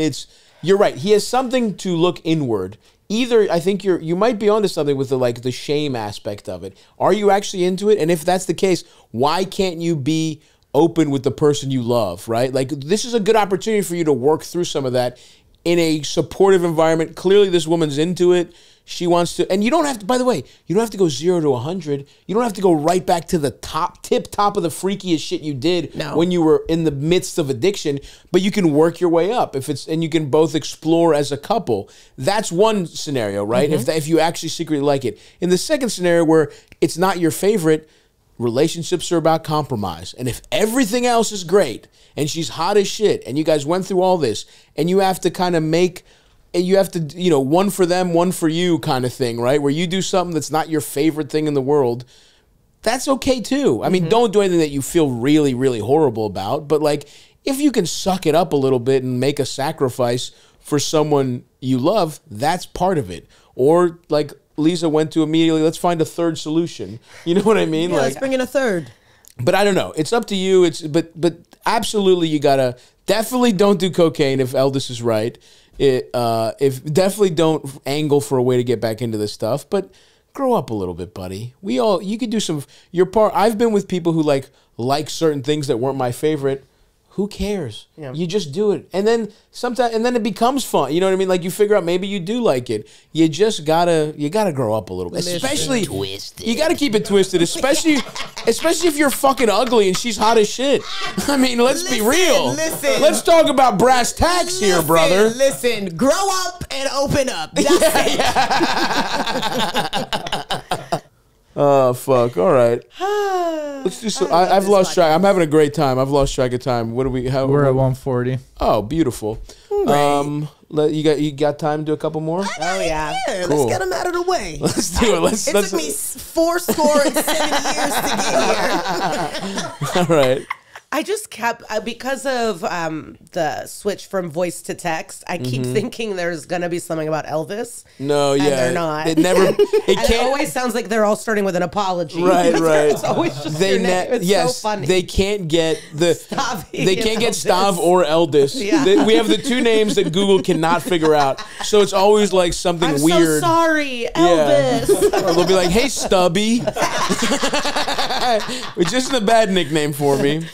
you're right. He has something to look inward. Either I think you might be onto something with the shame aspect of it. Are you actually into it? And if that's the case, why can't you be open with the person you love, right? Like, this is a good opportunity for you to work through some of that in a supportive environment. Clearly this woman's into it. She wants to, and you don't have to, by the way, you don't have to go 0 to 100. You don't have to go right back to the top of the freakiest shit you did when you were in the midst of addiction, but you can work your way up and you can both explore as a couple. That's one scenario, right? If you actually secretly like it. In the second scenario where it's not your favorite, relationships are about compromise. And if everything else is great and she's hot as shit and you guys went through all this and you have to kind of one for them, one for you kind of thing, right? Where you do something that's not your favorite thing in the world, that's okay too. I mean, don't do anything that you feel really, really horrible about. But like, if you can suck it up a little bit and make a sacrifice for someone you love, that's part of it. Or like Liza went to immediately, let's find a third solution. You know what I mean?
Yeah, let's bring in a third.
But I don't know. It's up to you. But absolutely, you gotta definitely don't do cocaine if Eldest is right. If definitely don't angle for a way to get back into this stuff, but grow up a little bit, buddy. You could do some. I've been with people who like certain things that weren't my favorite. Who cares? Yeah. You just do it, and then it becomes fun. You know what I mean? Like, you figure out maybe you do like it. You just gotta grow up a little bit. Especially
twisted.
You gotta keep it twisted, especially if you're fucking ugly and she's hot as shit. I mean, let's be real. Let's talk about brass tacks here, brother.
Listen, grow up and open up. That's it.
Oh, fuck. All right. Let's do some. I've lost track. I'm having a great time. I've lost track of time. We're at
140.
Oh, beautiful. You got time to do a couple more?
Oh, yeah.
Cool.
Let's get them out of the way.
Let's do it. It
took me 47 years to get here.
All right.
I just kept, because of the switch from voice to text, I keep thinking there's going to be something about Elvis.
No,
and they're not. It always sounds like they're all starting with an apology.
Right.
It's always just their name. It's so funny.
They can't get
Stavvy.
They can't get Stav or Eldest.
Yeah.
We have the two names that Google cannot figure out. So it's always like something
I'm
weird.
So sorry, Elvis.
Or they'll be like, "Hey, Stubby," which isn't a bad nickname for me.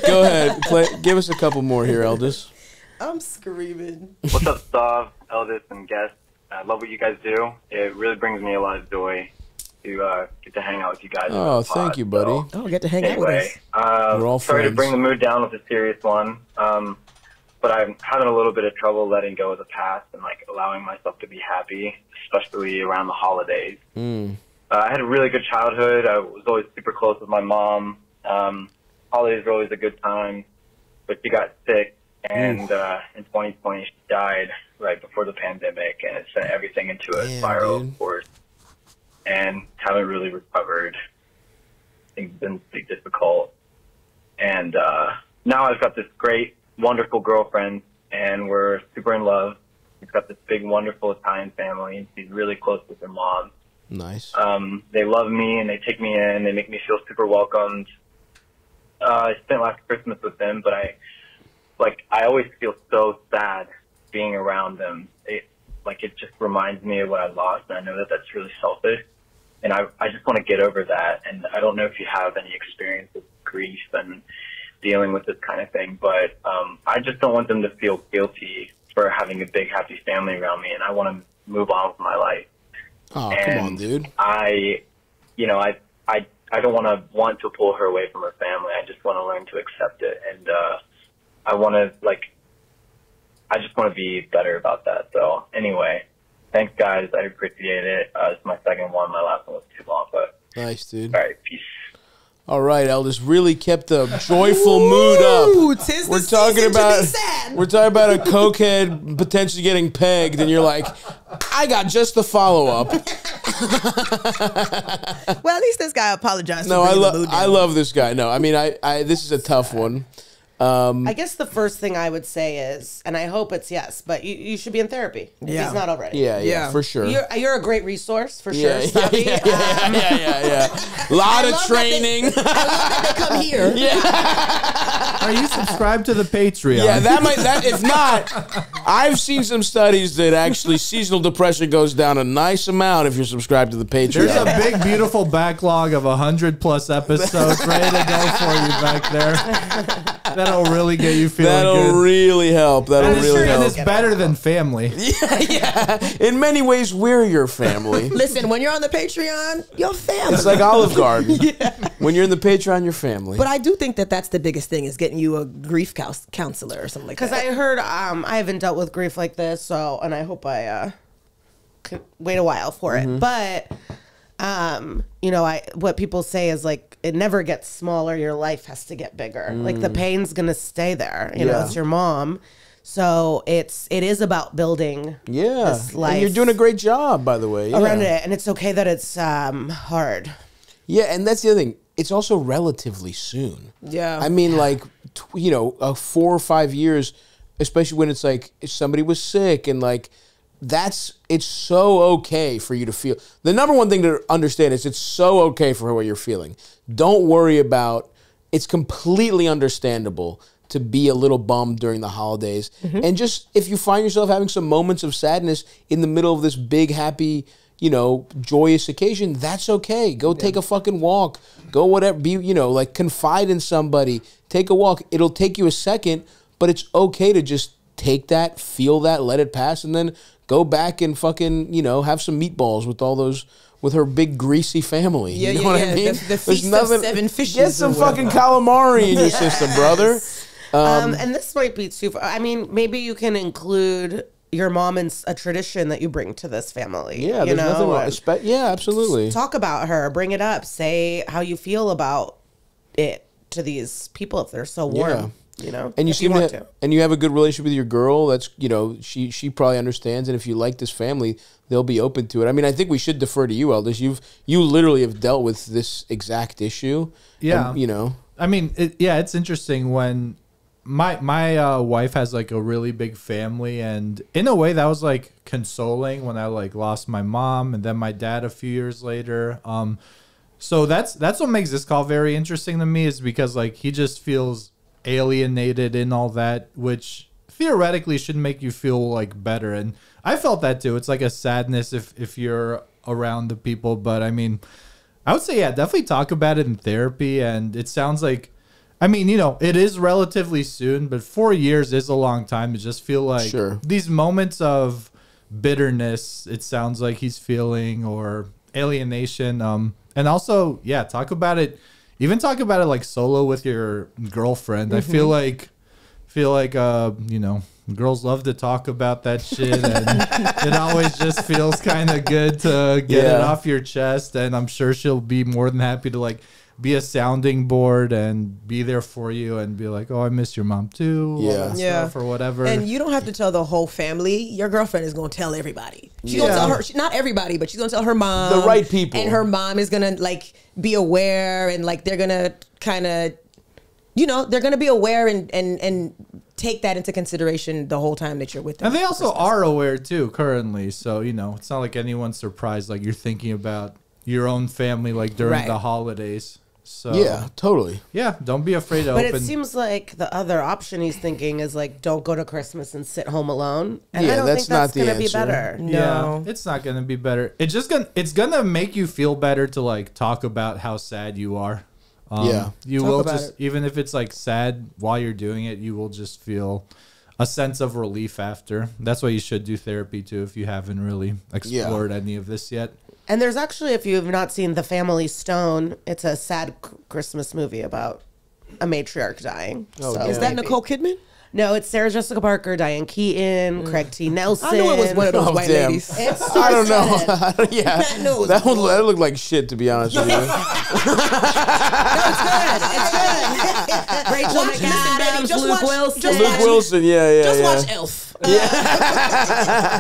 Go ahead. Give us a couple more here, Eldest.
I'm screaming.
What's up, Stav, Eldest, and guests? I love what you guys do. It really brings me a lot of joy to get to hang out with you guys.
Oh, thank you, buddy.
Get to hang out with us.
We're all
sorry
friends.
to bring the mood down with a serious one, but I'm having a little bit of trouble letting go of the past and like allowing myself to be happy, especially around the holidays. I had a really good childhood. I was always super close with my mom. Holidays were always a good time, but she got sick, and in 2020 she died right before the pandemic, and it sent everything into a spiral, of course, and haven't really recovered. Things have been pretty difficult, and now I've got this great, wonderful girlfriend, and we're super in love. She's got this big, wonderful Italian family. She's really close with her mom.
Nice.
They love me, and they take me in. They make me feel super welcomed. I spent last Christmas with them, but I always feel so sad being around them. like it just reminds me of what I lost, and I know that that's really selfish. And I just want to get over that. And I don't know if you have any experience with grief and dealing with this kind of thing, but I just don't want them to feel guilty for having a big, happy family around me, and I want to move on with my life.
Oh,
and
come on, dude.
I don't want to pull her away from her family. I just want to learn to accept it, and I just want to be better about that. So anyway, thanks, guys. I appreciate it. It's my second one. My last one was too long, but
nice, dude.
All right, peace.
All right, Eldest really kept the joyful mood up. We're talking about a cokehead potentially getting pegged, and you're like, I got just the follow up.
Well, at least this guy apologized.
No, I love this guy. No, I mean, I this is a tough one.
I guess the first thing I would say is, and I hope it's yes, but you should be in therapy if he's not already.
Yeah, for sure.
You're a great resource for sure, Stavvy.
Yeah. Lot of training.
I love that they come here.
Yeah.
Are you subscribed to the Patreon?
Yeah, that if not, I've seen some studies that actually seasonal depression goes down a nice amount if you're subscribed to the Patreon.
There's a big, beautiful backlog of 100+ episodes ready to go for you back there. That'll really get you feeling good.
That'll really help. That'll really help.
And it's better than family.
Yeah. In many ways, we're your family.
Listen, when you're on the Patreon, you're family.
It's like Olive Garden. When you're in the Patreon, you're family.
But I do think that that's the biggest thing is getting you a grief counselor or something like that.
Because I heard I haven't dealt with grief like this, and I hope I could wait a while for it. But what people say is like it never gets smaller. Your life has to get bigger. Like the pain's gonna stay there. You know, it's your mom. So it is about building this life.
And you're doing a great job, by the way.
Around it. And it's okay that it's hard.
Yeah, and that's the other thing. It's also relatively soon.
Yeah.
I mean, like, 4 or 5 years, especially when it's like if somebody was sick and like it's so okay for you to feel. The number one thing to understand is it's so okay for what you're feeling. Don't worry about, it's completely understandable to be a little bummed during the holidays. And just if you find yourself having some moments of sadness in the middle of this big, happy, joyous occasion, that's okay. Go take a fucking walk. Go whatever, confide in somebody. Take a walk. It'll take you a second, but it's okay to just take that, feel that, let it pass, and then go back and fucking, have some meatballs with her big greasy family.
Yeah,
you know what I mean?
The feast of 7 fishes.
Get some fucking calamari in your system, brother.
And this might be too far. I mean, maybe you can include your mom in a tradition that you bring to this family.
Yeah, there's nothing wrong. Yeah, absolutely.
Talk about her. Bring it up. Say how you feel about it to these people if they're so warm.
And and you have a good relationship with your girl. That's she probably understands, and if you like this family, they'll be open to it. I mean, I think we should defer to you, Eldest. You literally have dealt with this exact issue.
Yeah,
and,
I mean, it's interesting when my wife has like a really big family, and in a way that was like consoling when I like lost my mom and then my dad a few years later. So that's what makes this call very interesting to me, is because like he just feels alienated in all that, which theoretically should make you feel like better. And I felt that too. It's like a sadness if you're around the people. But I mean, I would say, definitely talk about it in therapy. And it sounds like, I mean, it is relatively soon, but 4 years is a long time to just feel like these moments of bitterness, it sounds like he's feeling, or alienation. And also, talk about it. Even talk about it like solo with your girlfriend. I feel like girls love to talk about that shit, and it always just feels kind of good to get it off your chest. And I'm sure she'll be more than happy to like be a sounding board and be there for you and be like, oh, I miss your mom too. Stuff or whatever.
And you don't have to tell the whole family. Your girlfriend is going to tell everybody. She's going to tell her, not everybody, but she's going to tell her mom.
The right people.
And her mom is going to like be aware, and like they're going to kind of, they're going to be aware and take that into consideration the whole time that you're with them.
And they also are aware too currently. So, it's not like anyone's surprised like you're thinking about your own family like during the holidays. So
Yeah, totally.
yeah, don't be afraid to
But
open.
it seems like the other option he's thinking is like, don't go to Christmas and sit home alone. And
Yeah,
I don't
that's
think that's
not the
going to be
answer.
better.
No.
Yeah, it's not gonna be better. It's gonna make you feel better to like talk about how sad you are.
Yeah.
You
Talk
will
about
just
it.
even if it's like sad while you're doing it, you will just feel a sense of relief after. That's why you should do therapy too if you haven't really explored any of this yet.
And there's actually, if you have not seen The Family Stone, it's a sad Christmas movie about a matriarch dying.
Oh,
So
damn.
Is that
maybe.
Nicole Kidman?
No, it's Sarah Jessica Parker, Diane Keaton, Craig T. Nelson.
I knew it was one of those
Oh,
white
damn.
ladies.
It's
I don't know.
star-studded.
Yeah,
I knew it was
that looked like shit, to be honest with you.
No, it's good. It's good. Rachel
Watch- listen,
McAdams,
baby, just
Luke
watch-
Wilson.
just
Luke
watch-
Wilson, yeah.
Just watch Elf.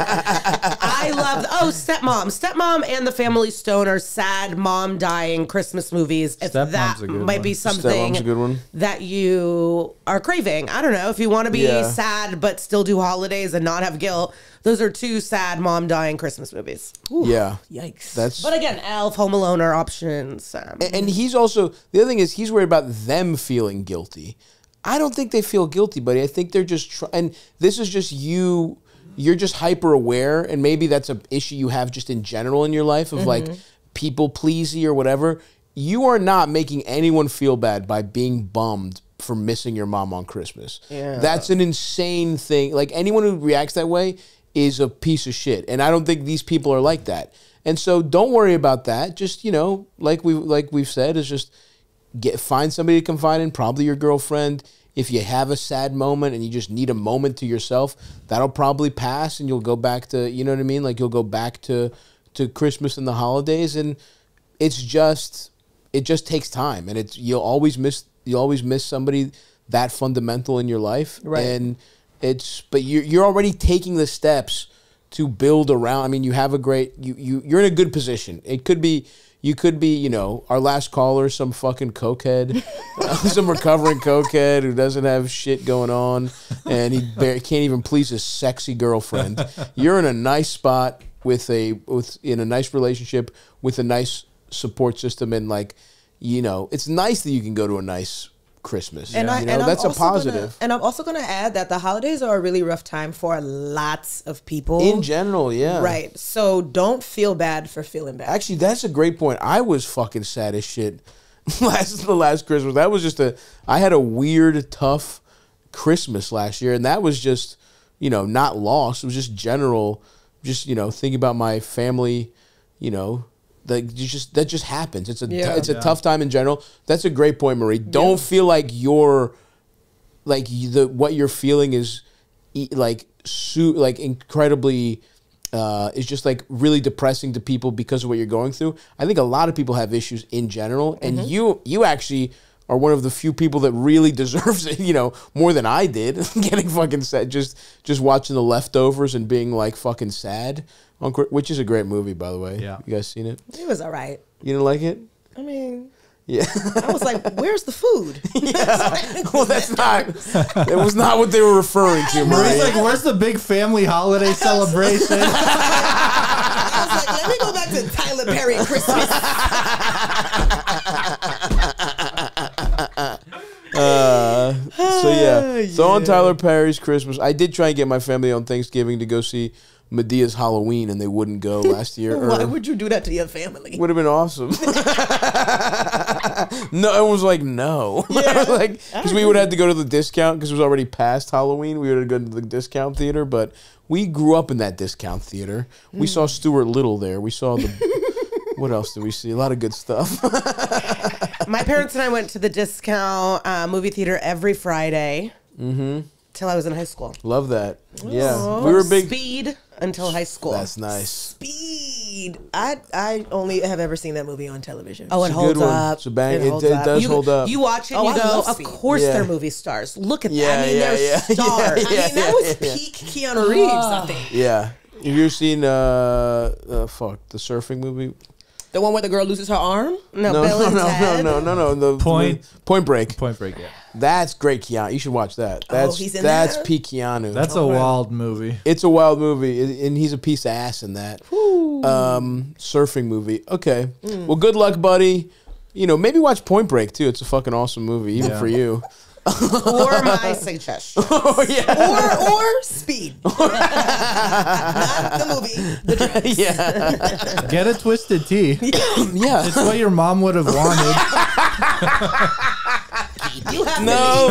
I love Stepmom and The Family Stone are sad mom dying Christmas movies. If
Stepmom's
that
a good
might
one.
be something
Stepmom's a good one.
that you are craving. I don't know if you want to be
Yeah.
sad but still do holidays and not have guilt. Those are two sad mom dying Christmas movies.
Yeah,
Yikes.
that's.
But again, Elf, Home Alone are options.
And he's also, the other thing is he's worried about them feeling guilty. I don't think they feel guilty, buddy. I think they're just and this is just you. You're just hyper aware, and maybe that's an issue you have just in general in your life of like people pleasy or whatever. You are not making anyone feel bad by being bummed for missing your mom on Christmas. Yeah. That's an insane thing. Like anyone who reacts that way is a piece of shit, and I don't think these people are like that. And so don't worry about that. Just like we've said, is just find somebody to confide in, probably your girlfriend. If you have a sad moment and you just need a moment to yourself, that'll probably pass and you'll go back to, you know what I mean? Like you'll go back to Christmas and the holidays, and it just takes time, and you'll always miss somebody that fundamental in your life.
Right.
And but you're already taking the steps to build around. I mean, you have a great you're in a good position. You could be, our last caller, some fucking cokehead, some recovering cokehead who doesn't have shit going on, and he can't even please his sexy girlfriend. You're in a nice spot in a nice relationship with a nice support system, and it's nice that you can go to a nice Christmas.
And
that's a positive.
And I'm also going to add that the holidays are a really rough time for lots of people.
In general, yeah.
Right. So don't feel bad for feeling bad.
Actually, that's a great point. I was fucking sad as shit the last Christmas. That was just I had a weird, tough Christmas last year, and that was just, not lost. It was just general, just, thinking about my family, that just happens. It's a tough time in general. That's a great point, Marie. Don't feel like what you're feeling is incredibly is just like really depressing to people because of what you're going through. I think a lot of people have issues in general, and you actually are one of the few people that really deserves it, more than I did. Getting fucking sad, just watching The Leftovers and being like fucking sad. Which is a great movie, by the way. Yeah. You guys seen it?
It was all right.
You didn't like it?
I mean,
yeah.
I was like, where's the food?
Yeah. Well, it was not what they were referring to,
Marie's
Marie.
like, where's the big family holiday celebration?
I was like, let me go back to Tyler Perry Christmas.
So on Tyler Perry's Christmas, I did try and get my family on Thanksgiving to go see Medea's Halloween, and they wouldn't go last year.
Why would you do that to your family?
Would have been awesome. No, it was like no, because we would have to go to the discount because it was already past Halloween. We would have gone to the discount theater, but we grew up in that discount theater. We saw Stuart Little there. We saw what else did we see? A lot of good stuff.
My parents and I went to the discount movie theater every Friday till I was in high school.
Love that. Yeah, we were big.
Speed until high school.
That's nice.
Speed. I only have ever seen that movie on television.
Oh, it holds up.
It's a bang.
It holds
It
up.
does hold up.
You watch it,
Oh,
you
I
go,
love
of
Speed.
course
Yeah.
they're movie stars. Look at
Yeah,
that. I mean,
yeah,
they're
yeah.
stars.
I mean, that was peak Keanu Reeves, I think.
Yeah. Have you ever seen the surfing movie?
The one where the girl loses her arm?
No, Bill and Ted.
No. The
Point
Break.
Point Break, yeah.
That's great, Keanu. You should watch that. That's
he's in
that's
there?
peak Keanu.
That's a wild movie.
It's a wild movie, and he's a piece of ass in that. Surfing movie. Okay. Well, good luck, buddy. you know, maybe watch Point Break too. It's a fucking awesome movie, even for you.
Or my suggestion.
Oh, yeah.
Or Speed. Not the movie. The drugs.
Yeah.
Get a Twisted Tea.
Yeah.
It's what your mom would have wanted.
No.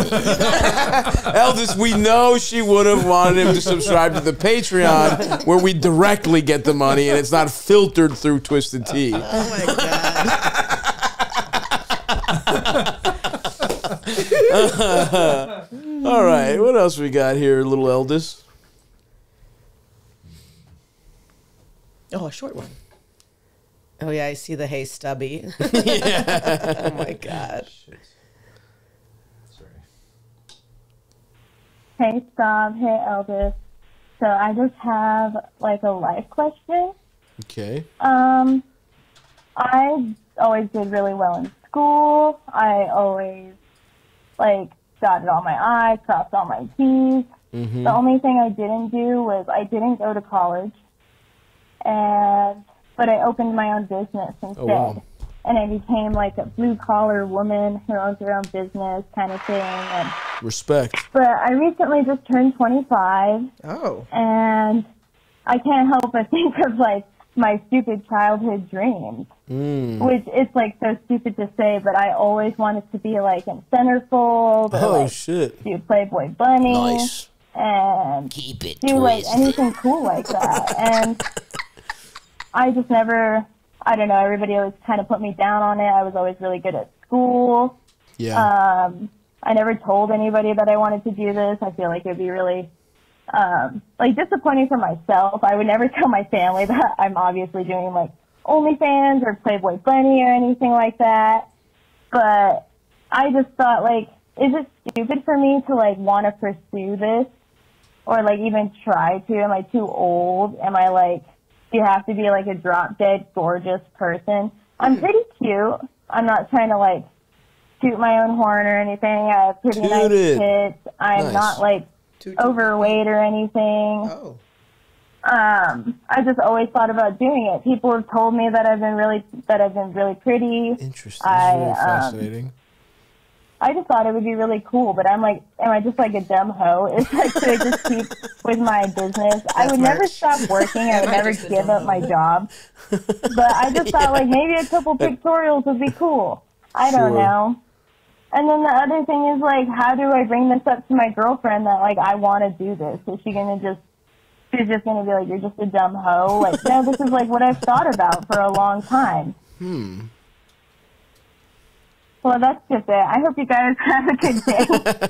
Elvis, we know she would have wanted him to subscribe to the Patreon where we directly get the money and it's not filtered through Twisted Tea.
Oh my God.
All right, what else we got here, little Eldest?
Oh, a short one.
Oh yeah, I see the hey Stubby.
Yeah.
Oh my God.
Hey, Stav. Hey, Elvis. So I just have like a life question.
Okay.
I always did really well in school. I always like dotted all my I's, crossed all my T's.
Mm-hmm.
The only thing I didn't do was I didn't go to college, but I opened my own business instead.
Oh, wow.
And I became like a blue collar woman who owns her own business kind of thing. And
Respect.
but I recently just turned 25.
Oh.
And I can't help but think of like my stupid childhood dreams, which it's like so stupid to say, but I always wanted to be like in Centerfold or
Oh,
like
shit.
do Playboy Bunny
Nice.
and
Keep it
do like
twisted.
anything cool like that. And I just never, I don't know, everybody always kind of put me down on it. I was always really good at school.
Yeah.
I never told anybody that I wanted to do this. I feel like it would be really like disappointing for myself. I would never tell my family that I'm obviously doing like OnlyFans or Playboy Bunny or anything like that. But I just thought, like, is it stupid for me to like want to pursue this or like even try to? Am I too old? Am I like, do you have to be like a drop dead gorgeous person? I'm pretty cute. I'm not trying to like toot my own horn or anything. I have pretty
Toot
nice
it.
tits. I'm
Nice.
not like overweight or anything.
Oh.
I just always thought about doing it. People have told me that I've been really pretty.
Interesting. Very fascinating.
I just thought it would be really cool, but I'm like, am I just like a dumb hoe? It's like, should I just keep with my business? I would never stop working. I would never give up my job. But I just thought like maybe a couple pictorials would be cool. I don't
Sure.
know. And then the other thing is like, how do I bring this up to my girlfriend that like I want to do this? Is she gonna just? She's just gonna be like, you're just a dumb hoe. Like, no, this is like what I've thought about for a long time. Well, that's just it. I hope you guys have a good day.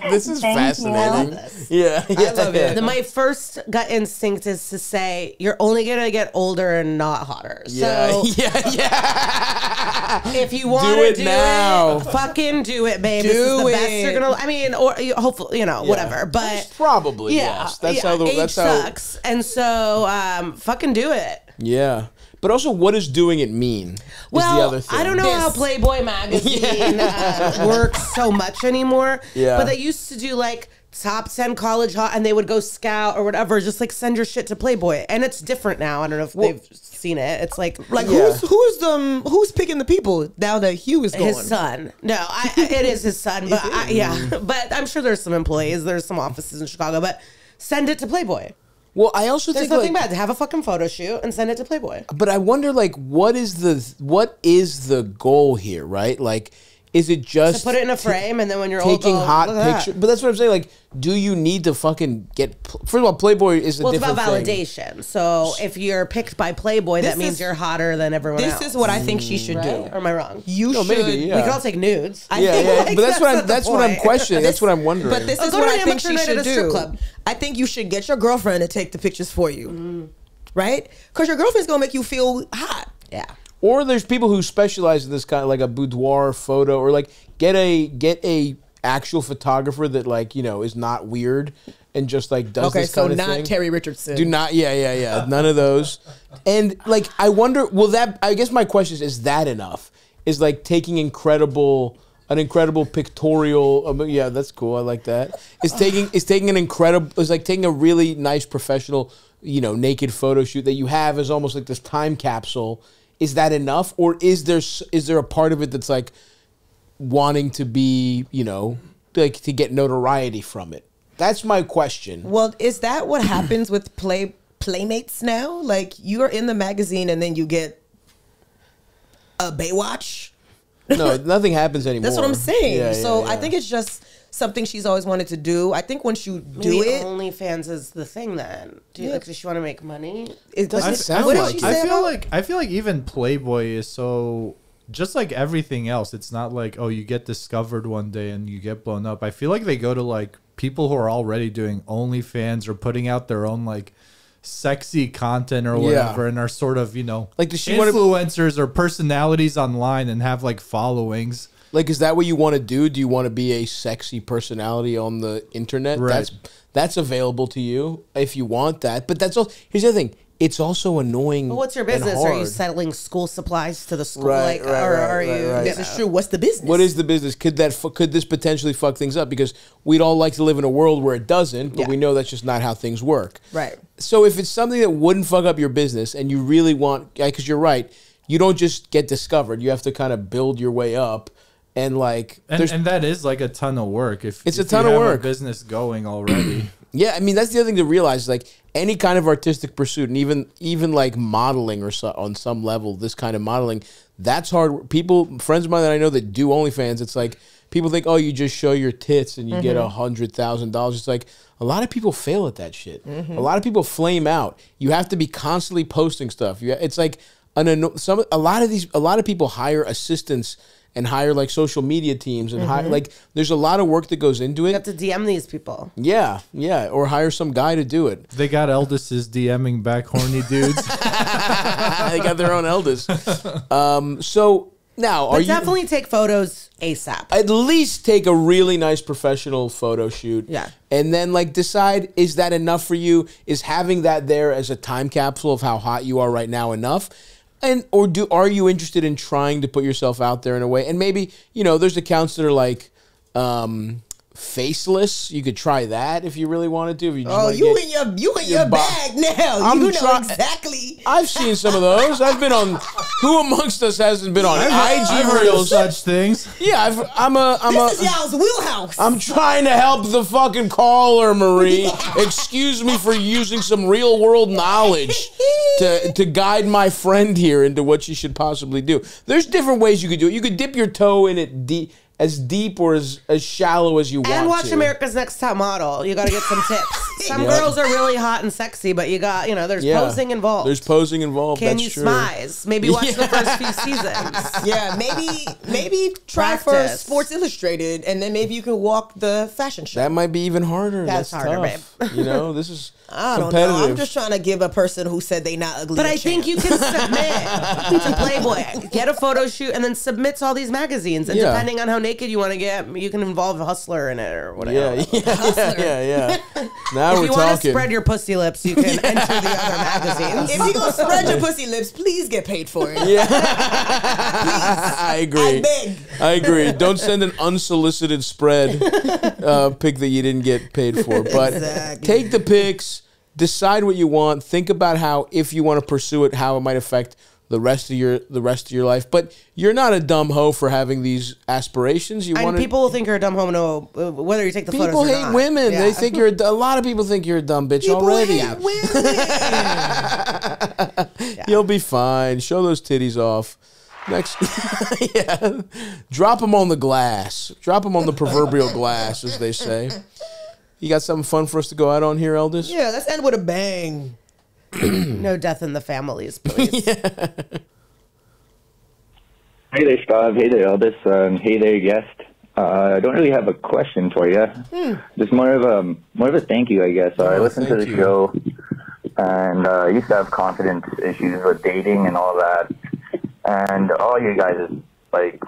This is
Thank
fascinating.
you.
Yeah.
I love it.
My first gut instinct is to say you're only gonna get older and not hotter.
Yeah.
So
Yeah.
if you want
Do
to
it
do
now.
it, fucking do it, babe. This is
Do
the best
it.
you're gonna. I mean, or hopefully, whatever. But
Probably,
yeah,
yes. That's
yeah,
how the
age
that's how
sucks, and so fucking do it.
Yeah. But also, what does doing it mean?
Well,
is the other thing.
I don't know how Playboy magazine works so much anymore.
Yeah.
But they used to do like top 10 college hot, and they would go scout or whatever, just like send your shit to Playboy. And it's different now. I don't know if they've seen it. It's like
who's picking the people now that Hugh is gone?
his son. No, it is his son. But but I'm sure there's some employees. There's some offices in Chicago. But send it to Playboy.
Well, I also
There's
think
nothing
like,
bad to have a fucking photo shoot and send it to Playboy.
but I wonder, like, what is the goal here, right? Like, is it just
To put it in a frame, and then when you're old,
taking
oh,
hot
look at that.
pictures? But that's what I'm saying. Like, do you need to fucking get? First of all, Playboy is a
Well, it's
different
about
thing.
validation. So if you're picked by Playboy, that
This
means
is-
you're hotter than everyone else.
This is what I think she should do.
Or am I wrong?
You
No,
should.
maybe, yeah.
We can all take nudes.
I
Yeah,
think,
yeah.
like,
But that's what I'm.
not the
That's what I'm
point.
questioning. That's what I'm wondering.
But this
Oh,
is
go
what
to
I
an
think
amateur
she
night at
should
a strip
do.
club.
I think you should get your girlfriend to take the pictures for you, right? Because your girlfriend's gonna make you feel hot.
Yeah.
Or there's people who specialize in this kind of like a boudoir photo, or like get a actual photographer that like is not weird and just like does
Okay,
this
so
kind of
not
thing.
Terry Richardson.
Do not, yeah. None of those. And like, I wonder, I guess my question is that enough? Is like taking an incredible pictorial, yeah, that's cool. I like that. Is like taking a really nice professional, naked photo shoot that you have as almost like this time capsule is that enough, or is there a part of it that's like wanting to be, you know, like to get notoriety from it? That's my question.
Well, is that what happens with Playmates now? Like, you are in the magazine and then you get a Baywatch?
No, nothing happens anymore.
That's what I'm saying.
Yeah,
So
yeah.
I think it's just something she's always wanted to do. I think once you do
Maybe
it,
OnlyFans is the thing then. Does she want to make money?
it doesn't
sound
what did
like
she
it.
say
I
about-
feel like even Playboy is so, just like everything else. It's not like, oh, you get discovered one day and you get blown up. I feel like they go to like people who are already doing OnlyFans or putting out their own like sexy content or whatever, and are sort of, you know,
like, does she
influencers or personalities online and have like followings.
Like, is that what you want to do? Do you want to be a sexy personality on the internet?
Right.
That's available to you if you want that. But that's all. Here's the other thing. It's also annoying.
Well, what's your
and
business? Are you
hard.
selling school supplies to the school?
Right,
like,
right,
or
right,
are
right,
you?
right.
This is true. What's the business?
What is the business? Could this potentially fuck things up? Because we'd all like to live in a world where it doesn't, but
Yeah.
we know that's just not how things work.
Right.
So if it's something that wouldn't fuck up your business, and you really want, because you're right, you don't just get discovered. You have to kind of build your way up, and like,
And that is like a ton of work. If
It's a
if
ton
you
of
have
work.
a business going already.
yeah, I mean that's the other thing to realize. Like any kind of artistic pursuit, and even like modeling or on some level, this kind of modeling, that's hard. Friends of mine that I know that do OnlyFans, it's like people think, oh, you just show your tits and you get $100,000. It's like a lot of people fail at that shit. A lot of people flame out. You have to be constantly posting stuff. It's like a lot of people hire assistants and hire like social media teams and hire like there's a lot of work that goes into it.
You have to DM these people.
Yeah, or hire some guy to do it.
They got Eldises DMing back horny dudes.
They got their own eldest. So now,
But definitely take photos ASAP.
At least take a really nice professional photo shoot.
Yeah.
And then like decide, is that enough for you? Is having that there as a time capsule of how hot you are right now enough? Are you interested in trying to put yourself out there in a way? And maybe, there's accounts that are like faceless. You could try that if you really wanted to. If you just
you in your bag now. You know exactly.
I've seen some of those. I've been on. Who amongst us hasn't been on IG Reels?
Such things.
Yeah,
This is y'all's wheelhouse.
I'm trying to help the fucking caller, Marie. Excuse me for using some real world knowledge to guide my friend here into what she should possibly do. There's different ways you could do it. You could dip your toe in it as deep or as shallow as you want to.
And watch America's Next Top Model. You got to get some tips. Some girls are really hot and sexy, but you got, there's posing involved.
There's posing involved.
Can
That's
you
true.
smize? Maybe watch the first few seasons.
Yeah, maybe try for
Practice.
Sports Illustrated, and then maybe you can walk the fashion show.
That might be even harder.
That's harder,
tough.
babe.
This is
I don't
competitive.
know. I'm just trying to give a person who said they not ugly.
But
a
I think
chance.
you can submit to Playboy, get a photo shoot, and then submit to all these magazines. And
Yeah.
depending on how naked you want to get, you can involve a Hustler in it or whatever.
Yeah. Now
If
we're
you want to
talking.
spread your pussy lips, you can enter the other magazines.
If you gonna spread your pussy lips, please get paid for it.
Yeah, I agree.
I beg.
I agree. Don't send an unsolicited spread pic that you didn't get paid for. But
Exactly.
take the pics, decide what you want, think about how, if you want to pursue it, how it might affect the rest of your life. But you're not a dumb hoe for having these aspirations. You
And
want
people will think you're a dumb homo, no, whether you take the photos
People
or
hate
not.
women.
Yeah.
They think a lot of people think you're a dumb bitch already.
hate women.
You'll be fine. Show those titties off. Next, yeah, drop them on the glass. Drop them on the proverbial glass, as they say. You got something fun for us to go out on here, Eldest?
Yeah, let's end with a bang.
No death in the families, please.
Hey there, Stav. Hey there, Eldest. Hey there, guest. I don't really have a question for you. Just more of a thank you, I guess. I listened to the show, and I used to have confidence issues with dating and all that. And all you guys, like,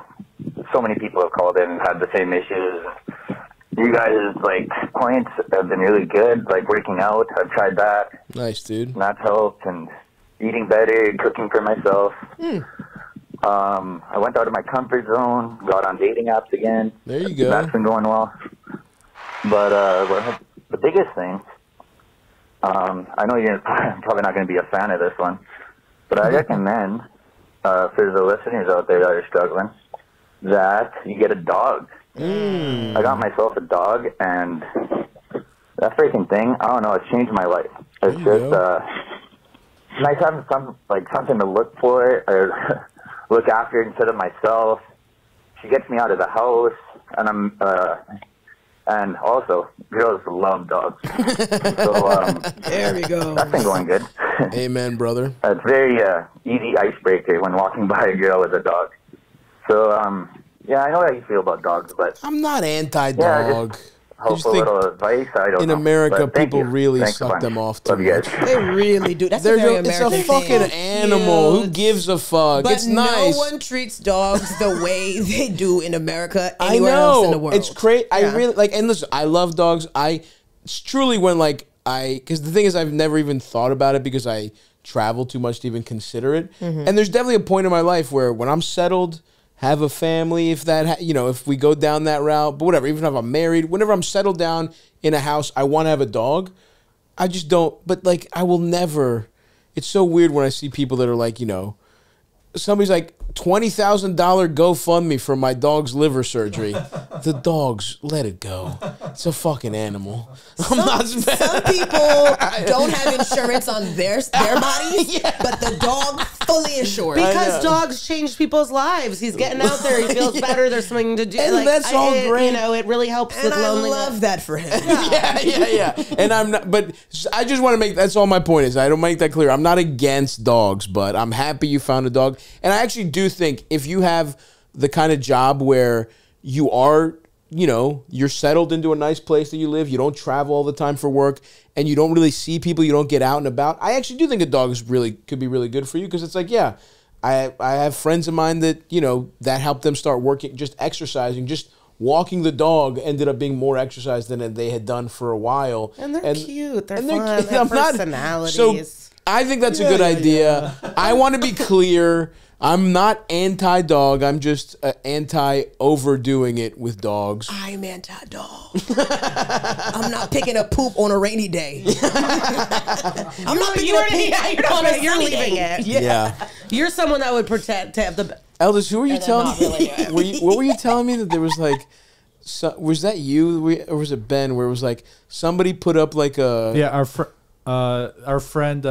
so many people have called in and had the same issues. You guys, like, points have been really good, like working out. I've tried that.
Nice, dude.
And that's helped, and eating better, cooking for myself. I went out of my comfort zone, got on dating apps again.
There you go.
That's been going well. But the biggest thing, I know you're probably not going to be a fan of this one, but I recommend for the listeners out there that are struggling, that you get a dog. I got myself a dog, and that freaking thing, I don't know, it's changed my life. It's just nice having something to look for or look after instead of myself. She gets me out of the house, and and also girls love dogs. So
there we go.
That's been going good.
Amen, brother.
It's very easy icebreaker when walking by a girl with a dog. So yeah, I know how you feel about dogs, but
I'm not anti-dog.
Yeah, hope a little advice. I don't know.
In America, people really
Thanks
suck them off too
Love you
much.
guys.
They really do. That's a very American
It's a fucking
thing.
animal. Who gives a fuck?
But
It's nice.
no one treats dogs the way they do in America
I
anywhere
know.
else in the world.
It's crazy. I
Yeah.
really like. And listen, I love dogs. It's truly when because the thing is, I've never even thought about it because I travel too much to even consider it. And there's definitely a point in my life where when I'm settled, have a family, if that if we go down that route, but whatever. Even if I'm married, whenever I'm settled down in a house, I want to have a dog. I just don't. But like, I will never. It's so weird when I see people that are like, somebody's like $20,000 GoFundMe for my dog's liver surgery. The dogs, let it go. It's a fucking animal.
Some people don't have insurance on their bodies, but the dog fully insured.
Because dogs change people's lives. He's getting out there. He feels better. There's something to do.
And that's all great.
It really helps
And
with
I
loneliness.
love that for him.
Yeah. And I'm not, but I just want to make, that's all my point is. I don't make that clear. I'm not against dogs, but I'm happy you found a dog. And I actually do think if you have the kind of job where you are, you're settled into a nice place that you live, you don't travel all the time for work, and you don't really see people, you don't get out and about, I actually do think a dog could be really good for you because it's like, yeah, I have friends of mine that, that helped them start working, just exercising, just walking the dog ended up being more exercise than they had done for a while.
And they're cute. They're fun.
I'm
They have
not-
personalities.
So I think that's a good idea. I want to be clear. I'm not anti-dog. I'm just anti-overdoing it with dogs.
I'm anti-dog. I'm not picking up poop on a rainy day. I'm not picking up poop on a
You're
sunny
leaving
day.
it.
Yeah.
You're someone that would pretend to have the.
Elders, who were you
And then
telling
not
me?
really
What were you telling me that there was like, was that you or was it Ben? Where it was like somebody put up like a
our friend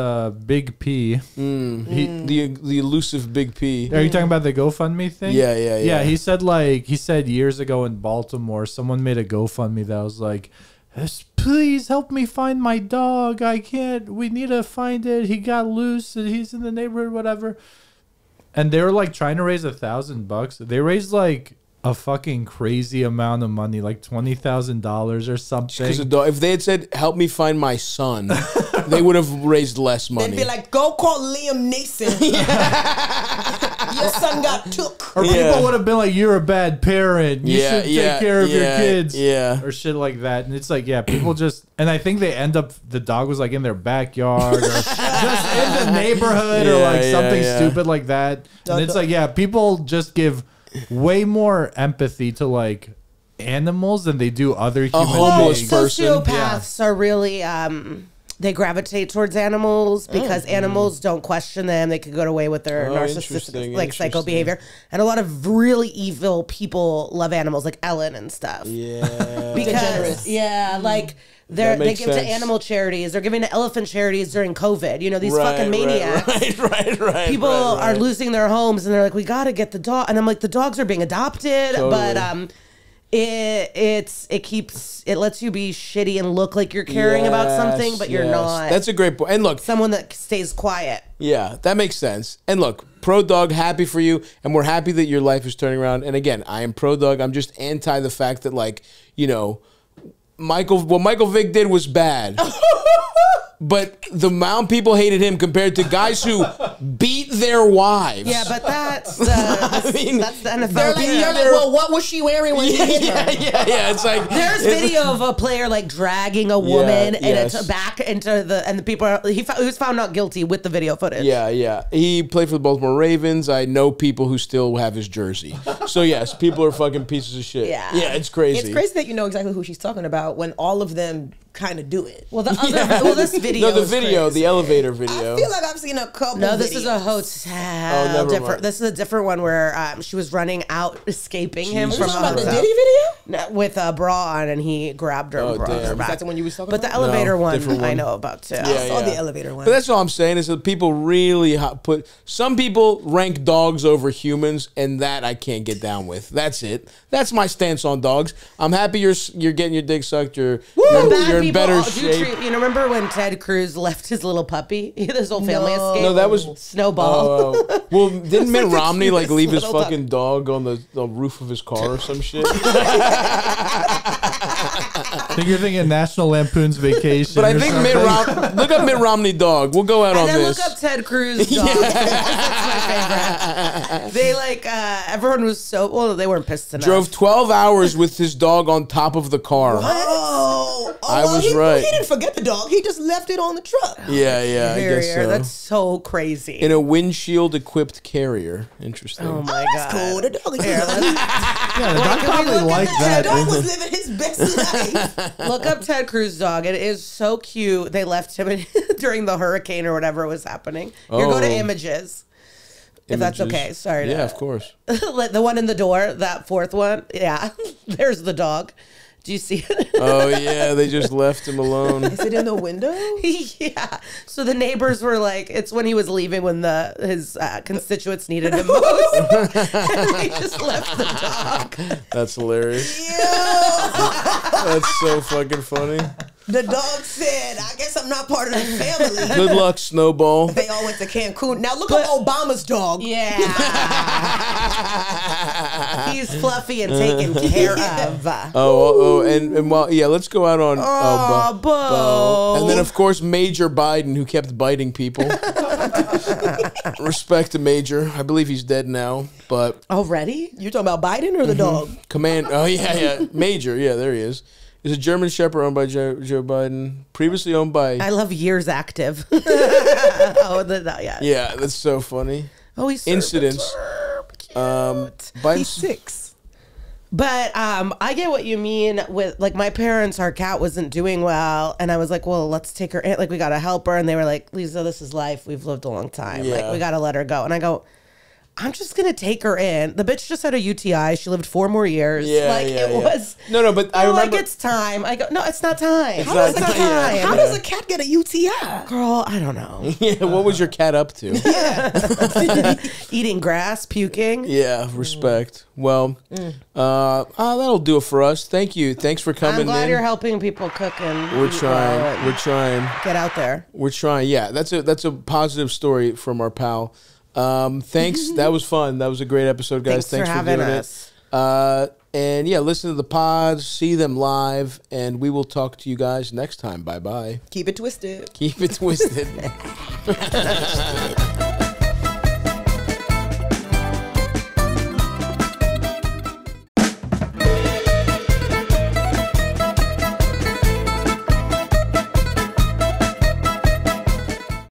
Big P.
The elusive Big P.
Are you talking about the GoFundMe thing?
Yeah.
Yeah, he said years ago in Baltimore, someone made a GoFundMe that was like, please help me find my dog. We need to find it. He got loose and he's in the neighborhood, whatever. And they were like trying to raise $1,000. They raised like a fucking crazy amount of money, like $20,000 or something.
If they had said, help me find my son, they would have raised less money.
They'd be like, go call Liam Neeson. Your son got took.
Or people would have been like, you're a bad parent. You should take care of your kids.
Yeah.
Or shit like that. And it's like, yeah, people just... And I think they end up... The dog was like in their backyard or just in the neighborhood or like something stupid like that. And it's like, yeah, people just give way more empathy to like animals than they do other human beings.
Sociopaths are really... they gravitate towards animals because animals don't question them. They could get away with their narcissistic, like psycho behavior. And a lot of really evil people love animals, like Ellen and stuff.
Yeah,
because like they give to animal charities. They're giving to elephant charities during COVID. These fucking maniacs.
Right.
People are losing their homes, and they're like, "We got to get the dog." And I'm like, "The dogs are being adopted," but it lets you be shitty and look like you're caring about something, but you're not.
That's a great point. And look,
someone that stays quiet.
Yeah, that makes sense. And look, pro dog, happy for you, and we're happy that your life is turning around. And again, I am pro dog. I'm just anti the fact that what Michael Vick did was bad. But the amount people hated him compared to guys who beat their wives.
Yeah, but that's that's the NFL.
They're like, well, what was she wearing when he hit her?
Yeah. It's like
there's video of a player like dragging a woman and it's back into the people. He was found not guilty with the video footage.
Yeah. He played for the Baltimore Ravens. I know people who still have his jersey. So yes, people are fucking pieces of shit. Yeah, it's crazy.
It's crazy that you know exactly who she's talking about when all of them kind of do it.
Well, this video.
No, the video, the elevator video.
I feel like I've seen a couple.
No, this
videos.
is a hotel.
never
different.
mind.
This is a different one where she was running out, escaping him
You
from
talking
a
about the
hotel.
Diddy video?
No, with a bra on, and he grabbed her and brought
damn.
her
Is
back.
That's the one you was talking
But the
about?
elevator one,
different
I
one.
know about too.
I saw the elevator one.
But that's all I'm saying is that people really some people rank dogs over humans, and that I can't get down with. That's it. That's my stance on dogs. I'm happy you're getting your dick sucked. You're in better shape.
You know, remember when Ted Cruz left his little puppy? His whole family escaped.
No, that was
Snowball.
Well, didn't Mitt Romney like leave his
little
fucking dog on the roof of his car or some shit?
I think you're thinking National Lampoon's Vacation.
But I
or
think
something.
look up Mitt Romney dog. We'll go out
And
on
then
this.
look up Ted Cruz dog. That's my favorite. They everyone was so they weren't pissed enough.
Drove 12 hours with his dog on top of the car. I was right.
He didn't forget the dog. He just left it on the truck.
Yeah, I guess so.
That's so crazy.
In a windshield-equipped carrier. Interesting.
Oh my
That's
god.
cool. The dog is
Yeah, the dog probably like
The
that.
dog was living his best life.
Look up Ted Cruz dog. It is so cute. They left him during the hurricane or whatever was happening. Here, go to images. If that's
Images.
okay. Sorry.
Yeah, of course.
The one in the door, that fourth one. Yeah. There's the dog. Do you see it?
Oh, yeah, they just left him alone.
Is it in the window?
Yeah. So the neighbors were like, it's when he was leaving when his constituents needed him most. And they just left the dog.
That's hilarious.
Yeah.
That's so fucking funny.
The dog said, I guess I'm not part of the family.
Good luck, Snowball.
They all went to Cancun. Now look up Obama's dog.
Yeah. He's fluffy and taken care of.
And while let's go out on
Bo.
And then of course Major Biden, who kept biting people. Respect to Major. I believe he's dead now, but
Already?
You talking about Biden or the dog?
Major, yeah, there he is. Is a German Shepherd owned by Joe Biden, previously owned by.
I love years active. Yeah.
Yeah, that's so funny.
Oh, he's
Incidents.
He's 6.
But I get what you mean with like my parents. Our cat wasn't doing well, and I was like, "Well, let's take her in. Like, we gotta help her." And they were like, "Lisa, this is life. We've lived a long time.
Yeah.
Like, we gotta let her go." And I go, I'm just gonna take her in. The bitch just had a UTI. She lived 4 more years. Was
no, but I remember
like it's time. I go, no, it's not time.
It's not
time.
time.
How does a cat get a UTI?
Girl, I don't know.
Yeah, what was your cat up to?
Eating grass, puking.
Yeah, respect. Well, that'll do it for us. Thank you. Thanks for coming
I'm glad
in.
you're helping people cook and
We're
eat
trying.
well and
We're trying.
Get out there.
We're trying. Yeah, that's a positive story from our pal. Thanks. That was fun. That was a great episode, guys.
Thanks for
doing
having
it. And yeah, listen to the pods, see them live, and we will talk to you guys next time. Bye bye.
Keep it twisted.
Keep it twisted.